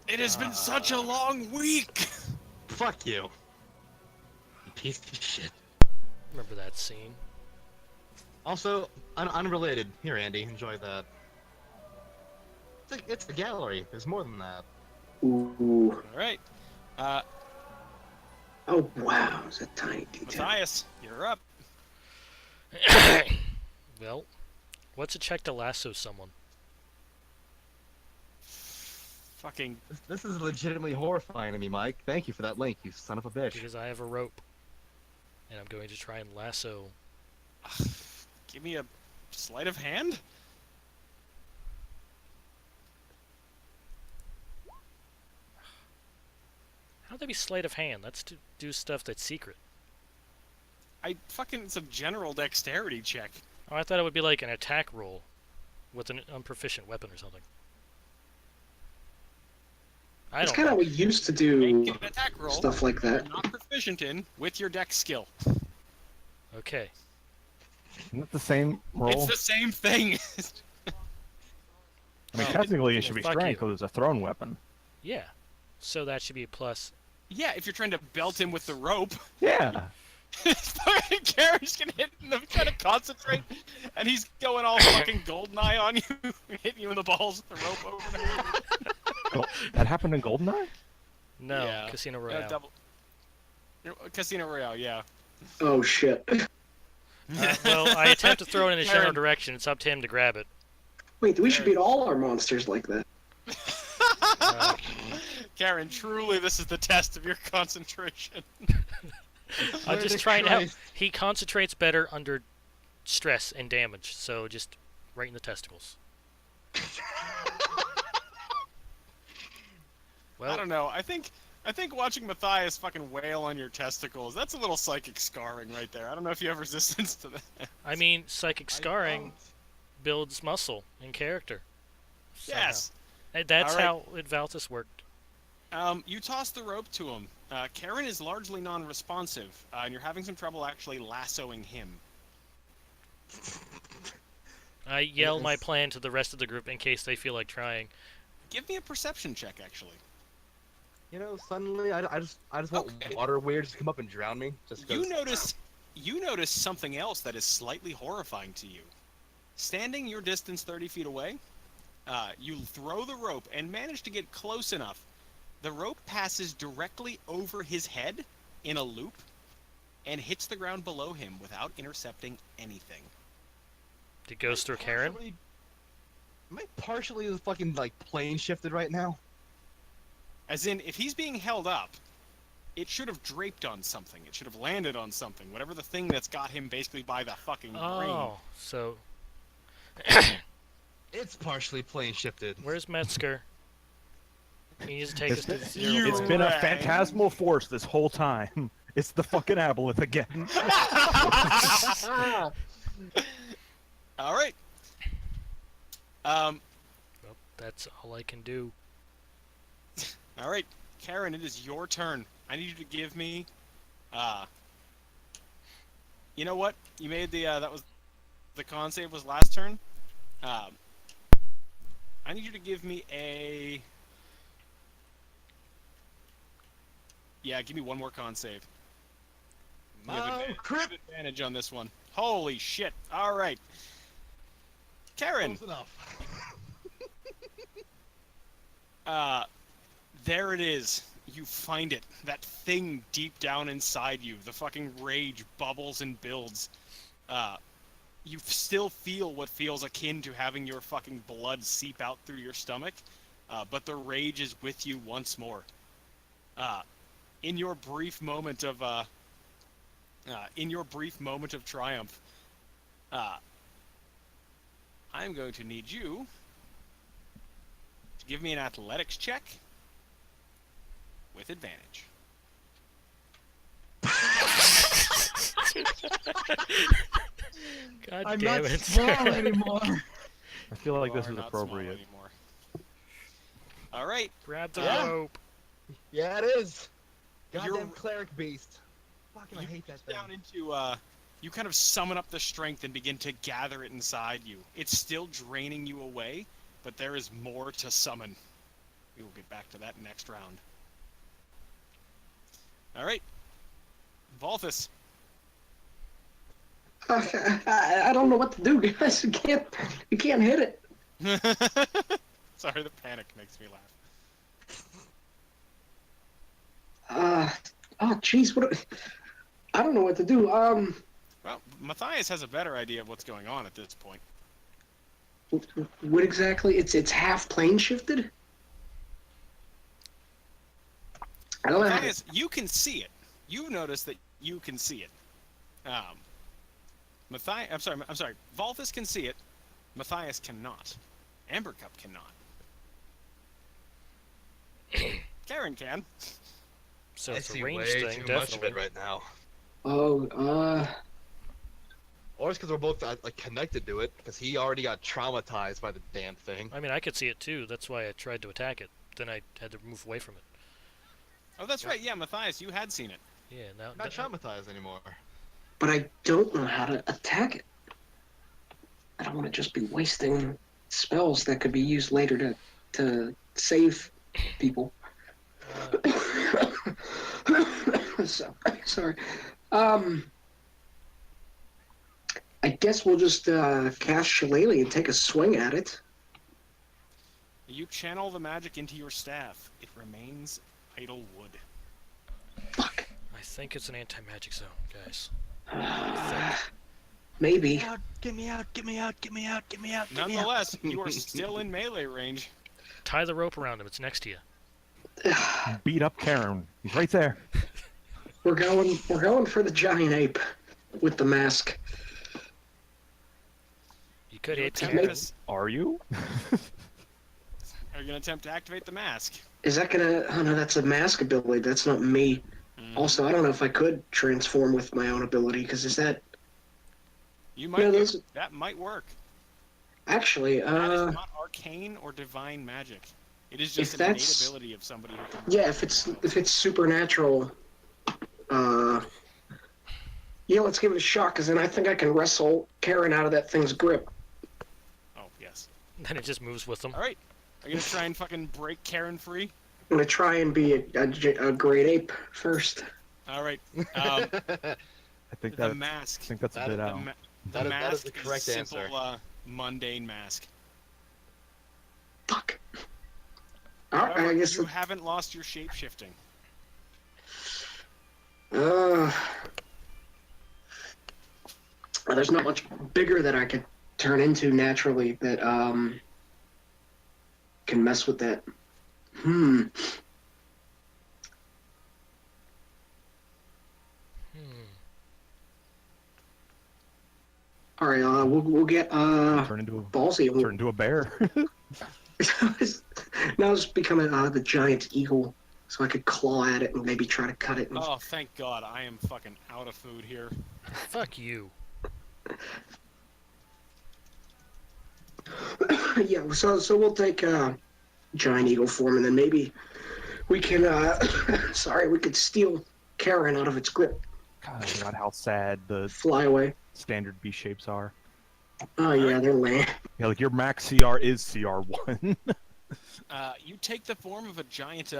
It has been such a long week. Fuck you. You piece of shit. Remember that scene? Also, unrelated. Here, Andy, enjoy that. It's a gallery. There's more than that. Ooh. All right. Oh, wow. It's a tiny detail. Matthias, you're up. Well, what's a check to lasso someone? Fucking. This is legitimately horrifying to me, Mike. Thank you for that link, you son of a bitch. Because I have a rope. And I'm going to try and lasso. Give me a sleight of hand? How'd that be sleight of hand? That's to do stuff that's secret. It's a general dexterity check. Oh, I thought it would be like an attack roll with an unproficient weapon or something. I That's don't kind of know. what we used to Make do, an attack roll. stuff like that. You're not proficient in with your dex skill. Okay. Isn't it the same roll? It's the same thing. I mean, technically it should be Fuck strength you. because it's a thrown weapon. Yeah. So that should be a plus. Yeah, if you're trying to belt him with the rope. Yeah. Fucking Karen's gonna hit him, trying to concentrate, and he's going all fucking Goldeneye on you, hitting you in the balls with the rope over and over. Oh, that happened in Goldeneye? No, Yeah. Casino Royale. Casino Royale, yeah. Oh, shit. Well, I attempt to throw it in a general Karen. direction. It's up to him to grab it. Wait, we should beat all our monsters like that. Karen, truly, this is the test of your concentration. I'm just trying to help. He concentrates better under stress and damage. So just right in the testicles. Well, I don't know. I think watching Matthias fucking wail on your testicles, that's a little psychic scarring right there. I don't know if you have resistance to that. I mean, psychic scarring builds muscle and character. somehow. Yes. That's All right. how Valtis worked. You toss the rope to him. Karen is largely non-responsive, and you're having some trouble actually lassoing him. I yell my plan to the rest of the group in case they feel like trying. Give me a perception check, actually. You know, suddenly I just want Okay. water weirds to come up and drown me. Just 'cause- You notice something else that is slightly horrifying to you. Standing your distance 30 feet away, you throw the rope and manage to get close enough. The rope passes directly over his head in a loop and hits the ground below him without intercepting anything. It goes through Karen. Am I partially fucking like plane shifted right now? As in, if he's being held up, it should have draped on something. It should have landed on something. Whatever the thing that's got him basically by the fucking brain. Oh, so It's partially plane shifted. where's Metzger? He needs to take us to It's, zero. it's point. been a Right. phantasmal force this whole time. It's the fucking aboleth again. All right. Well, that's all I can do. All right, Karen, it is your turn. I need you to give me, you know what? You made the that was the con save was last turn. I need you to give me a. Yeah, give me one more con save. You have advantage on this one. Holy shit! All right, Karen. Close enough. There it is. You find it. That thing deep down inside you. The fucking rage bubbles and builds. You still feel what feels akin to having your fucking blood seep out through your stomach, but the rage is with you once more. In your brief moment of triumph, I'm going to need you to give me an athletics check with advantage. God I'm damn not it. small anymore. I feel like You this are is not small appropriate. anymore. All right. Grab the Yeah. rope. Yeah, it is. Goddamn You're- cleric beast. Fucking, I You hate that reach thing. down into you kind of summon up the strength and begin to gather it inside you. It's still draining you away, but there is more to summon. We will get back to that next round. All right, Volthus. I don't know what to do, guys. You can't hit it. Sorry, the panic makes me laugh. Oh, jeez, I don't know what to do. Well, Matthias has a better idea of what's going on at this point. What exactly? It's half plane shifted. I don't know. Matthias, you can see it. You notice that you can see it. I'm sorry. Volthus can see it. Matthias cannot. Amber Cup cannot. Karen can. So I it's a see range way thing, too much of definitely. it right now. Oh, Or it's because we're both like connected to it, because he already got traumatized by the damn thing. I mean, I could see it too. That's why I tried to attack it. Then I had to move away from it. Oh, that's right. Yeah, Matthias, you had seen it. Yeah, now I'm not traumatized anymore. but I don't know how to attack it. I don't want to just be wasting spells that could be used later to save people. Sorry. I guess we'll just cast Shillelagh and take a swing at it. You channel the magic into your staff. It remains idle wood. Fuck. I think it's an anti-magic zone, guys. Maybe. Get me out! Get me out! Get me out! Get me out! Nonetheless, you are still in melee range. Tie the rope around him. It's next to you. Beat up Karen. He's right there. We're going for the giant ape with the mask. could You ape attempt Karen. this- Are you? Are you gonna attempt to activate the mask? Is that gonna? Oh no, that's a mask ability. That's not me. Mhm. Also, I don't know if I could transform with my own ability because is that You no? might. Those That might work. actually. That is not arcane or divine magic. It is just If an innate that's- ability of somebody who can. Yeah, if it's supernatural, yeah, let's give it a shot because then I think I can wrestle Karen out of that thing's grip. Oh yes. Then it just moves with them. All right. Are you gonna try and fucking break Karen free? I'm gonna try and be a great ape first. All right. I think The that mask. I think that's a That- bit The, out. ma- the That is mask the correct a simple, answer. mundane mask. Fuck. Alright, However, I guess. you haven't lost your shape shifting. There's not much bigger that I could turn into naturally that can mess with that. Hmm. All right, we'll get Turn into a ballsy. turn into a bear. Now just become the giant eagle, so I could claw at it and maybe try to cut it. And... Oh, thank God, I am fucking out of food here. Fuck you. Yeah, so we'll take giant eagle form, and then maybe we can we could steal Karen out of its grip, God, I forgot how sad the fly away. standard B shapes are. Oh yeah, they're lame. Yeah, like your max CR is CR1. You take the form of a giant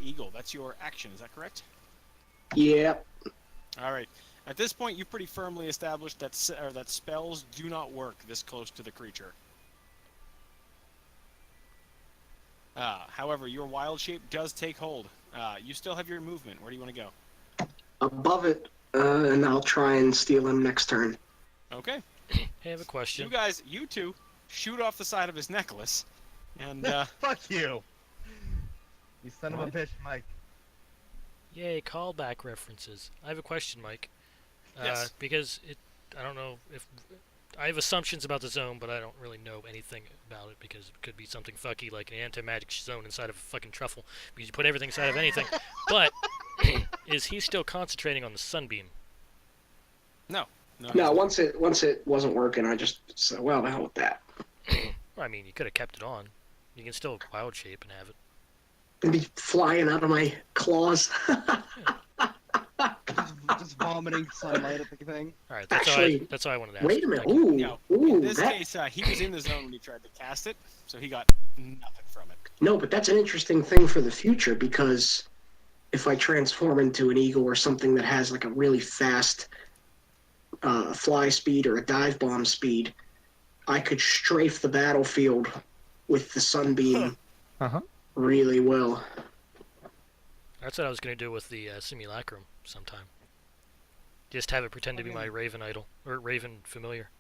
eagle. That's your action. Is that correct? Yeah. All right. At this point, you've pretty firmly established that that spells do not work this close to the creature. However, your wild shape does take hold. You still have your movement. Where do you want to go? Above it, and I'll try and steal him next turn. Okay. Hey, I have a question. You two, shoot off the side of his necklace, and Fuck you. You son of a bitch, Mike. Yay, callback references. I have a question, Mike. Yes. Because I don't know if I have assumptions about the zone, but I don't really know anything about it because it could be something fucky like an anti-magic zone inside of a fucking truffle because you put everything inside of anything. But is he still concentrating on the sunbeam? no. No, once it wasn't working, I just said, well, the hell with that. Well, I mean, you could have kept it on. You can still wild shape and have it. And be flying out of my claws. Just vomiting sunlight at the thing. All right, Actually, that's all I wanted to ask. Wait a minute. Thank you. Ooh, No. ooh, In this that, case, he was in the zone when he tried to cast it, so he got nothing from it. no, but that's an interesting thing for the future because if I transform into an eagle or something that has like a really fast fly speed or a dive bomb speed, I could strafe the battlefield with the sunbeam Uh-huh. really well. That's what I was going to do with the simulacrum sometime. Just have it pretend to be my raven idol or raven familiar.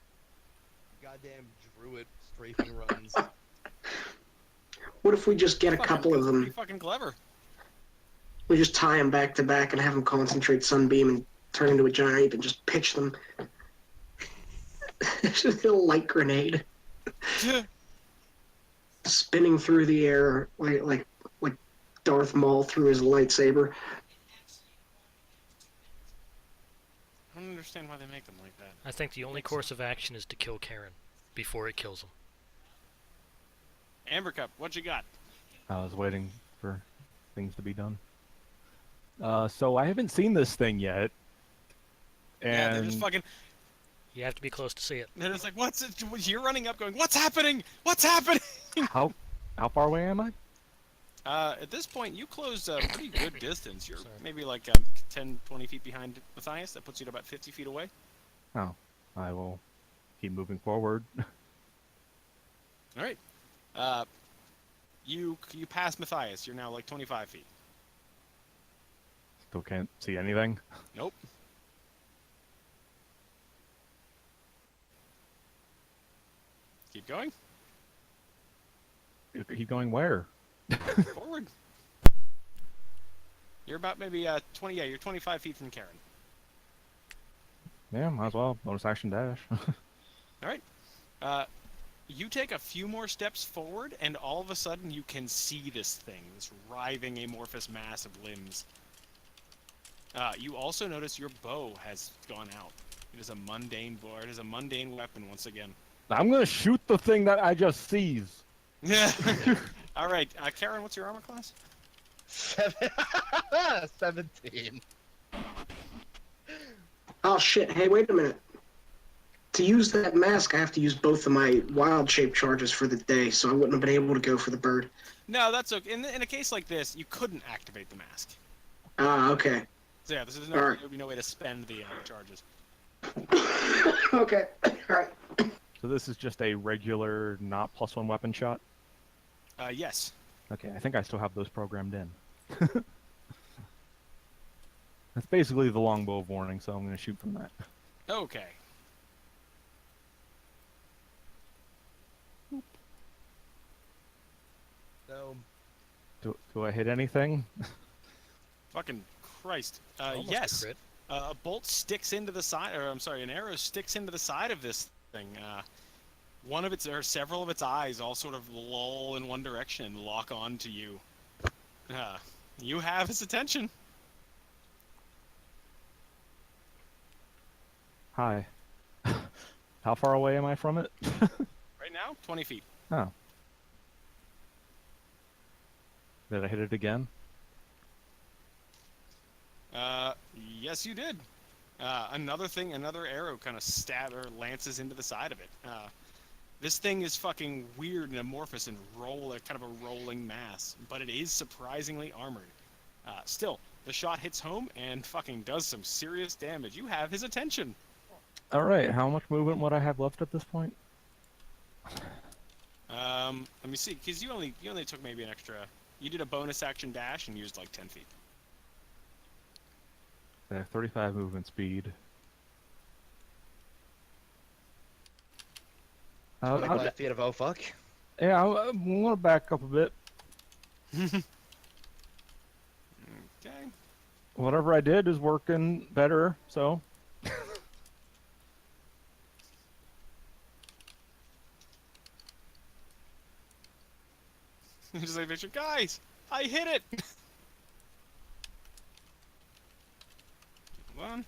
Goddamn druid strafing runs. What if we just get a Fucking- couple of that's pretty them? fucking clever. We just tie them back to back and have them concentrate sunbeam and turn into a giant ape and just pitch them. It's just a little light grenade spinning through the air like Darth Maul through his lightsaber. I don't understand why they make them like that. I think the only course of action is to kill Karen before it kills him. Amber Cup, what you got? I was waiting for things to be done. So I haven't seen this thing yet. Yeah, they're And just fucking. You have to be close to see it. They're just like, what's it? You're running up, going, what's happening? What's happening? how far away am I? At this point, you closed a pretty good distance. You're Sorry. maybe like 10, 20 feet behind Matthias. That puts you at about 50 feet away. Oh, I will keep moving forward. All right. You pass Matthias. You're now like 25 feet. Still can't see anything. Nope. Keep going. Keep going where? Forward. You're about maybe 20. Yeah, you're 25 feet from Karen. Yeah, might as well. Bonus action dash. All right. You take a few more steps forward, and all of a sudden you can see this thing, this writhing amorphous mass of limbs. You also notice your bow has gone out. It is a mundane bow. It is a mundane weapon once again. I'm gonna shoot the thing that I just seized. Yeah. All right, Karen, what's your armor class? 17. Oh shit! Hey, wait a minute. To use that mask, I have to use both of my wild shape charges for the day, so I wouldn't have been able to go for the bird. No, that's okay. In a case like this, you couldn't activate the mask. Ah, okay. So yeah, there Alright. would be no way to spend the charges. Okay. All right. So this is just a regular, not +1 weapon shot? Yes. Okay, I think I still have those programmed in. That's basically the longbow of warning, so I'm gonna shoot from that. Okay. So, Do I hit anything? Fucking Christ. Almost a Yes. crit. A bolt sticks into the side, or I'm sorry, an arrow sticks into the side of this thing. One of its, or several of its eyes all sort of lull in one direction and lock on to you. You have his attention. Hi. How far away am I from it? Right now, 20 feet. Oh. Did I hit it again? Yes, you did. Another arrow kind of lances into the side of it. This thing is fucking weird and amorphous and kind of a rolling mass, but it is surprisingly armored. Still, the shot hits home and fucking does some serious damage. You have his attention. Alright, how much movement would I have left at this point? Let me see, because you only took maybe an extra. You did a bonus action dash and used like 10 feet. I have 35 movement speed. I'll- 25 feet of oh fuck. yeah, I want to back up a bit. Okay. Whatever I did is working better, so. Just like picture, guys, I hit it. Hold on.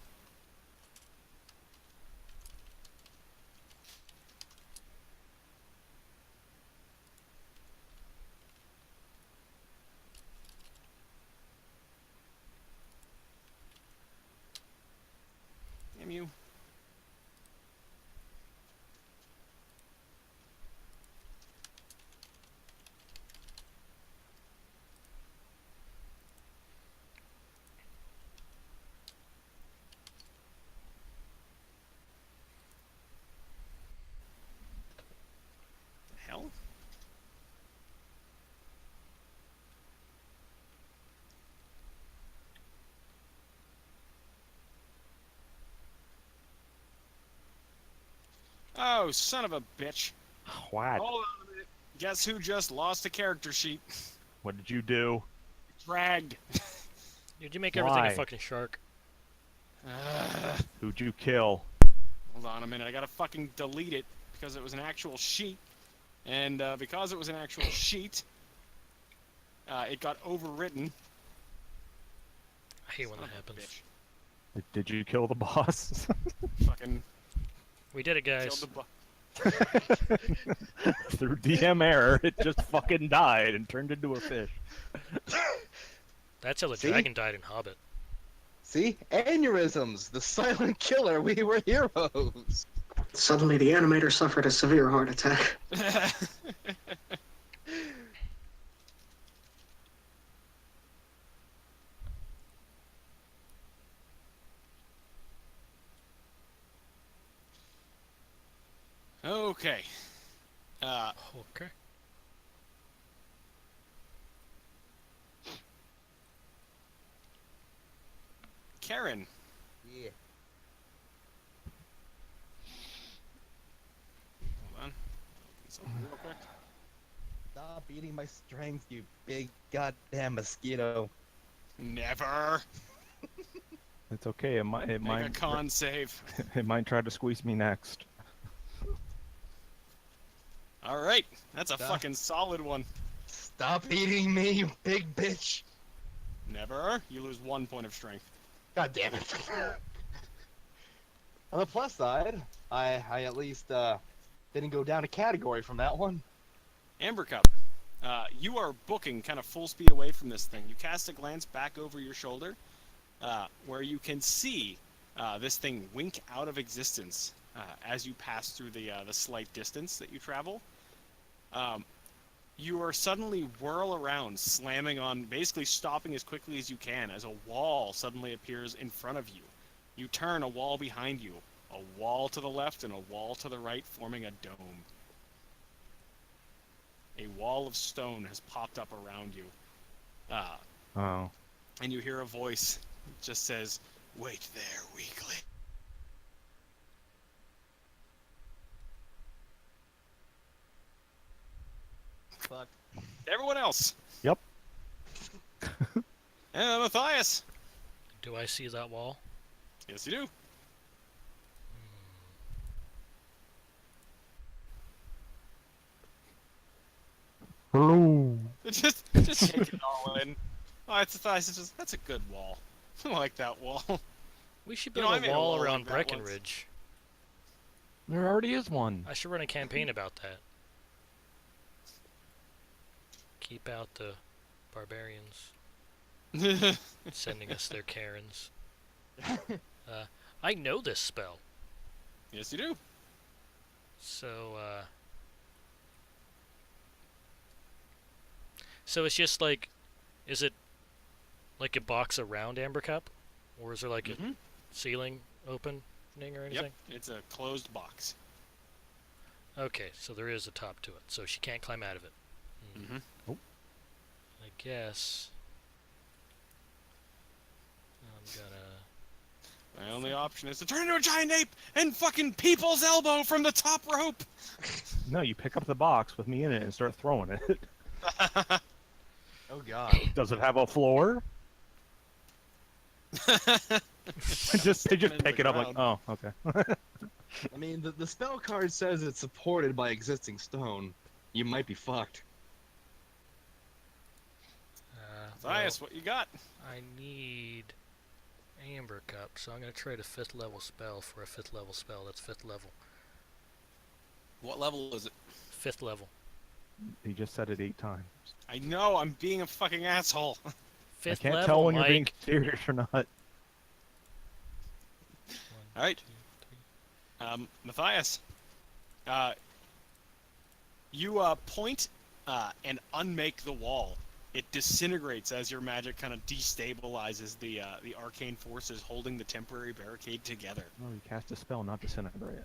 Damn you. The hell? Oh, son of a bitch. What? Hold on a minute. Guess who just lost a character sheet? What did you do? Dragged. Did you make everything Why? a fucking shark? Who'd you kill? Hold on a minute. I gotta fucking delete it because it was an actual sheet. And because it was an actual sheet, it got overwritten. I hate when Son that of a happens. bitch. Did you kill the boss? Fucking We did it, killed guys. the Through DM error, it just fucking died and turned into a fish. That's how the See? dragon died in Hobbit. See? Aneurysms! The silent killer! We were heroes! Suddenly, the animator suffered a severe heart attack. Okay. Okay. Karen. Yeah. Hold on. Something real quick. Stop eating my strength, you big goddamn mosquito. Never. It's okay. It Make a might con save. it might try to squeeze me next. All right, that's a Stop. fucking solid one. Stop eating me, you big bitch. Never. You lose 1 point of strength. God damn it. On the plus side, I at least didn't go down a category from that one. Amber Cup, you are booking kind of full speed away from this thing. You cast a glance back over your shoulder, where you can see this thing wink out of existence as you pass through the slight distance that you travel. You are suddenly whirl around, slamming on, basically stopping as quickly as you can as a wall suddenly appears in front of you. You turn, a wall behind you, a wall to the left and a wall to the right, forming a dome. A wall of stone has popped up around you. Oh. And you hear a voice that just says, "Wait there, weakling." Fuck. Everyone else. Yep. And Matthias. Do I see that wall? Yes, you do. Hello. Just take it all in. Oh, it's just that's a good wall. I like that wall. We should You build know, I a made a wall wall around like that Breckenridge. There already is one. I should run a campaign about that. Keep out the barbarians sending us their Karens. I know this spell, Yes, you do. so so it's just like, is it like a box around Amber Cup, or is there like a ceiling opening or anything? Yep. It's a closed box. Okay, so there is a top to it, so she can't climb out of it. Mm-hmm. I guess I'm gonna. My only option is to turn into a giant ape and fucking people's elbow from the top rope. No, you pick up the box with me in it and start throwing it. Oh god. Does it have a floor? they just pick it up like, oh, okay. I mean, the spell card says it's supported by existing stone. You might be fucked. Matthias, what you got? I need Amber Cup, so I'm gonna trade a 5th level spell for a 5th level spell. That's 5th level. What level is it? 5th level. He just said it 8 times. I know, I'm being a fucking asshole. 5th I can't level, tell when Mike. you're being serious or not. Alright. Matthias. You point and unmake the wall. It disintegrates as your magic kind of destabilizes the arcane forces holding the temporary barricade together. Oh, you cast a spell, not disintegrate it.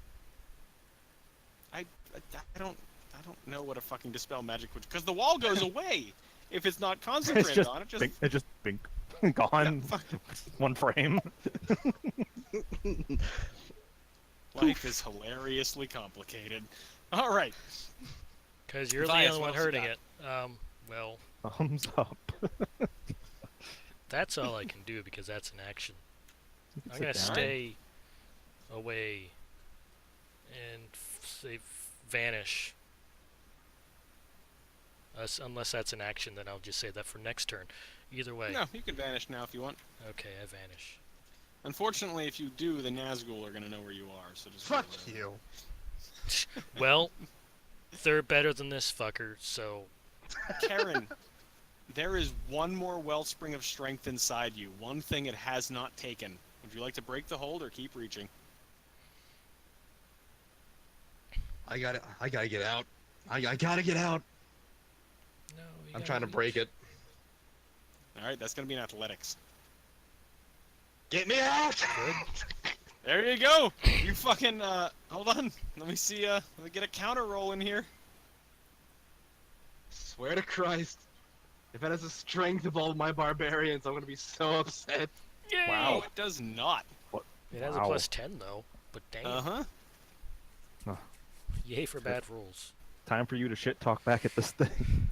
I don't know what a fucking dispel magic would, because the wall goes away if it's not concentrated just on it. bink, it just bink, gone. fuck. One frame. Life is hilariously complicated. All right. Because you're the Matthias, only what one else you hurting got? it. Well, Thumbs up. that's all I can do because that's an action. You can I'm gonna sit down. stay away and say vanish. Unless that's an action, then I'll just say that for next turn. Either way. No, you can vanish now if you want. Okay, I vanish. Unfortunately, if you do, the Nazgul are gonna know where you are. So just Fuck roll it. you. Well, they're better than this fucker, so Karen, there is one more wellspring of strength inside you. One thing it has not taken. Would you like to break the hold or keep reaching? I gotta get out. I gotta get out. no. I'm trying to break it. All right, that's gonna be an athletics. Get me out! Good. There you go. You fucking hold on. Let me see. Let me get a counter roll in here. Swear to Christ, if it has the strength of all my barbarians, I'm gonna be so upset. Yay! Wow, it does not. It has Wow. a plus 10 though, but damn. Uh-huh. Yay for bad rules. Time for you to shit talk back at this thing.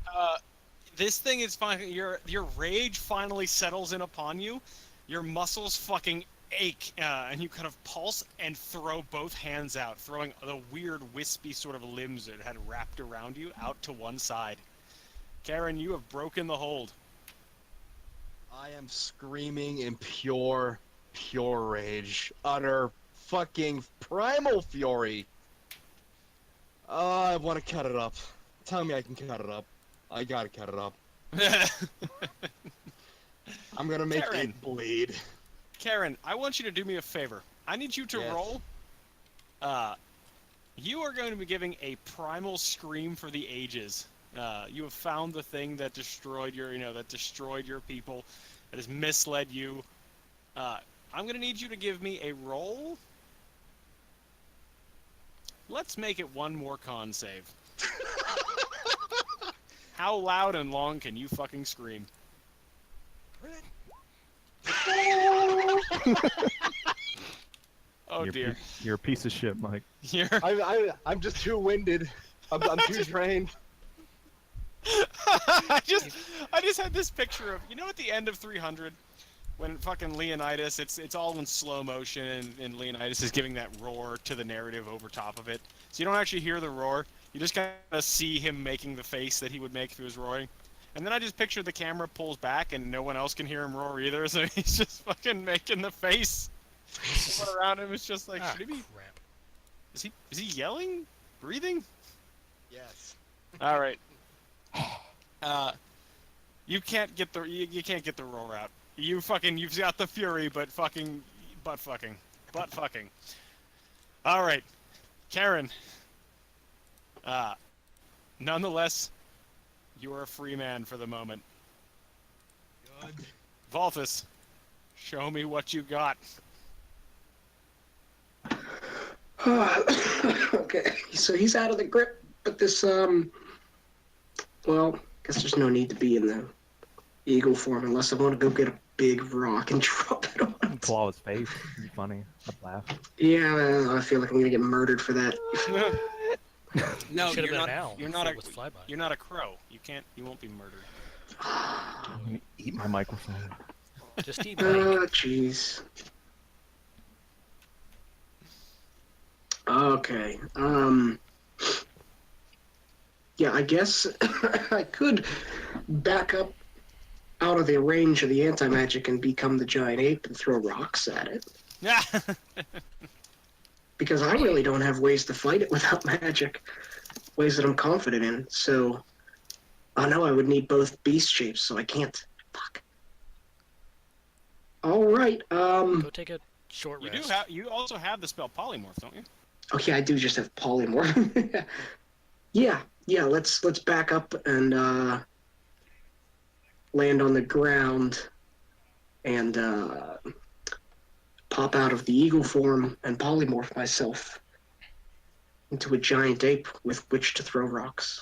This thing is fine. Your rage finally settles in upon you. Your muscles fucking ache, and you kind of pulse and throw both hands out, throwing the weird wispy sort of limbs that had wrapped around you out to one side. Karen, you have broken the hold. I am screaming in pure rage. Utter fucking primal fury. I want to cut it up. Tell me I can cut it up. I gotta cut it up. I'm gonna make Karen. it bleed. Karen, I want you to do me a favor. I need you to Yes. roll. You are going to be giving a primal scream for the ages. You have found the thing that destroyed your people, that has misled you. I'm going to need you to give me a roll. Let's make it one more con save. How loud and long can you fucking scream? Oh dear. You're a piece of shit, Mike. You're... I'm just too winded. I'm too drained. I just had this picture of, at the end of 300, when fucking Leonidas, it's all in slow motion, and Leonidas is giving that roar to the narrative over top of it. So you don't actually hear the roar. You just kind of see him making the face that he would make if he was roaring. And then I just picture the camera pulls back and no one else can hear him roar either, so he's just fucking making the face. Everyone around him is just like, should he be... Crap. Is he yelling? Breathing? Yes. All right. You can't get the roar out. You've got the fury, but fucking. All right, Karen. Nonetheless, you are a free man for the moment. Good. Volthus, show me what you got. Okay, so he's out of the grip, but this, well, I guess there's no need to be in the eagle form unless I want to go get a big rock and drop it on it. Claw his face. It'd be funny. I'd laugh. Yeah, I feel like I'm gonna get murdered for that. No, Should've you're been not. an owl You're if not it a. was flyby. You're not a crow. You can't. You won't be murdered. I'm gonna eat my microphone. Just eat Mike. Jeez. Okay. Yeah, I guess I could back up out of the range of the anti-magic and become the giant ape and throw rocks at it. Yeah. Because I really don't have ways to fight it without magic. Ways that I'm confident in. So, I know I would need both beast shapes, so I can't. Fuck. All right. Go take a short You rest. do have. You also have the spell polymorph, don't you? Okay, I do just have polymorph. Yeah. Let's back up and land on the ground and pop out of the eagle form and polymorph myself into a giant ape with which to throw rocks.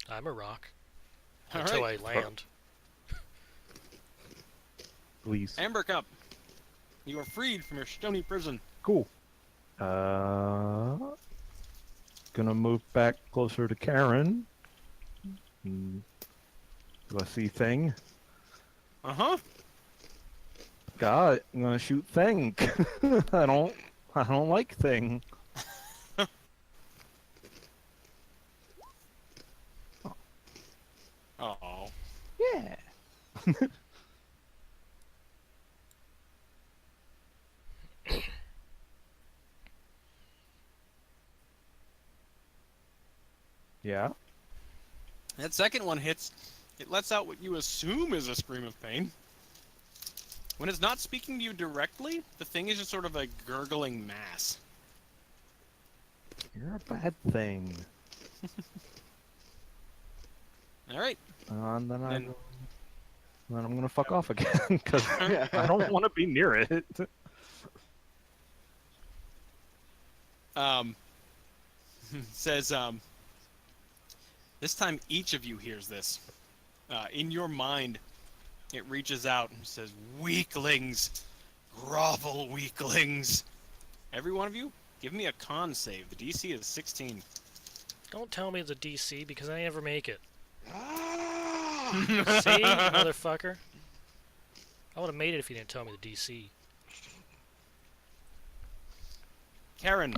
I'm a rock. All Until right. I land. Please. Amber Cup, you are freed from your stony prison. Cool. Gonna move back closer to Karen. Do I see Thing? Uh-huh. God, I'm gonna shoot Thing. I don't like Thing. Oh. Yeah. Yeah. That second one hits. It lets out what you assume is a scream of pain. When it's not speaking to you directly, the thing is just sort of a gurgling mass. You're a bad thing. All right. And then Then- I'm gonna fuck off again because I don't want to be near it. Says, this time each of you hears this. In your mind, it reaches out and says, weaklings, grovel weaklings. Every one of you, give me a con save. The DC is 16. Don't tell me it's a DC because I never make it. Ah! See, motherfucker? I would have made it if you didn't tell me the DC. Karen,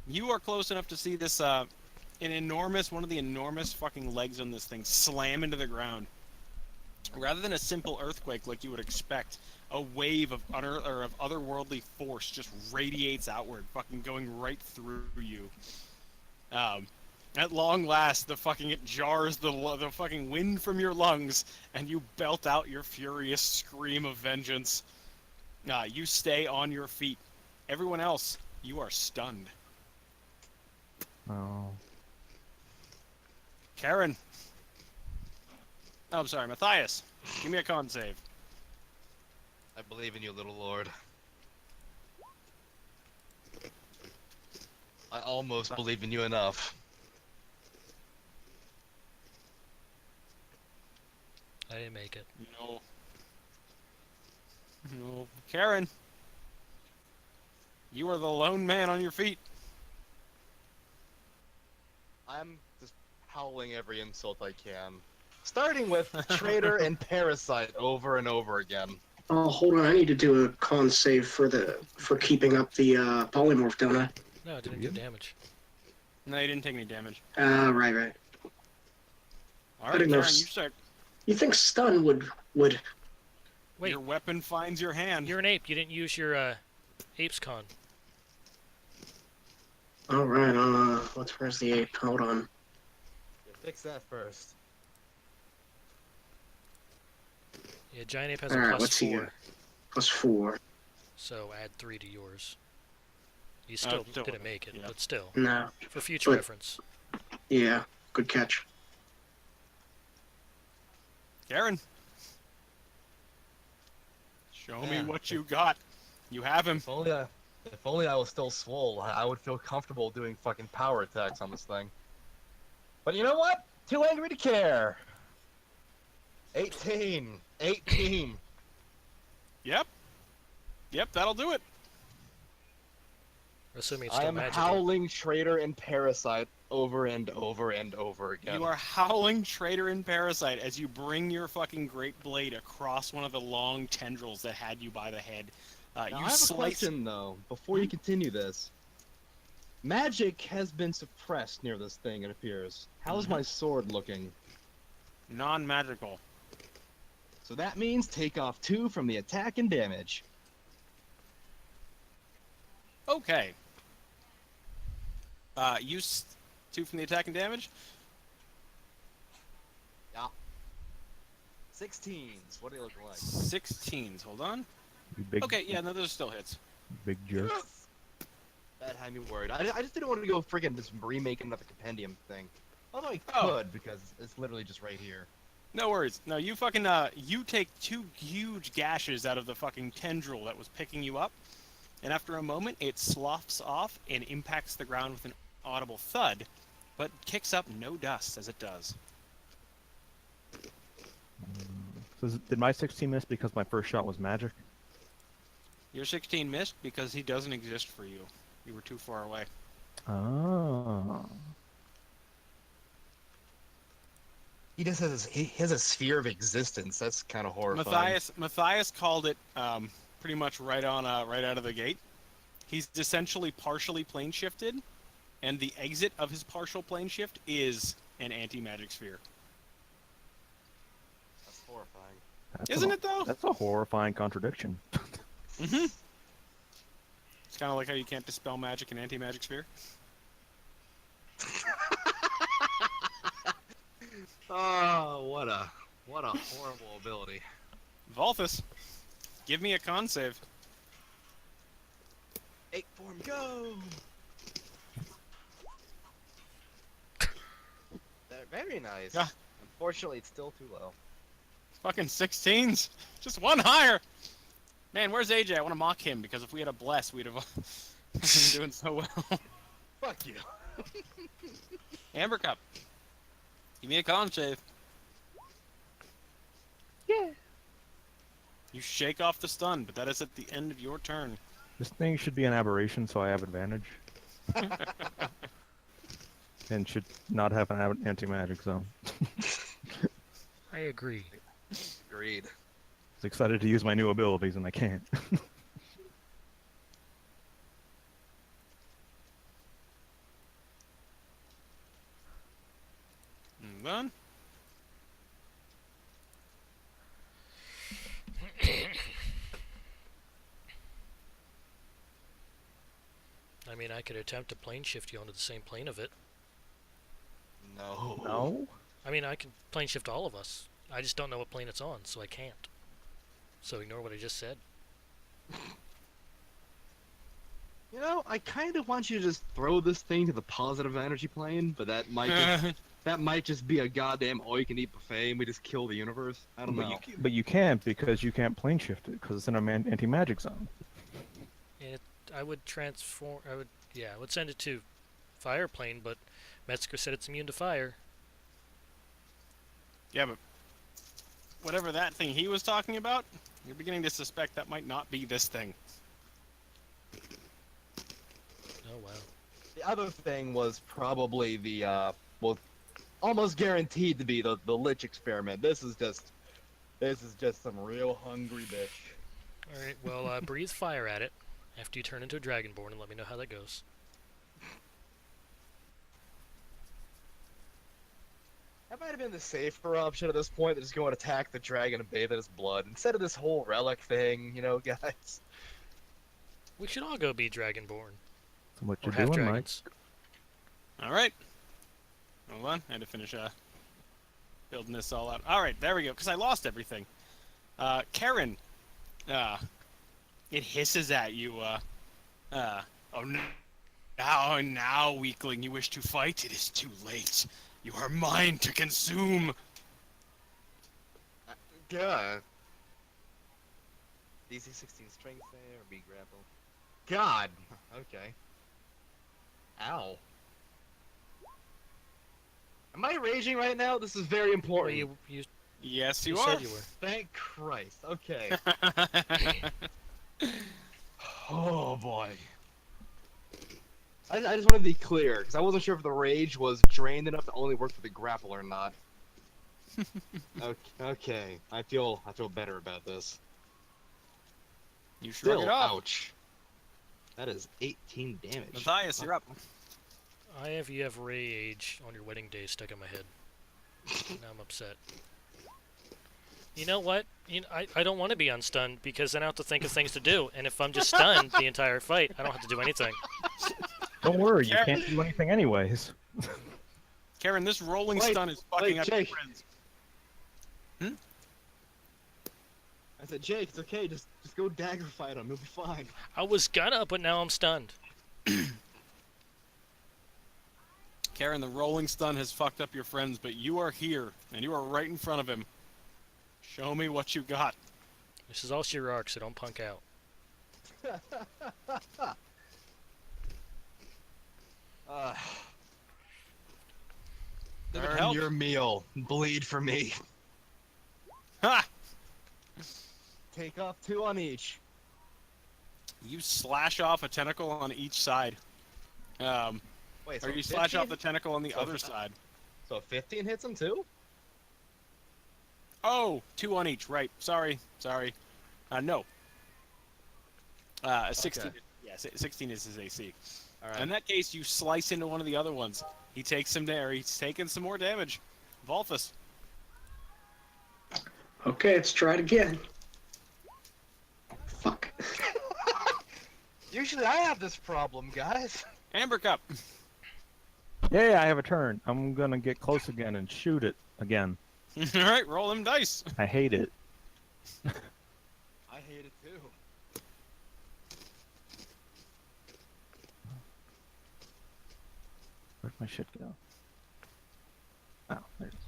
you are close enough to see this, one of the enormous fucking legs on this thing slam into the ground. Rather than a simple earthquake like you would expect, a wave of otherworldly force just radiates outward, fucking going right through you. At long last, it jars the fucking wind from your lungs, and you belt out your furious scream of vengeance. You stay on your feet. Everyone else, you are stunned. Oh. Karen. Oh, I'm sorry, Matthias. Give me a con save. I believe in you, little lord. I almost believe in you enough. I didn't make it. No. No. Karen. You are the lone man on your feet. I'm just howling every insult I can. Starting with traitor and parasite over and over again. Oh, hold on. I need to do a con save for keeping up the polymorph, don't I? No, it didn't do damage. No, you didn't take any damage. Right. All I right, didn't know Karen, if- you start. You think stun would? Wait, Your weapon finds your hand. you're an ape. You didn't use your apes con. All right. Where's the ape? Hold on. Fix that first. Yeah, giant ape has All a right. plus Let's see 4, here. +4. so add 3 to yours. You still still didn't make it, yeah. but still, No. for future But- reference. Yeah. Good catch. Karen. Show me Man. what you got. You have him. If only I was still swole, I would feel comfortable doing fucking power attacks on this thing. But you know what? Too angry to care. 18. Yep, that'll do it. Assuming it's I still am magical. howling traitor and parasite over and over and over again. You are howling traitor and parasite as you bring your fucking great blade across one of the long tendrils that had you by the head. Now, You I have a slice. question though. Before you continue this, magic has been suppressed near this thing. It appears. How's my sword looking? Non-magical. So that means take off 2 from the attack and damage. Okay. Use 2 from the attack and damage. 16s. What do you look like? 16s. Hold on. You big, Okay, yeah, no, those still hits. big jerk. That had me worried. I just didn't want to go friggin' just remake another compendium thing. Although I Oh. could, because it's literally just right here. No worries. No, you fucking, you take 2 huge gashes out of the fucking tendril that was picking you up, and after a moment, it sloughs off and impacts the ground with an audible thud, but kicks up no dust as it does. Did my 16 miss because my first shot was magic? Your 16 missed because he doesn't exist for you. You were too far away. Oh. He just he has a sphere of existence. That's kind of horrifying. Matthias called it pretty much right out of the gate. He's essentially partially plane shifted, and the exit of his partial plane shift is an anti-magic sphere. That's horrifying. Isn't it though? That's a horrifying contradiction. Mm-hmm. It's kind of like how you can't dispel magic in anti-magic sphere. Oh, what a horrible ability. Volthus, give me a con save. 8 form, go! Very nice. Yeah. Unfortunately, it's still too low. Fucking 16s. Just one higher. Man, where's AJ? I want to mock him because if we had a bless, we'd have been doing so well. Fuck you. Amber Cup. Give me a con save. Yeah. You shake off the stun, but that is at the end of your turn. This thing should be an aberration, so I have advantage. And should not have an anti-magic zone. I agree. Agreed. just excited to use my new abilities and I can't. Move on. I mean, I could attempt to plane shift you onto the same plane of it. No. No? I mean, I can plane shift all of us. I just don't know what plane it's on, so I can't. So ignore what I just said. You know, I kind of want you to just throw this thing to the positive energy plane, but that might just be a goddamn all-you-can-eat buffet, and we just kill the universe. I don't know. But you can't because you can't plane shift it because it's in an anti-magic zone. And I would transform. I would send it to fire plane, but Metzger said it's immune to fire. Yeah, but whatever that thing he was talking about, you're beginning to suspect that might not be this thing. Oh wow. The other thing was probably the well, almost guaranteed to be the lich experiment. This is just some real hungry bitch. All right. Well, breathe fire at it after you turn into a dragonborn, and let me know how that goes. That might have been the safer option at this point. To just go and attack the dragon and bathe in his blood instead of this whole relic thing, you know, guys. We should all go be dragonborn So what or you half doing, Mike? dragons. All right. Hold on. I had to finish building this all out. All right, there we go, because I lost everything. Karen, it hisses at you. Oh, now, weakling, you wish to fight? It is too late. You are mine to consume. God. DC 16 strength there, or B grapple. God. Okay. Ow. Am I raging right now? This is very Well, important. you Yes, you you are. said you were. Thank Christ. Okay. Oh boy. I just want to be clear, because I wasn't sure if the rage was drained enough to only work for the grapple or not. Okay. I feel better about this. You shrug Still, it off. ouch. That is 18 damage. Matthias, you're up. You have rage on your wedding day stuck in my head. Now I'm upset. You know what? I don't want to be unstunned because then I have to think of things to do. And if I'm just stunned the entire fight, I don't have to do anything. Don't worry, you Karen- can't do anything anyways. Karen, this rolling Wait, stun is fucking wait, up your Jake. friends. I said, Jake, it's okay. Just go dagger fight him. You'll be fine. I was gonna, but now I'm stunned. Karen, the rolling stun has fucked up your friends, but you are here, and you are right in front of him. Show me what you got. This is all sheer arc, so don't punk out. Did it Earn help? your meal. Bleed for me. Ha! Take off 2 on each. You slash off a tentacle on each side. Wait, Or so you slash off 15? the tentacle on the So other fi- side. So 15 hits him too? Oh, 2 on each. Right. Sorry. No. 16. Okay. Yeah, 16 is his AC. Alright. In that case, you slice into one of the other ones. He takes some there. He's taking some more damage. Volthus. Okay, let's try it again. Fuck. Usually I have this problem, guys. Amber Cup. Yeah, I have a turn. I'm gonna get close again and shoot it again. All right, roll them dice. I hate it. I hate it too. Where'd my shit go? Oh, there it is.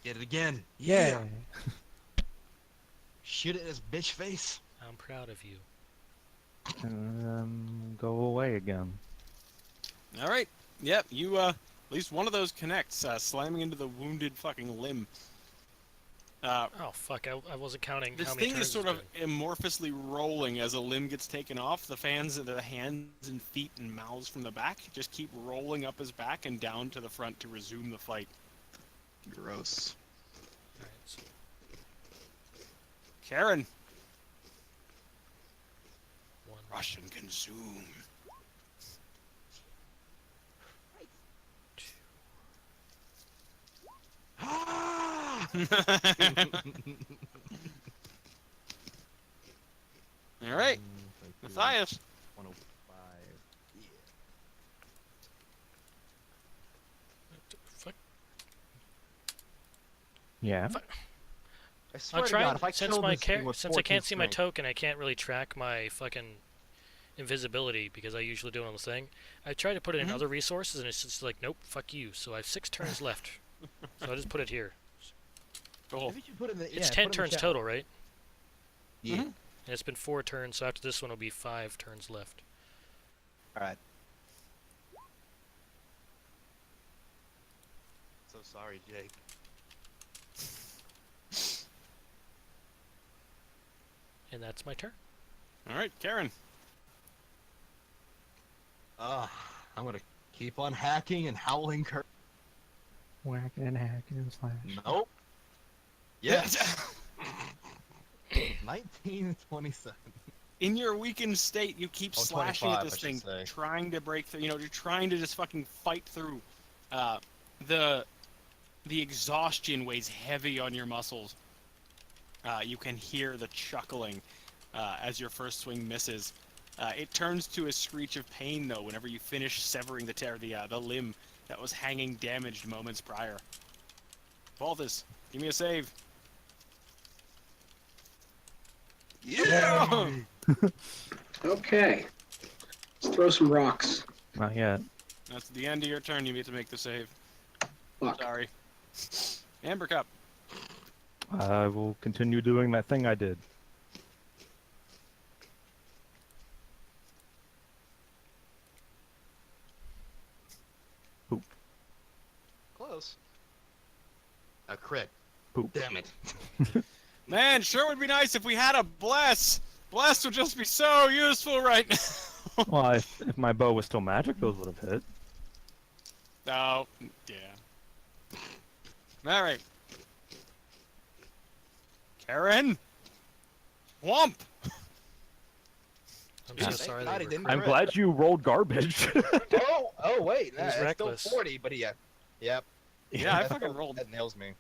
Get it again. Yeah. Shoot it in his bitch face. I'm proud of you. And go away again. All right. Yep. You at least one of those connects, slamming into the wounded fucking limb. Oh fuck! I wasn't counting This how many thing turns is sort it's of been. amorphously rolling as a limb gets taken off. The hands and feet and mouths from the back just keep rolling up his back and down to the front to resume the fight. Gross. Alright, so Karen. 1, Russian consume. 2. All right, Matthias. 105. Yeah. Fuck. Yeah. I swear I'm to trying, God, if I since kill my this thing with since I 14 can't see my strength- token, I can't really track my fucking invisibility because I usually do it on the thing. I tried to put it in other resources and it's just like, nope, fuck you. So I have 6 turns left. So I just put it here. Cool. Maybe you should put it in the, It's yeah, 10 put it in the turns chat. total, right? Yeah. Mhm. And it's been 4 turns, so after this one will be 5 turns left. Alright. So sorry, Jake. And that's my turn. All right, Karen. I'm gonna keep on hacking and howling curse. Whacking and hacking and slash. Nope. Yes. 1927. In your weakened state, you keep Oh, slashing 25, at this I should thing, say. trying to break through. You know, you're trying to just fucking fight through. The exhaustion weighs heavy on your muscles. You can hear the chuckling as your first swing misses. It turns to a screech of pain, though, whenever you finish severing the limb that was hanging damaged moments prior. Balthus, give me a save. Yeah! Okay. Let's throw some rocks. Not yet. That's the end of your turn. You need to make the save. Fuck. Sorry. Amber Cup. I will continue doing that thing I did. Close. A crit. Poop. Damn it. Man, sure would be nice if we had a bless. Bless would just be so useful right now. Well, if my bow was still magic, those would have hit. Oh, yeah. All right. Karen. Whomp. I'm Yeah, so thank sorry God they it were didn't crit. I'm glad you rolled garbage. Oh wait, It was that's reckless. still 40, but yeah. Yep. Yeah, I That- fucking rolled. That nails me.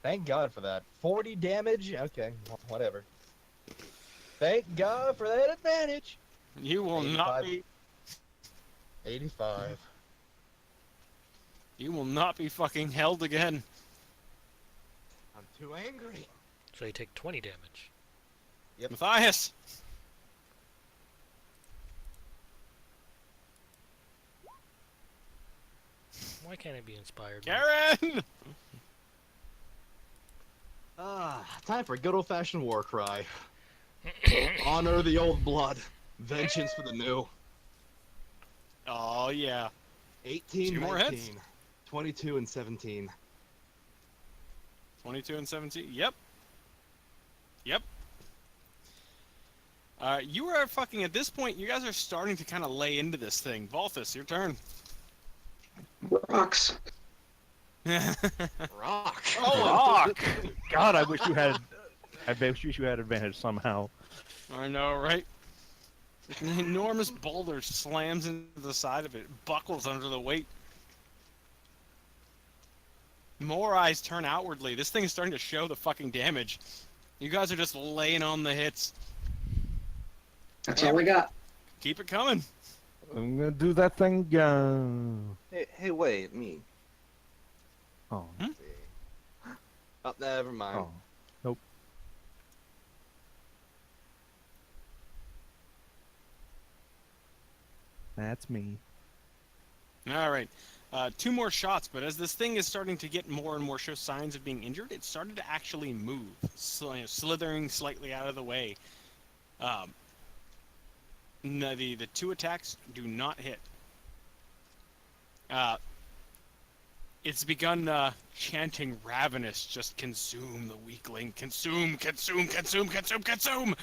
Thank God for that. 40 damage? Okay, whatever. Thank God for that advantage. You will not 85. be. 85. You will not be fucking held again. I'm too angry. So you take 20 damage. Yep. Matthias. Why can't I be inspired? Karen. Time for a good old-fashioned war cry. Honor the old blood. Vengeance for the new. Oh yeah. 18, Two more 19. hits. 22 and 17. 22 and 17. Yep. Yep. You are fucking at this point. You guys are starting to kind of lay into this thing. Balthus, your turn. Rocks. Rock. Rock! God, I wish you had. I wish you had advantage somehow. I know, right? An enormous boulder slams into the side of it, buckles under the weight. More eyes turn outwardly. This thing is starting to show the fucking damage. You guys are just laying on the hits. That's all we got. Keep it coming. I'm gonna do that thing again. Hey, wait, me. Oh. Oh, never mind. Oh. Nope. That's me. All right. 2 more shots, but as this thing is starting to get more and more show signs of being injured, it started to actually move, slithering slightly out of the way. No, the 2 attacks do not hit. It's begun chanting ravenous, just consume the weakling, consume, consume, consume, consume, consume!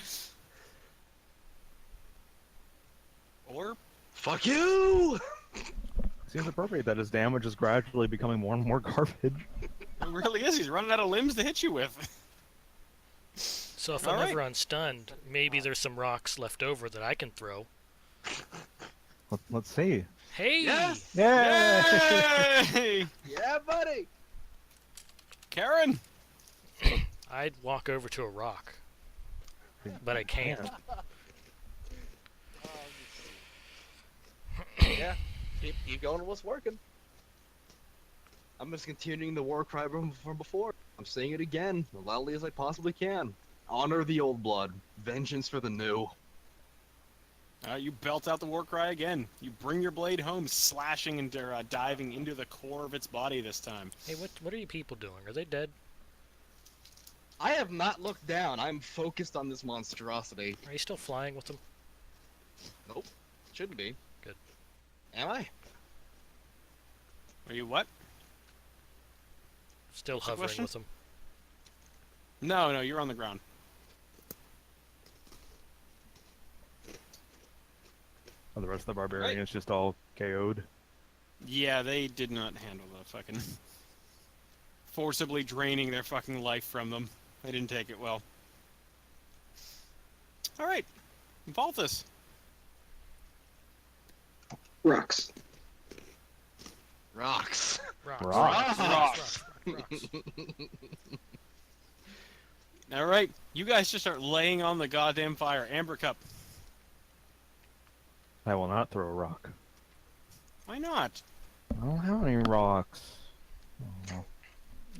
Or, Fuck you! Seems appropriate that his damage is gradually becoming more and more garbage. It really is. He's running out of limbs to hit you with. So if All I'm right. ever unstunned, maybe there's some rocks left over that I can throw. Let's see. Hey! Yes! Yeah. Yay! Yeah, buddy! Karen! I'd walk over to a rock, but I can't. Yeah, keep going with what's working. I'm just continuing the war cry from before. I'm saying it again, as loudly as I possibly can. Honor the old blood. Vengeance for the new. You belt out the war cry again. You bring your blade home, slashing and diving into the core of its body this time. Hey, what are you people doing? Are they dead? I have not looked down. I'm focused on this monstrosity. Are you still flying with them? Nope. Shouldn't be. Good. Am I? Are you what? Still What's the hovering question? with them. No, you're on the ground. Oh, the rest of the barbarians just all KO'd. Yeah, they did not handle the fucking... forcibly draining their fucking life from them. They didn't take it well. Alright. Valthus. Rocks. Rocks. Rocks. Rocks. Rocks. Rocks. Alright. You guys just start laying on the goddamn fire. Amber Cup. I will not throw a rock. Why not? I don't have any rocks. Oh.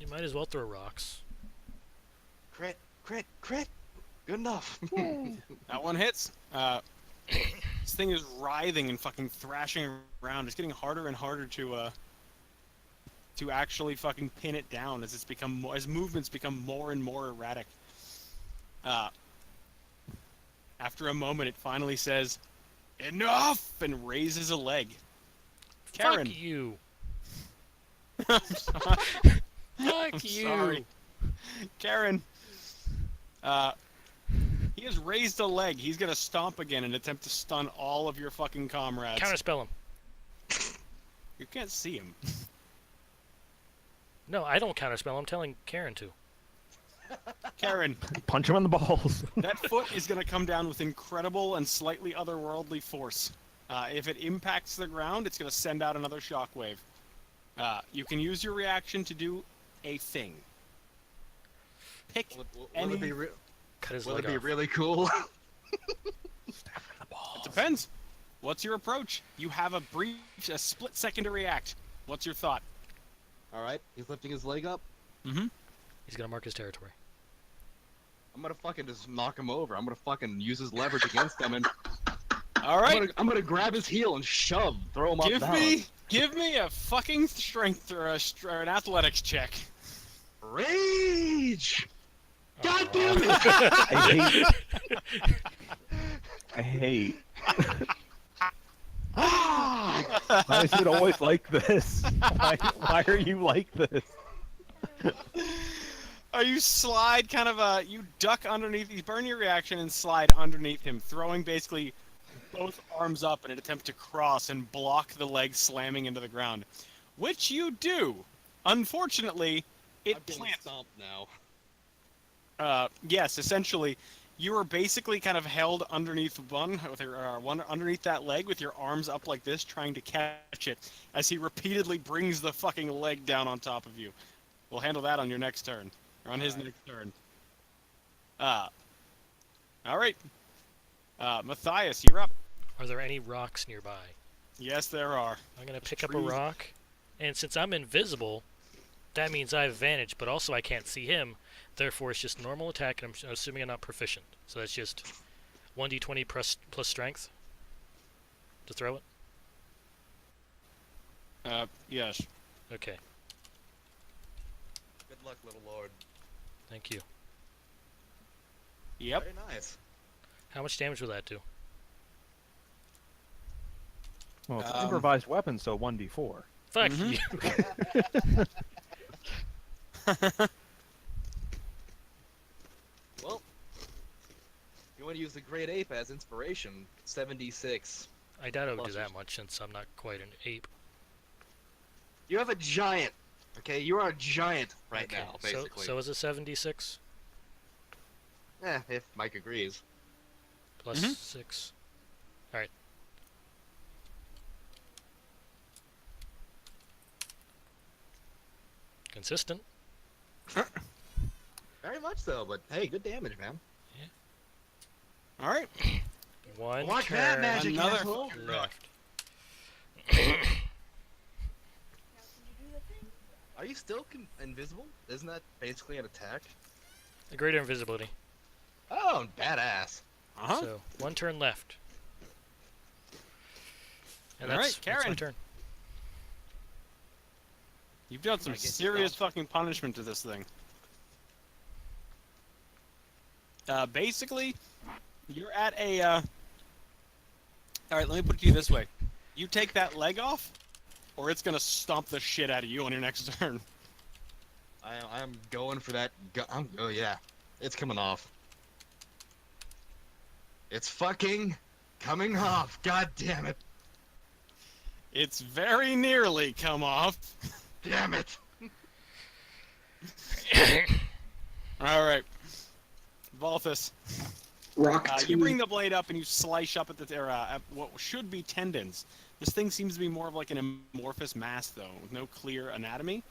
You might as well throw rocks. Crit. Good enough. That one hits. This thing is writhing and fucking thrashing around. It's getting harder and harder to actually fucking pin it down as movements become more and more erratic. After a moment, it finally says, "Enough!" and raises a leg. Karen. Fuck you. I'm sorry. Fuck I'm you. sorry. Karen. He has raised a leg. He's gonna stomp again and attempt to stun all of your fucking comrades. Counterspell him. You can't see him. No, I don't counterspell. I'm telling Karen to. Karen, Punch him in the balls. that foot is gonna come down with incredible and slightly otherworldly force. If it impacts the ground, it's gonna send out another shockwave. You can use your reaction to do a thing. Pick any... Cut his Will leg it be off. really cool? It depends. What's your approach? You have a split second to react. What's your thought? Alright, he's lifting his leg up. Mm-hmm. He's gonna mark his territory. I'm gonna fucking just knock him over. I'm gonna fucking use his leverage against him and All right. I'm gonna grab his heel and throw him up Give me a fucking strength or an athletics check. Rage! God Aw. damn it! I hate. Ah! Why is it always like this? Why are you like this? You slide kind of you duck underneath, you burn your reaction and slide underneath him, throwing basically both arms up in an attempt to cross and block the leg slamming into the ground. Which you do. Unfortunately, it I'm getting plants. stomped now. Yes, essentially, you are basically kind of held underneath one underneath that leg with your arms up like this, trying to catch it as he repeatedly brings the fucking leg down on top of you. We'll handle that on your next turn, or on his next turn. All right. Matthias, you're up. Are there any rocks nearby? Yes, there are. I'm gonna pick up a trees. rock, and since I'm invisible, that means I have advantage, but also I can't see him. Therefore, it's just normal attack, and I'm assuming I'm not proficient. So that's just 1d20 plus strength to throw it. Yes. Okay, Good luck, little lord. thank you. Yep. Very nice. How much damage will that do? Well, it's an improvised weapon, so 1d4. Fuck Mhm. you. Well, you want to use the Great Ape as inspiration. 76. I doubt I would do Plus that your- much since I'm not quite an ape. You have a giant Okay, you are a giant right Okay, now, basically. So is it 76 If Mike agrees. plus Mhm. 6? Alright. Consistent. Very much so, but hey, good damage, man. All right. One Watch turn that magic, Another asshole. fucking rock. left. Are you still invisible? Isn't that basically an attack? A greater invisibility. Oh, badass. Uh-huh. So, one turn left. And All right, that's my Karen. turn. You've dealt some I get serious stuff. fucking punishment to this thing. Basically, you're at a, All right, let me put it to you this way. You take that leg off, or it's gonna stomp the shit out of you on your next turn. I'm going for that. Oh yeah, it's coming off. It's fucking coming off. God damn it! It's very nearly come off. Damn it! All right. Volthus. Rock You 2. bring the blade up and you slice up at what should be tendons. This thing seems to be more of like an amorphous mass, though, with no clear anatomy,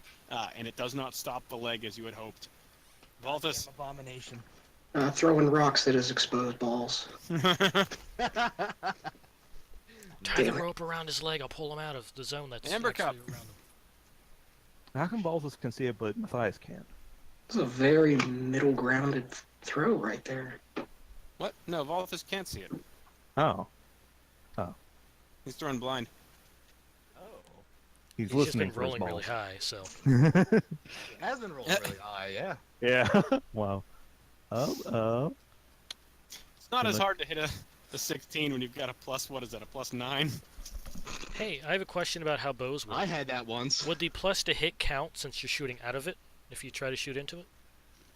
and it does not stop the leg as you had hoped. Volthus. Abomination. Throwing rocks at his exposed balls. Tie the Damn it. rope around his leg. I'll pull him out of the zone that's Amber actually Cup. around him. How come Balthus can see it, but Matthias can't? It's a very middle grounded throw right there. What? No, Volthus can't see it. Oh, He's throwing blind. Oh, he's He's just listening been for his rolling really balls. high, so. it has been rolling really high. Yeah. Yeah. Wow. Oh. It's not as Gonna- hard to hit a 16 when you've got a plus, what is that, a plus 9? Hey, I have a question about how bows work. I had that once. Would the plus to hit count since you're shooting out of it if you try to shoot into it?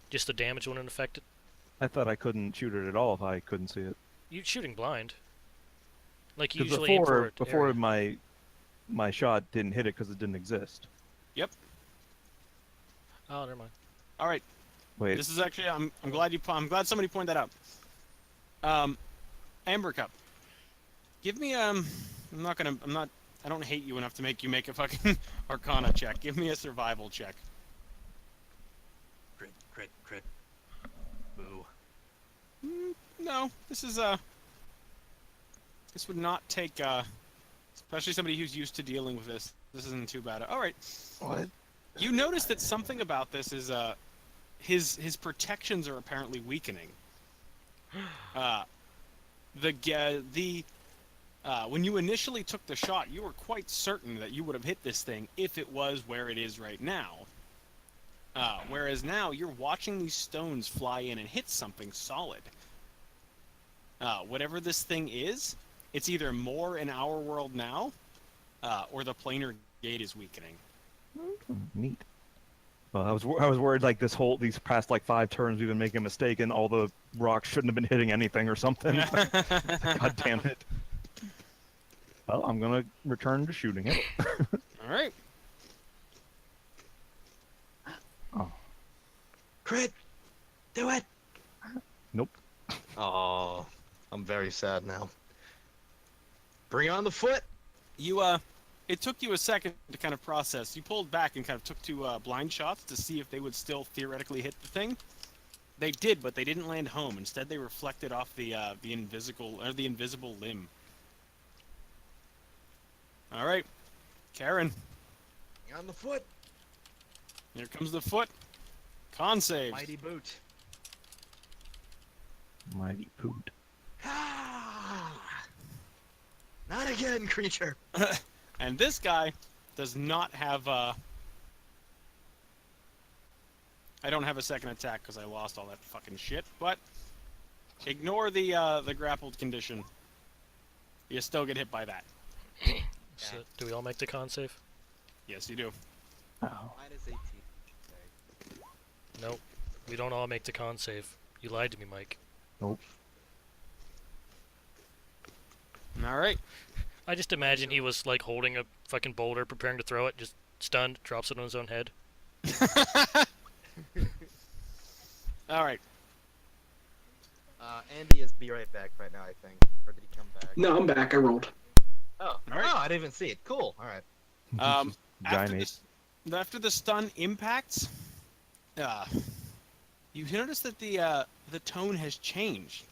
Just the damage wouldn't affect it? I thought I couldn't shoot it at all if I couldn't see it. You're shooting blind. Like you 'Cause usually aim for before it. my shot didn't hit it because it didn't exist. Oh, never mind. All right. Wait. This is actually I'm glad somebody pointed that out. Amber Cup. Give me I don't hate you enough to make you make a fucking Arcana check. Give me a survival check. Crit. Boo. No, this is this would not take especially somebody who's used to dealing with this. This isn't too bad. All right. What? You notice that something about this is his protections are apparently weakening. When you initially took the shot, you were quite certain that you would have hit this thing if it was where it is right now. Whereas now you're watching these stones fly in and hit something solid. Whatever this thing is, it's either more in our world now, or the planar gate is weakening. Neat. Well, I was worried like these past like 5 turns we've been making a mistake and all the rocks shouldn't have been hitting anything or something. God damn it. Well, I'm gonna return to shooting it. All right. Crit. Do it. Nope. Oh, I'm very sad now. Bring on the foot. It took you a second to kind of process. You pulled back and kind of took 2 blind shots to see if they would still theoretically hit the thing. They did, but they didn't land home. Instead, they reflected off the invisible limb. All right, Karen. Bring on the foot. Here comes the foot. Con save. Mighty boot. Mighty poot. Ah! Not again, creature. And this guy does not have I don't have a second attack because I lost all that fucking shit, but ignore the grappled condition. You still get hit by that. So, do we all make the con save? Yes, you do. Oh. Minus 18. Nope. We don't all make the con save. You lied to me, Mike. Nope. All right. I just imagine he was like holding a fucking boulder, preparing to throw it, just stunned, drops it on his own head. All right. Andy is be right back right now, I think. Or did he come back? No, I'm back. I rolled. Oh, All right. oh, I didn't even see it. Cool. All right. After Giant after the stun impacts, you notice that the tone has changed.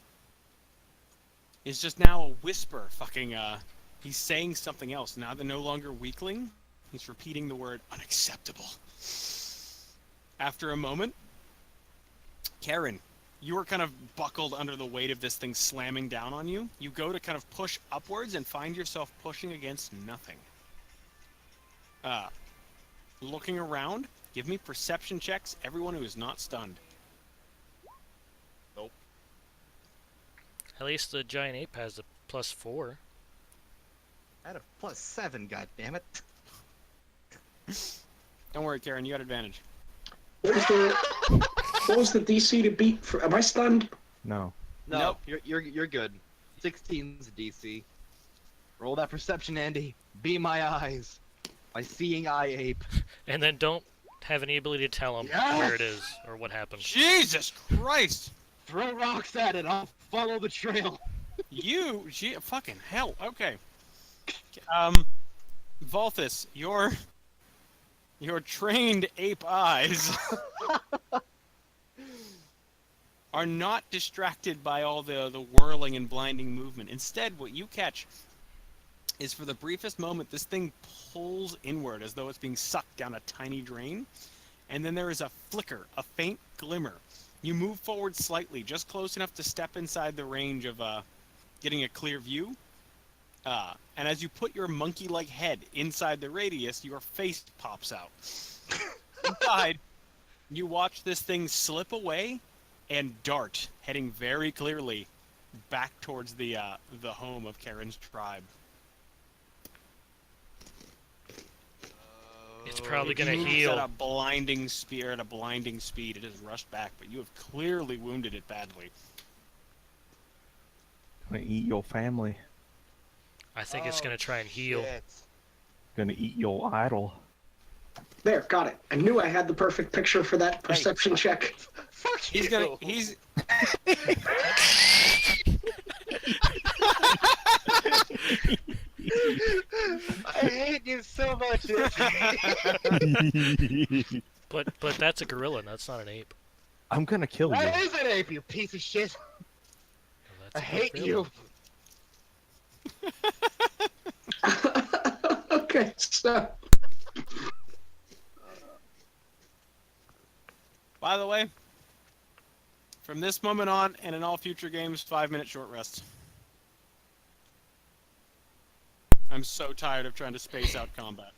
It's just now a whisper. Fucking he's saying something else. Now they're no longer weakling. He's repeating the word unacceptable. After a moment, Karen, you are kind of buckled under the weight of this thing slamming down on you. You go to kind of push upwards and find yourself pushing against nothing. Looking around, give me perception checks, everyone who is not stunned. At least the giant ape has a +4. I had a +7, goddammit. Don't worry, Karen, you got advantage. What was the DC to beat? Am I stunned? No. No, Nope. you're good. 16's DC. Roll that perception, Andy. Be my eyes. My seeing eye ape. And then don't have any ability to tell him Yes! where it is or what happened. Jesus Christ! Throw rocks at it. I'll follow the trail. Fucking hell. Okay. Volthus, your trained ape eyes are not distracted by all the whirling and blinding movement. Instead, what you catch is for the briefest moment, this thing pulls inward as though it's being sucked down a tiny drain, and then there is a flicker, a faint glimmer. You move forward slightly, just close enough to step inside the range of getting a clear view. And as you put your monkey-like head inside the radius, your face pops out. Inside, you watch this thing slip away and dart, heading very clearly back towards the home of Karen's tribe. It's probably It gonna moves heal. at a blinding speed. It has rushed back, but you have clearly wounded it badly. Gonna eat your family. I think it's gonna try and heal. Shit. Gonna eat your idol. There, got it. I knew I had the perfect picture for that perception check. Fuck He's you. gonna. He's. I hate you so much. But that's a gorilla, that's not an ape. I'm gonna kill you. That is an ape, you piece of shit. Well, I that's a hate gorilla. you. Okay, so By the way, from this moment on and in all future games, 5-minute short rests. I'm so tired of trying to space out combat.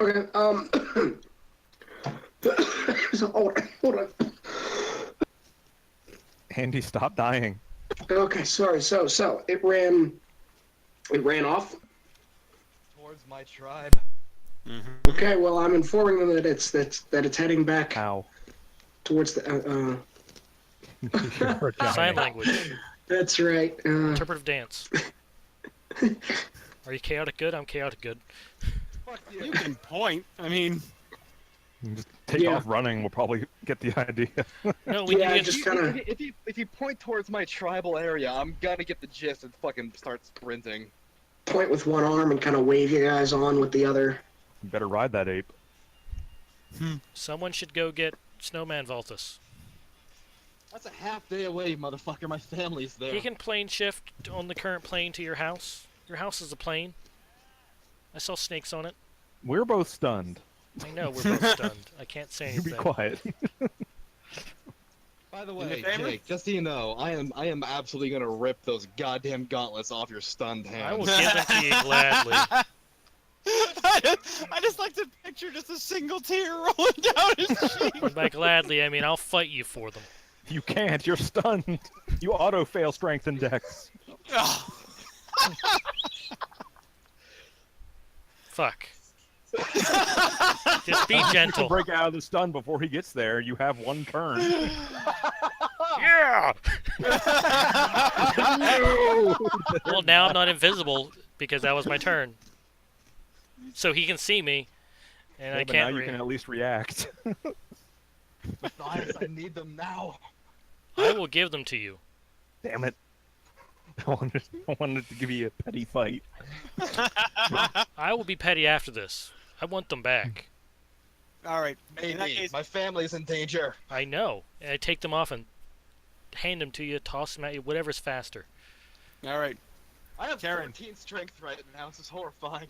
okay, so hold on. Andy, stop dying. Okay, sorry. So it ran off. Towards my tribe. Okay, well I'm informing them that it's heading back Ow. towards the. You're a Sign giant. language. That's right. Interpretive dance. Are you chaotic good? I'm chaotic good. Fuck You you. can point. I mean, Just take Yeah. off running. We'll probably get the idea. No, we Yeah, need to just get... kinda- If you point towards my tribal area, I'm gonna get the gist and fucking start sprinting. Point with one arm and kind of wave you guys on with the other. You better ride that ape. Someone should go get Snowman Voltus. That's a half day away, motherfucker. My family's there. He can plane shift on the current plane to your house. Your house is a plane. I saw snakes on it. We're both stunned. I know, we're both stunned. I can't say You be anything. quiet. By the In way, the favor? Jake, just so you know, I am absolutely gonna rip those goddamn gauntlets off your stunned hands. I will give them to you gladly. I just like to picture just a single tear rolling down his cheek. And by gladly, I mean I'll fight you for them. You can't. You're stunned. You auto fail strength and dex. Ugh. Fuck. Just be To gentle. break out of the stun before he gets there, you have one turn. Yeah! Well, now I'm not invisible because that was my turn. So he can see me. And Yeah, I but now can't. you can at least react. Matthias, I need them now. I will give them to you. Damn it. I wanted to give you a petty fight. I will be petty after this. I want them back. All right. In that Maybe. case, My family's in danger. I know. And I take them off and hand them to you, toss them at you, whatever's faster. all right. I have Karen. 14 strength right now. This is horrifying.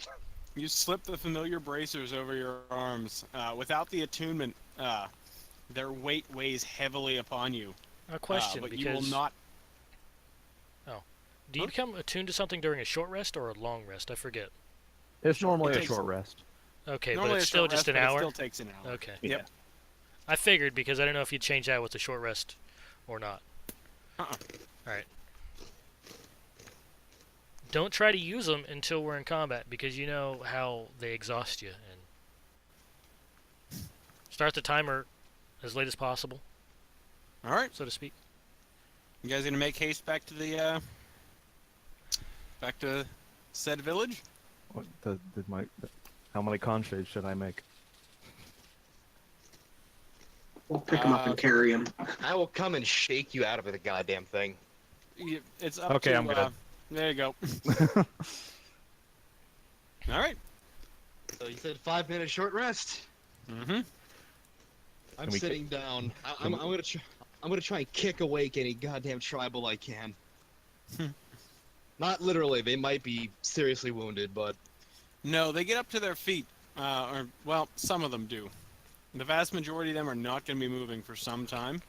You slip the familiar bracers over your arms. Without the attunement, their weight weighs heavily upon you. A question, but because you will not. do you become attuned to something during a short rest or a long rest? I forget. It's normally It a takes- short rest. Okay, Normally but it's a still short just rest, an but hour. It still takes an hour. Okay. Yep. I figured because I don't know if you change that with a short rest or not. Uh-uh. Alright. Don't try to use them until we're in combat because you know how they exhaust you. And start the timer as late as possible, All right. so to speak. You guys gonna make haste back to the back to said village? What how many conchaves should I make? We'll pick him up and carry him. I will come and shake you out of the goddamn thing. It's up Okay, to. I'm good. There you go. All right. So you said 5-minute short rest. Mm-hmm. I'm Can we sitting down. I'm gonna try and kick awake any goddamn tribal I can. Not literally. They might be seriously wounded, but No, they get up to their feet. Or well, some of them do. The vast majority of them are not going to be moving for some time,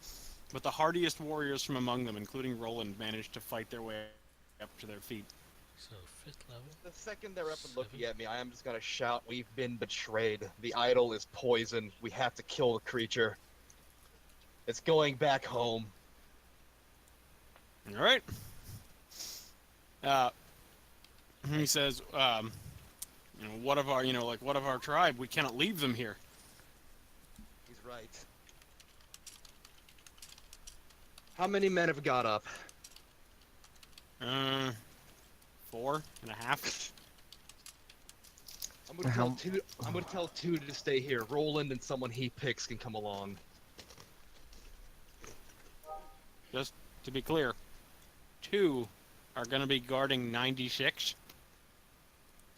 but the hardiest warriors from among them, including Roland, managed to fight their way up to their feet. So 5th level. the second they're up and looking at me, I am just gonna shout, "We've been betrayed. The idol is poison. We have to kill the creature. It's going back home." All right. He says, what of our, what of our tribe? We cannot leave them here. He's right. How many men have got up? 4.5. I'm gonna tell two to stay here. Roland and someone he picks can come along. Just to be clear, 2 are going to be guarding 96.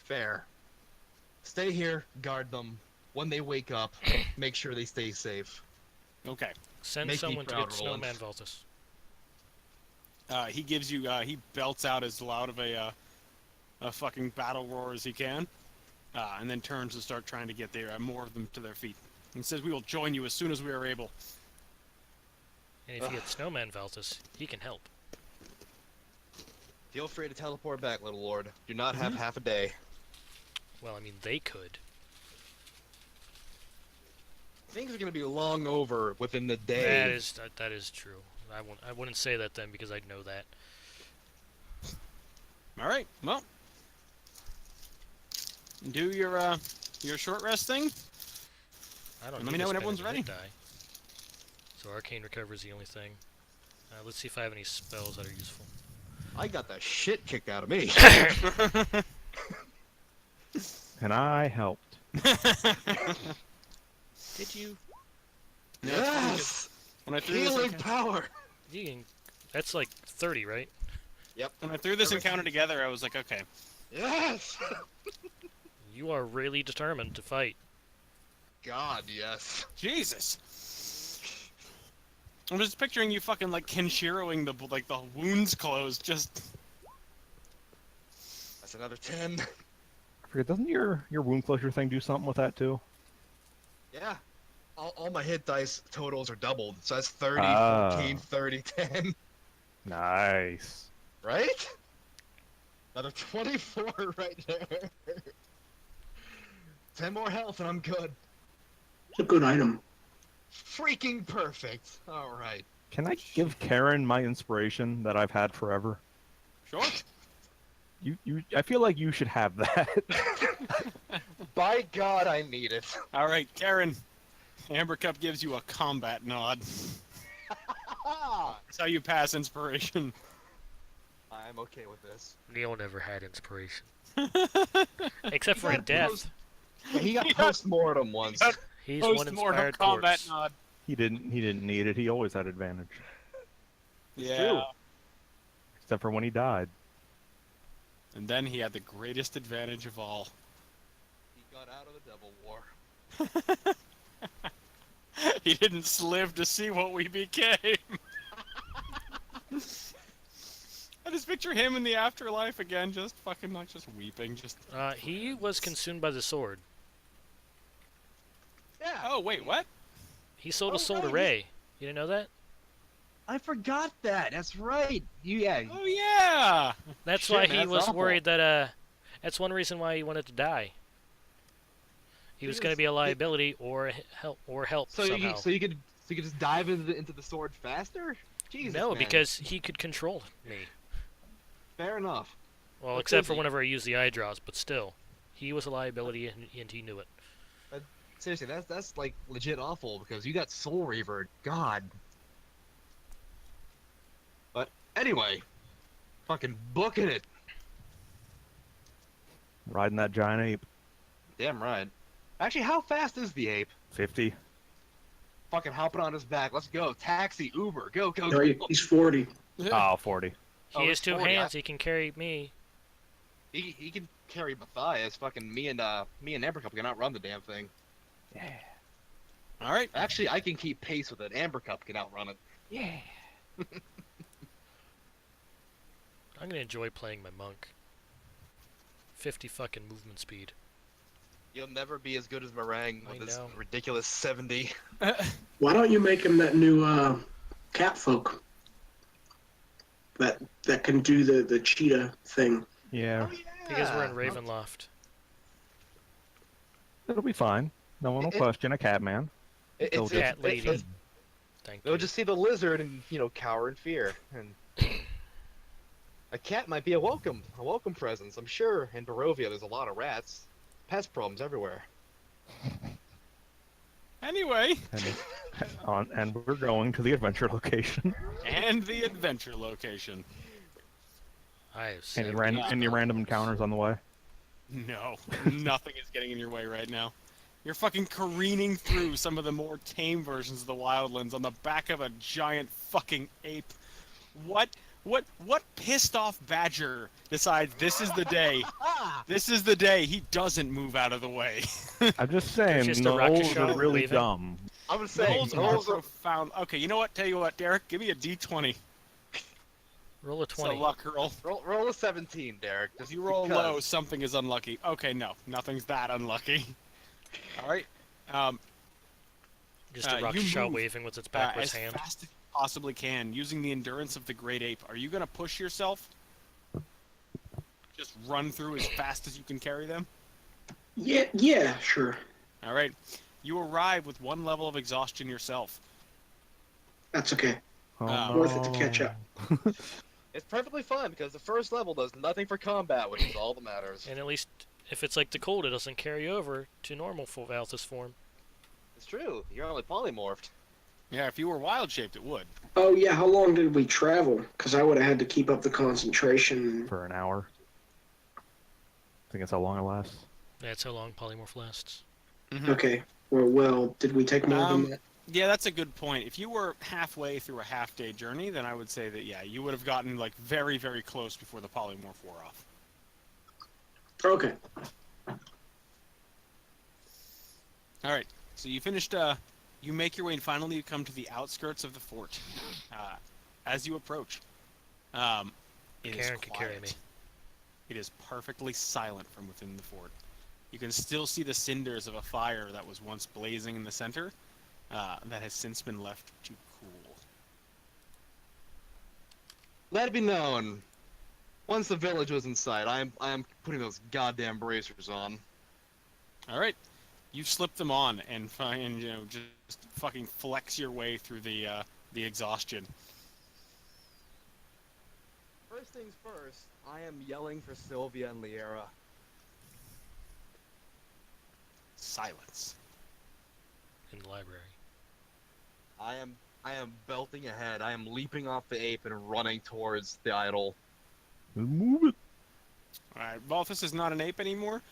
Fair. Stay here, guard them. When they wake up, make sure they stay safe. Okay. Send Make me someone to proud, get Roland. Snowman Valtus. He gives you, he belts out as loud of a fucking battle roar as he can, and then turns to start trying to get more of them to their feet. He says, "We will join you as soon as we are able." And if you get Snowman Valtus, he can help. Feel free to teleport back, little lord. Do not have half a day. Well, I mean, they could. Things are gonna be long over within the day. That is true. I wouldn't say that then because I'd know that. All right. Well, do your short rest thing. I don't Let me need know to when spend everyone's a ready. hit die. So Arcane Recovery is the only thing. Let's see if I have any spells that are useful. I got the shit kicked out of me. And I helped. Did you? Yes! When I threw this, Healing power! You can. That's like 30, right? when I threw this encounter together, I was like, okay. Yes! You are really determined to fight. God, yes. Jesus. I'm just picturing you fucking like Kenshiroing the wounds closed. Just That's another 10. I forget, doesn't your wound closure thing do something with that too? Yeah. All my hit dice totals are doubled. So that's 30, Ah. 14, 30, 10. Nice. Right? Another 24 right there. 10 more health and I'm good. It's a good item. Freaking perfect. Alright. Can I give Karen my inspiration that I've had forever? sure. I feel like you should have that. By God, I need it. All right, Karen. Amber Cup gives you a combat nod. That's how you pass inspiration. I'm okay with this. Neil never had inspiration. Except for in gotta death. He got He got- post-mortem once. got He's one Post-mortem inspired combat corpse. nod. He didn't need it. He always had advantage, It's Yeah. true. except for when he died. And then he had the greatest advantage of all. He got out of the Devil War. He didn't live to see what we became. I just picture him in the afterlife again, just fucking not just weeping, just. He was consumed by the sword. Yeah. Oh wait, what? He sold Oh, a soul to right, Ray. You didn't know that? I forgot that. That's right. Yeah. Oh yeah. That's Shit, why man, he that's was awful. worried that. That's one reason why he wanted to die. He was going to be a liability or help So somehow. you could just dive into the sword faster? Jesus, No, man. because he could control me. Fair enough. Well, Well, except for could he? whenever I use the eye draws, but still, he was a liability and he knew it. Seriously, that's like legit awful because you got Soul Reaver. God. But anyway, fucking booking it. Riding that giant ape. Damn right. Actually, how fast is the ape? 50. Fucking hopping on his back. Let's go. Taxi, Uber, go, go, No, go. he's 40. Oh, 40. Oh, He it's has two 40, hands. He can carry me. He can carry Matthias. Fucking me and Ambercup can outrun the damn thing. All right. Actually, I can keep pace with it. Ambercup can outrun it. I'm gonna enjoy playing my monk. 50 fucking movement speed. You'll never be as good as Meringue I with his know. ridiculous 70. Why don't you make him that new catfolk that can do the cheetah thing? Yeah, Because we're in Ravenloft. it'll be fine. No one will It- question a cat man. Cat lady. Thank They'll you. just see the lizard and cower in fear. And a cat might be a welcome presence. I'm sure in Barovia there's a lot of rats. Pest problems everywhere. Anyway, And we're going to the adventure location. and the adventure location. I have Any said random encounters on the way? No, nothing is getting in your way right now. You're fucking careening through some of the more tame versions of the Wildlands on the back of a giant fucking ape. What pissed off badger decides this is the day? This is the day he doesn't move out of the way. I'm just saying, just a rocket gnolls shot are really waving. dumb. I'm gonna say Gnolls are profound. Okay, you know what? Tell you what, Derek, give me a D20. roll a It's a 20. luck roll. roll a 17, Derek. If you roll because- low, something is unlucky. Okay, no, nothing's that unlucky. All right. Just a you rocket shot move, waving with its backwards as hand. fast as you possibly can, using the endurance of the great ape. Are you gonna push yourself? Just run through as fast as you can carry them. Yeah, sure. All right. You arrive with 1 level of exhaustion yourself. That's okay. Oh, Worth it to catch up. It's perfectly fine because the first level does nothing for combat, which is all that matters. And at least if it's like the cold, it doesn't carry over to normal full Valthus form. It's true. You're only polymorphed. Yeah, if you were wild shaped, it would. Oh yeah, how long did we travel? Because I would have had to keep up the concentration. For an hour. I think that's how long it lasts. That's how long polymorph lasts. Okay. Well, did we take more Um, than that? Yeah, that's a good point. If you were halfway through a half-day journey, then I would say that, yeah, you would have gotten, like, very, very close before the polymorph wore off. Okay. All right, so you finished, you make your way, and finally you come to the outskirts of the fort. As you approach, it is Karen could carry me. quiet. It is perfectly silent from within the fort. You can still see the cinders of a fire that was once blazing in the center, that has since been left to cool. Let it be known. Once the village was in sight, I am putting those goddamn bracers on. All right, you slip them on and just fucking flex your way through the exhaustion. First things first, I am yelling for Sylvia and Liera. Silence. In the library. I am belting ahead. I am leaping off the ape and running towards the idol. Move it. All right, Balthus is not an ape anymore.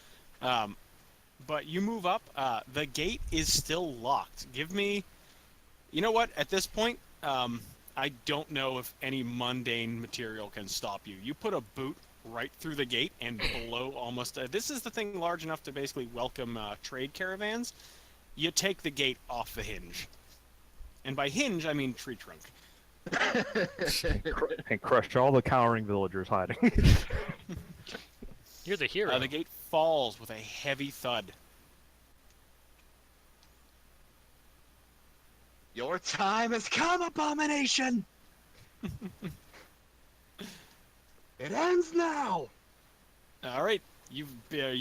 but you move up. The gate is still locked. Give me. You know what? At this point, I don't know if any mundane material can stop you. You put a boot right through the gate and blow almost. This is the thing large enough to basically welcome trade caravans. You take the gate off the hinge, and by hinge I mean tree trunk. And crush all the cowering villagers hiding. You're the hero. The gate falls with a heavy thud. Your time has come, abomination! It ends now! All right, you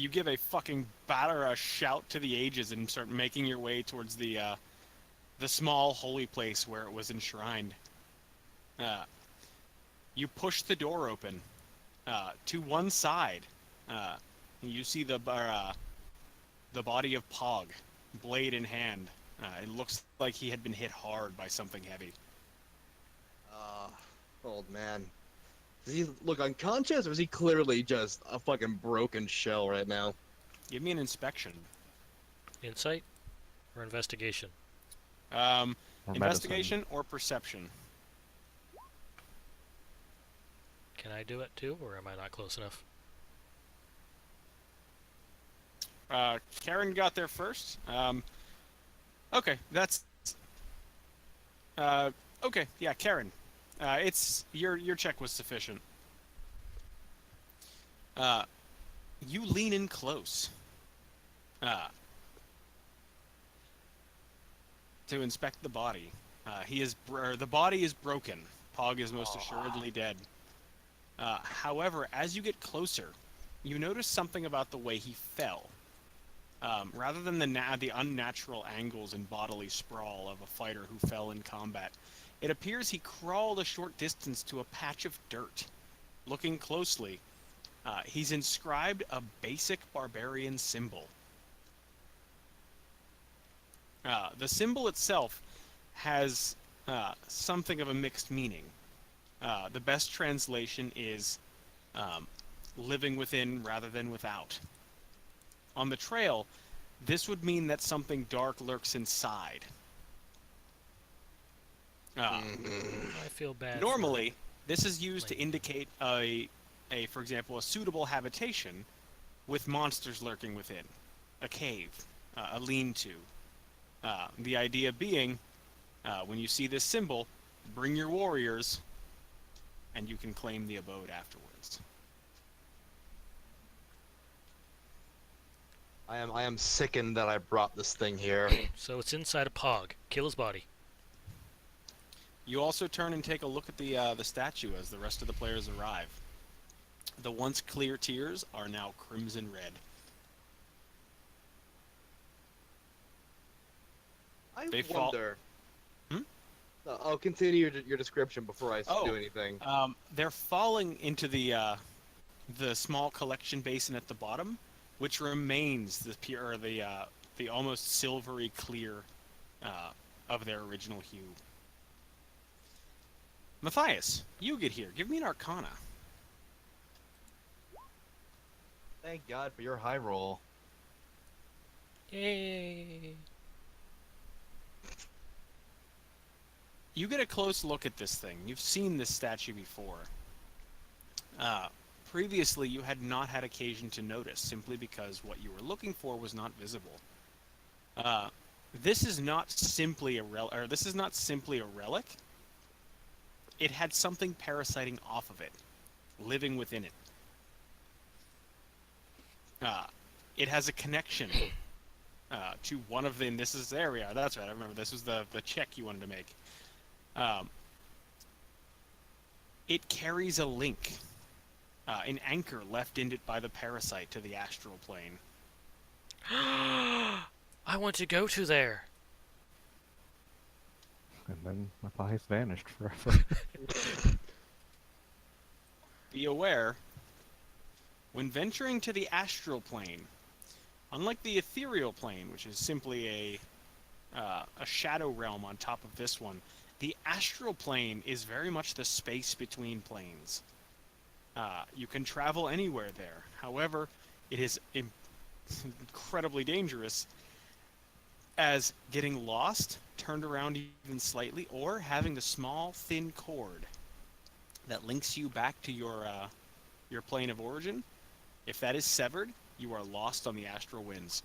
give a fucking a shout to the ages and start making your way towards the small holy place where it was enshrined. You push the door open. To one side, you see the body of Pog, blade in hand. It looks like he had been hit hard by something heavy. Old man. Does he look unconscious, or is he clearly just a fucking broken shell right now? Give me an inspection. Insight or investigation? Or Investigation or perception. Can I do it too, or am I not close enough? Karen got there first. Okay, that's. Okay, yeah, Karen. It's your check was sufficient. You lean in close. To inspect the body. The body is broken. Pog is most assuredly dead. However, as you get closer, you notice something about the way he fell. Rather than the unnatural angles and bodily sprawl of a fighter who fell in combat, it appears he crawled a short distance to a patch of dirt. Looking closely, he's inscribed a basic barbarian symbol. The symbol itself has something of a mixed meaning. The best translation is living within rather than without. On the trail, this would mean that something dark lurks inside. I feel bad. Normally, this is used to indicate for example, a suitable habitation with monsters lurking within, a cave, a lean-to. The idea being, when you see this symbol, bring your warriors, and you can claim the abode afterwards. I am sickened that I brought this thing here. So it's inside a Pog. Kill his body. You also turn and take a look at the statue as the rest of the players arrive. The once clear tears are now crimson red. I They fall- wonder. Hmm? I'll continue your description before I Oh. do anything. They're falling into the small collection basin at the bottom, which remains the almost silvery clear of their original hue. Matthias, you get here. Give me an Arcana. Thank God for your high roll. Yay! You get a close look at this thing. You've seen this statue before. Previously, you had not had occasion to notice, simply because what you were looking for was not visible. This is not simply a relic. It had something parasiting off of it, living within it. It has a connection to one of the. And this is there we are. That's right. I remember this was the check you wanted to make. It carries a link, an anchor left in it by the parasite to the astral plane. I want to go to there. And then Matthias vanished forever. Be aware, when venturing to the astral plane, unlike the ethereal plane, which is simply a shadow realm on top of this one, the astral plane is very much the space between planes. You can travel anywhere there. However, it is incredibly dangerous as getting lost, turned around even slightly, or having the small, thin cord that links you back to your plane of origin. If that is severed, you are lost on the astral winds.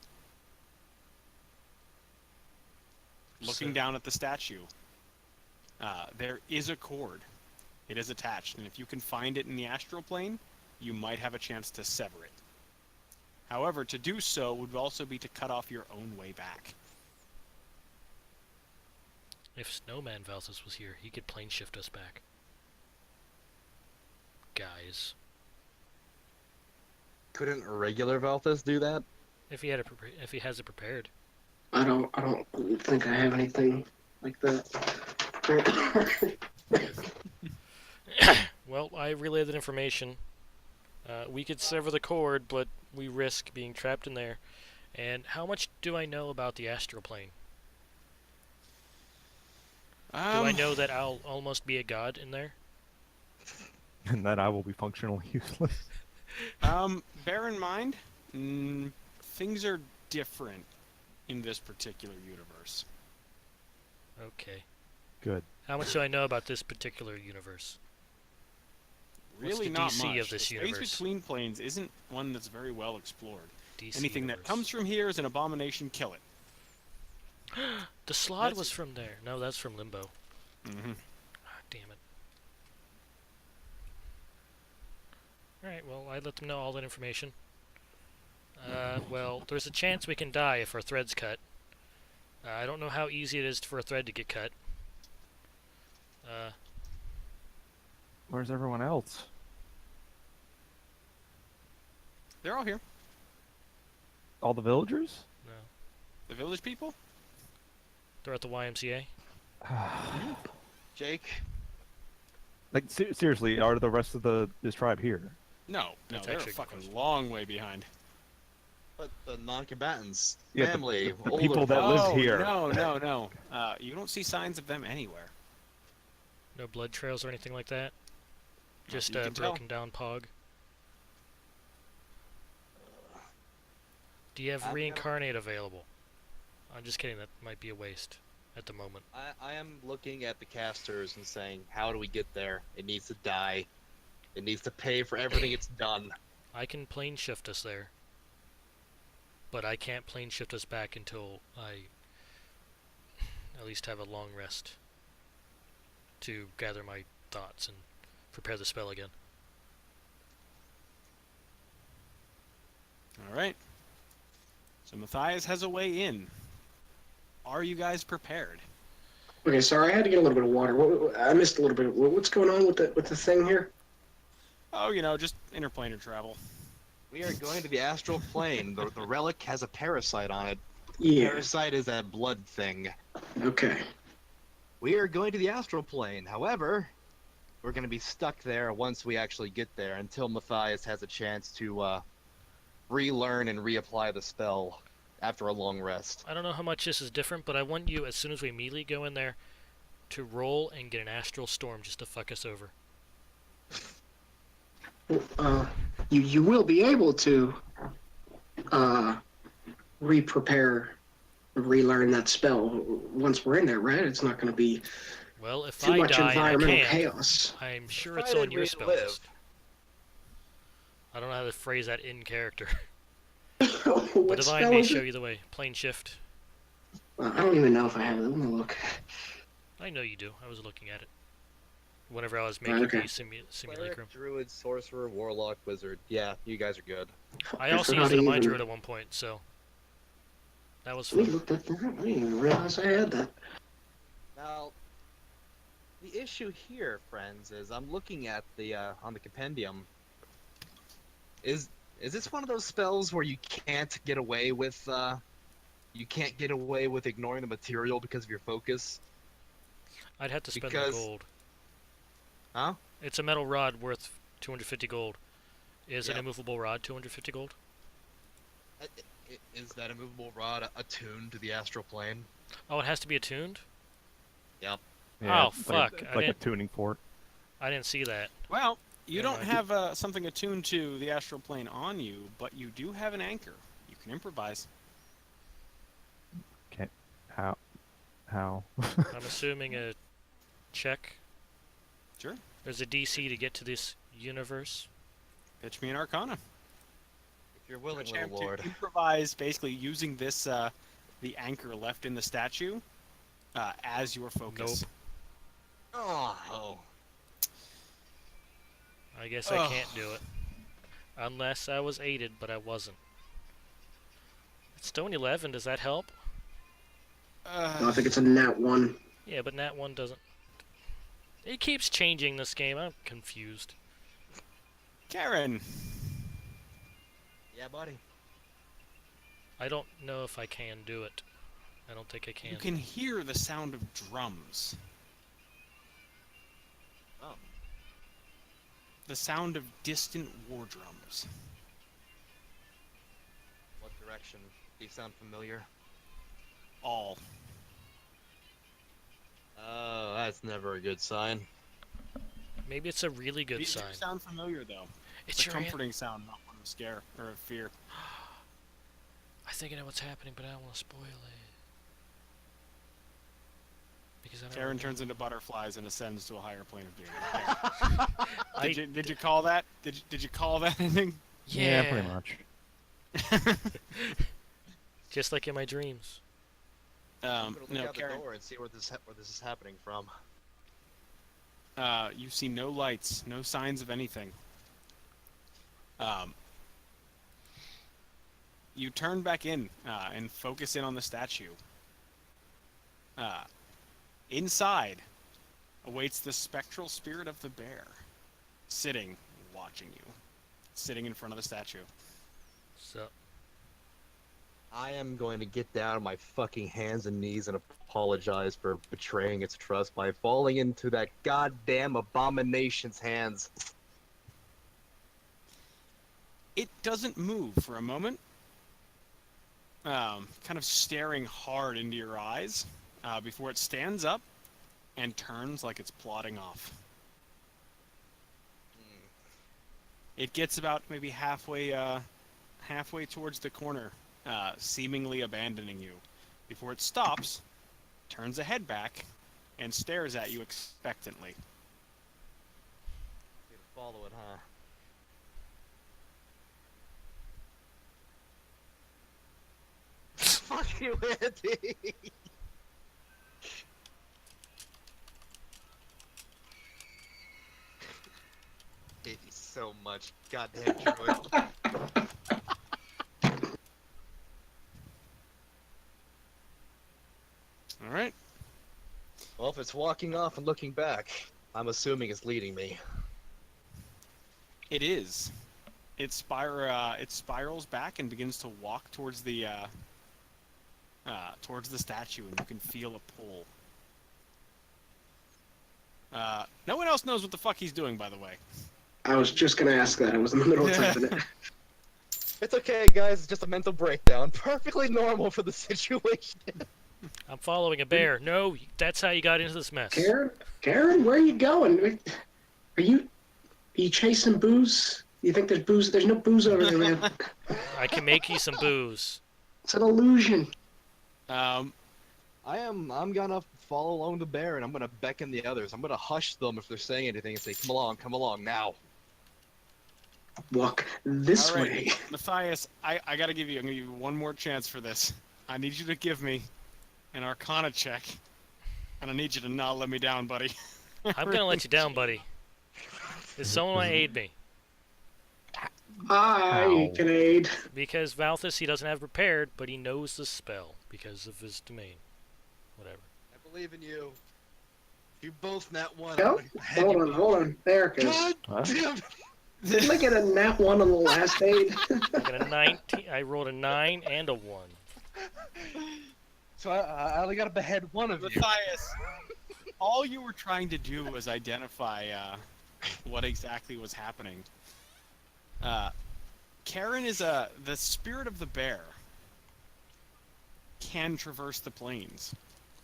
Looking So- down at the statue, there is a cord. It is attached, and if you can find it in the astral plane, you might have a chance to sever it. However, to do so would also be to cut off your own way back. If Snowman Valsis was here, he could plane shift us back. Guys. Couldn't a regular Valthus do that? If he had if he has it prepared. I don't think I have anything like that. Well, I relayed that information. We could sever the cord, but we risk being trapped in there. And how much do I know about the astral plane? Do I know that I'll almost be a god in there? And that I will be functionally useless. Bear in mind, things are different in this particular universe. Okay. Good. How much do I know about this particular universe? What's Really the not DC much. of this the universe? space between planes isn't one that's very well explored. DC Anything that universe. comes from here is an abomination. Kill it. The slot That's- was from there. No, that's from Limbo. Mm-hmm. Ah, damn it. Alright, well, I let them know all that information. Well, there's a chance we can die if our thread's cut. I don't know how easy it is for a thread to get cut. Where's everyone else? They're all here. All the villagers? No. The village people. They're at the YMCA. Jake? Like seriously, are the rest of this tribe here? No, That's they're a actually a good fucking question. long way behind. But the non-combatants, Yeah, the- family, the older people that live Oh, here. No. You don't see signs of them anywhere. No blood trails or anything like that. Not Just that you a can tell. broken down pog. Do you have I'm gonna- reincarnate available? I'm just kidding, that might be a waste at the moment. I am looking at the casters and saying, how do we get there? It needs to die. It needs to pay for everything it's done. I can plane shift us there. But I can't plane shift us back until I at least have a long rest to gather my thoughts and prepare the spell again. All right. So Matthias has a way in. Are you guys prepared? Okay, sorry, I had to get a little bit of water. I missed a little bit. What's going on with the thing here? Oh, just interplanar travel. We are going to the astral plane. The relic has a parasite on it. Yeah. Parasite is that blood thing. Okay. We are going to the astral plane. However, we're going to be stuck there once we actually get there until Matthias has a chance to relearn and reapply the spell after a long rest. I don't know how much this is different, but I want you, as soon as we immediately go in there, to roll and get an astral storm just to fuck us over. You will be able to re-prepare, relearn that spell once we're in there, right? It's not going to be Well, if too I much die, I environmental can't. chaos. I'm sure Try it's to on your spell relive. list. I don't know how to phrase that in character. What But Divine spell may is show it? you the way. Plane shift. I don't even know if I have it. Let me look. I know you do. I was looking at it. Whenever I was making Okay. the simulacrum. Cleric, druid, sorcerer, warlock, wizard. Yeah, you guys are good. I also forgot used it on my even- druid at one point, so that was We fun. looked at that. I didn't even realize I had that. Now, the issue here, friends, is I'm looking at the on the compendium. Is this one of those spells where you can't get away with ignoring the material because of your focus? I'd have to spend Because- the gold. Huh? It's a metal rod worth 250 gold. Is an Yep. immovable rod 250 gold? Is that immovable rod attuned to the astral plane? Oh, it has to be attuned? Yep. Yeah, Oh, it's like, fuck, it's I like a didn't- tuning fork. I didn't see that. Well, you Never don't mind. have something attuned to the astral plane on you, but you do have an anchor. You can improvise. Can't. How? I'm assuming a check. Sure. There's a DC to get to this universe. Pitch me an Arcana. If you're willing, Attempt little lord. to improvise, basically using this the anchor left in the statue as your focus. Nope. Oh. I guess I can't do it. Unless I was aided, but I wasn't. It's Stone 11, does that help? No, I think it's a nat 1. Yeah, but Nat 1 doesn't. It keeps changing this game, I'm confused. Karen. Yeah, buddy. I don't know if I can do it. I don't think I can. You can hear the sound of drums. Oh. The sound of distant war drums. What direction? These sound familiar? All. Oh, that's never a good sign. Maybe it's a really good These do sign. sound familiar, though. It's It's a your comforting sound, not one of scare or of fear. I think I know what's happening, but I don't want to spoil it. Because I don't Karen remember. turns into butterflies and ascends to a higher plane of being. Okay. Did you call that? Did you call that ending? Yeah, pretty much. just like in my dreams. I'm gonna look No, out the Karen. door and see where this is happening from. You see no lights, no signs of anything. You turn back in and focus in on the statue. Inside awaits the spectral spirit of the bear, sitting, watching you, sitting in front of the statue. So, I am going to get down on my fucking hands and knees and apologize for betraying its trust by falling into that goddamn abomination's hands. It doesn't move for a moment, kind of staring hard into your eyes before it stands up and turns like it's plodding off. It gets about maybe halfway towards the corner, seemingly abandoning you, before it stops, turns a head back, and stares at you expectantly. You follow it, huh? Fuck you, Andy! Hate you so much, goddamn druid. All right. Well, if it's walking off and looking back, I'm assuming it's leading me. It is. It spirals back and begins to walk towards the statue, and you can feel a pull. No one else knows what the fuck he's doing, by the way. I was just gonna ask that. I was in the middle of typing it. It's okay, guys. It's just a mental breakdown. Perfectly normal for the situation. I'm following a bear. No, that's how you got into this mess. Karen, where are you going? Are you chasing booze? You think there's booze? There's no booze over there, man. I can make you some booze. It's an illusion. I'm gonna follow along the bear and I'm gonna beckon the others. I'm gonna hush them if they're saying anything and say, come along now. Walk this All right, way. Matthias, I'm gonna give you one more chance for this. I need you to give me an Arcana check, and I need you to not let me down, buddy. I'm gonna let you down, buddy. Is someone want to aid me? I can aid. Because Valthus, he doesn't have prepared, but he knows the spell because of his domain. Whatever. I believe in you. You both nat one. Oh, hold on. There it goes. God Huh? damn it. Didn't I get a nat 1 on the last aid? I got a 19. I rolled a 9 and a 1. So I only gotta behead one of you. Matthias, all you were trying to do was identify what exactly was happening. Karen is the spirit of the bear. Can traverse the plains.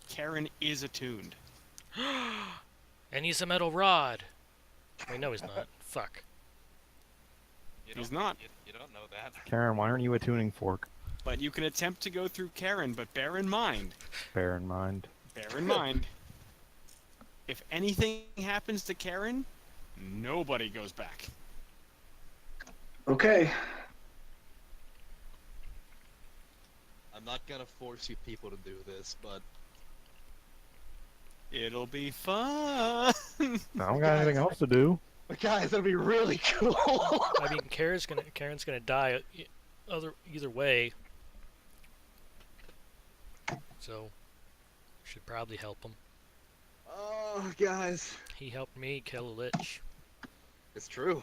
Karen is attuned. And he's a metal rod. Wait, no, he's not. Fuck. He's not. You don't know that. Karen, why aren't you a tuning fork? But you can attempt to go through Karen, but bear in mind, Bear in mind. if anything happens to Karen, nobody goes back. Okay. I'm not gonna force you people to do this, but It'll be fun. I don't got anything else to do. but guys, that'd be really cool. I mean, Karen's gonna die either way. So, should probably help him. Oh, guys, He helped me kill a lich. it's true.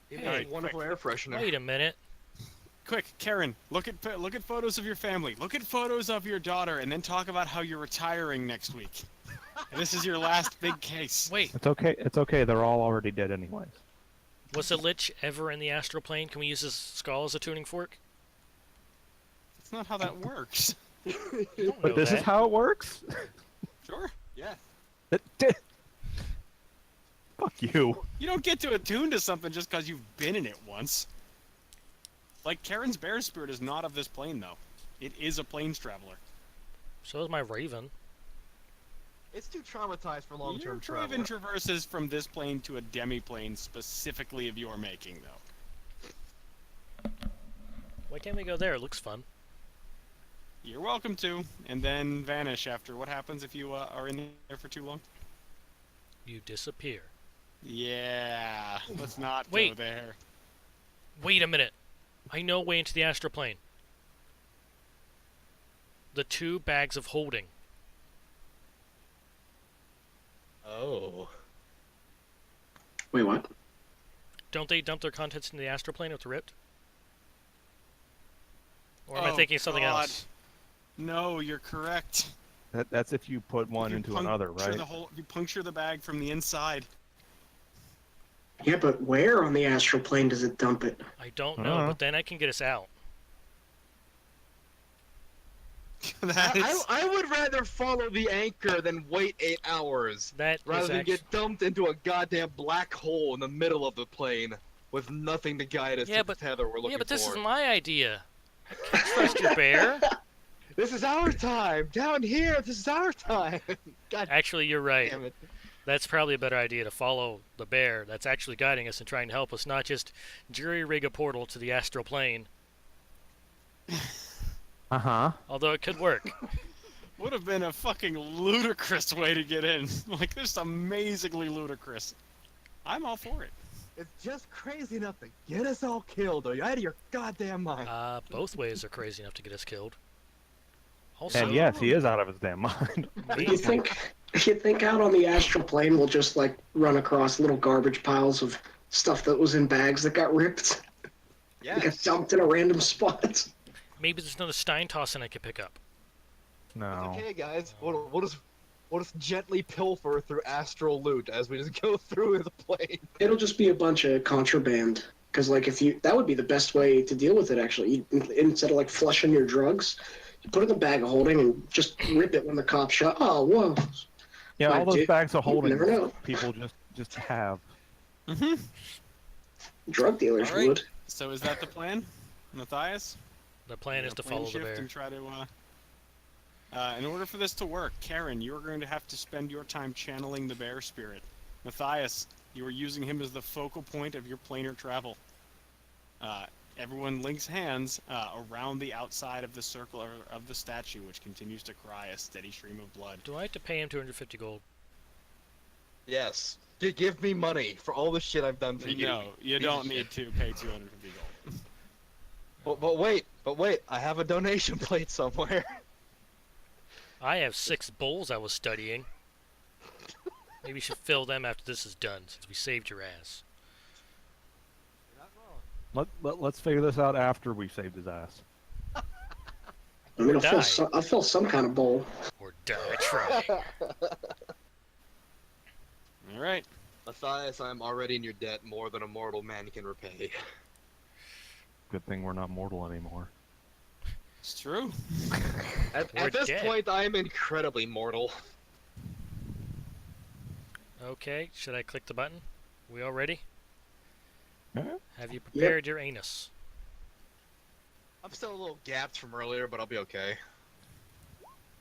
He Hey, made a wonderful air freshener. Wait a minute. Quick, Karen, look at photos of your family. Look at photos of your daughter, and then talk about how you're retiring next week. And this is your last big case. Wait, It's okay. It's okay. They're all already dead anyways. was a lich ever in the astral plane? Can we use his skull as a tuning fork? That's not how that works. You don't But know this that. is how it works. Sure. Yeah. Fuck you. You don't get to attune to something just because you've been in it once. Like, Karen's bear spirit is not of this plane, though. It is a planes traveler. So is my raven. It's too traumatized for Your long-term travel. Draven traverses from this plane to a demi-plane specifically of your making, though. Why can't we go there? It looks fun. You're welcome to, and then vanish after. What happens if you are in there for too long? You disappear. Yeah, let's not go Wait. there. Wait a minute. I know a way into the astral plane. The 2 bags of holding. Oh. Wait, what? Don't they dump their contents into the astral plane with the ripped? Or am I Oh, thinking of something God. else? No, you're correct. That's if you put one You into another, puncture right? You puncture the bag from the inside. Yeah, but where on the astral plane does it dump it? I don't know, but then I can get us out. That is... I would rather follow the anchor than wait 8 hours. That Rather is than actually... get dumped into a goddamn black hole in the middle of the plane with nothing to guide us Yeah, to but- the tether we're looking Yeah, but this for. is my idea. I can't trust your bear. This is our time! Down here, this is our time! God Actually, you're right. damn it. That's probably a better idea to follow the bear that's actually guiding us and trying to help us, not just jury-rig a portal to the astral plane. Uh-huh. Although it could work. Would have been a fucking ludicrous way to get in. Like, this amazingly ludicrous. I'm all for it. It's just crazy enough to get us all killed. Are you out of your goddamn mind? Both ways are crazy enough to get us killed. Also, And yes, he is out of his damn mind. You think out on the astral plane we'll just like run across little garbage piles of stuff that was in bags that got ripped? They got Yes. dumped in a random spot. maybe there's another Stein tossing I could pick up. No. Okay, guys. We'll just gently pilfer through astral loot as we just go through the plane. It'll just be a bunch of contraband. Because like that would be the best way to deal with it actually. Instead of like flushing your drugs, you put it in the bag of holding and just rip it when the cops shot. Oh, whoa. Yeah, all those Dude, bags of holding never know. people just have. Mm-hmm. Drug dealers All right. would. So is that the plan, Matthias? The plan is to Plan follow the shift bear. and try to, in order for this to work, Karen, you're going to have to spend your time channeling the bear spirit. Matthias, you are using him as the focal point of your planar travel. Everyone links hands around the outside of the circle of the statue, which continues to cry a steady stream of blood. Do I have to pay him 250 gold? Yes. Give me money for all the shit I've done for you. No, you don't need to pay 250 gold. But wait, I have a donation plate somewhere. I have 6 bowls I was studying. Maybe you should fill them after this is done, since we saved your ass. Let's figure this out after we saved his ass. I mean, Die. I'll fill some kind of bowl. Or die trying. All right. Matthias, I'm already in your debt more than a mortal man can repay. Good thing we're not mortal anymore. It's true. We're At this dead. point, I am incredibly mortal. Okay, should I click the button? We all ready? Huh? Have you prepared your anus? I'm still a little gapped from earlier, but I'll be okay.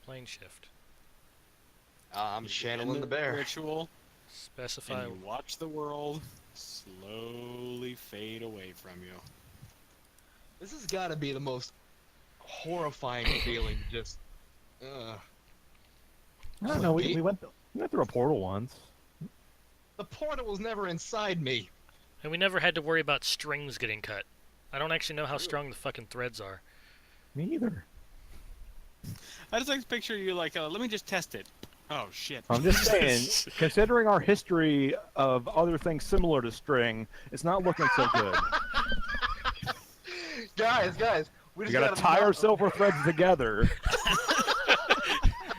Plane shift. I'm You channeling end the bear. ritual, Specify. and you watch the world slowly fade away from you. This has got to be the most horrifying feeling. Just, I don't know. We went through a portal once. the portal was never inside me. And we never had to worry about strings getting cut. I don't actually know how strong the fucking threads are. Me either. I just like to picture you like, let me just test it. Oh shit. I'm just saying, considering our history of other things similar to string, it's not looking so good. Guys, we We just gotta tie our silver threads together.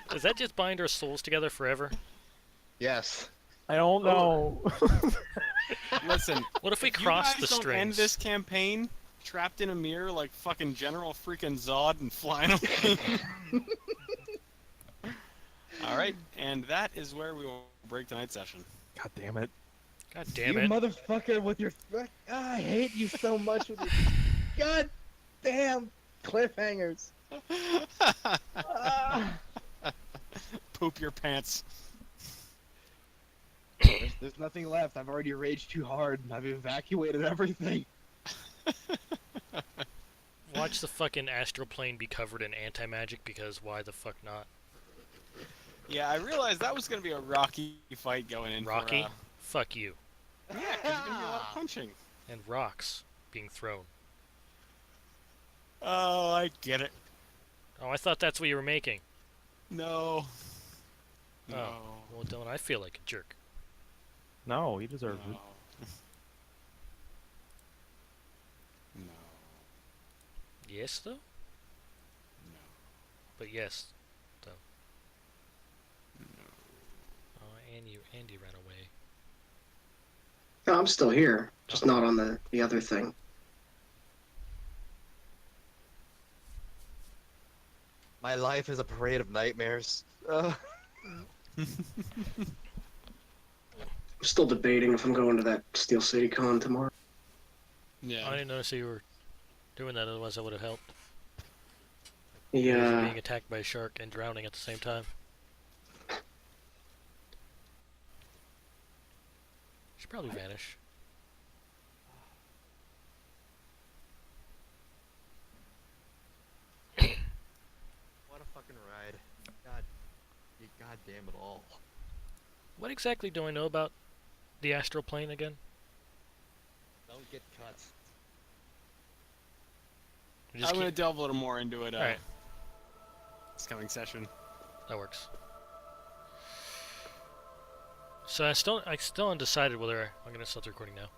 Does that just bind our souls together forever? Yes. I don't know. Listen, What if we you cross guys the don't end strings? this campaign trapped in a mirror like fucking General freaking Zod and flying away. All right, and that is where we will break tonight's session. God damn it. God damn You it. motherfucker with your... I hate you so much with your... God damn cliffhangers. Ah. Poop your pants. There's nothing left. I've already raged too hard. I've evacuated everything. Watch the fucking astral plane be covered in anti-magic, because why the fuck not? Yeah, I realized that was going to be a rocky fight going in. Rocky? For, Fuck you. yeah, because you're going to be a lot of punching. And rocks being thrown. Oh, I get it. Oh, I thought that's what you were making. No. No. Oh, well, don't I feel like a jerk? No, he deserves No. it. No. Yes, though? No. But yes, though. No. Oh, Andy ran away. No, I'm still here, just not on the other thing. My life is a parade of nightmares. I'm still debating if I'm going to that Steel City Con tomorrow. Yeah. I didn't notice you were doing that, otherwise that would have helped. Yeah. Being attacked by a shark and drowning at the same time. Should probably vanish. What a fucking ride. God, you goddamn it all. What exactly do I know about the astral plane again? Don't get cuts. We just I'm going to keep- delve a little more into it Alright, this coming session. that works. So I still undecided whether I'm gonna start the recording now.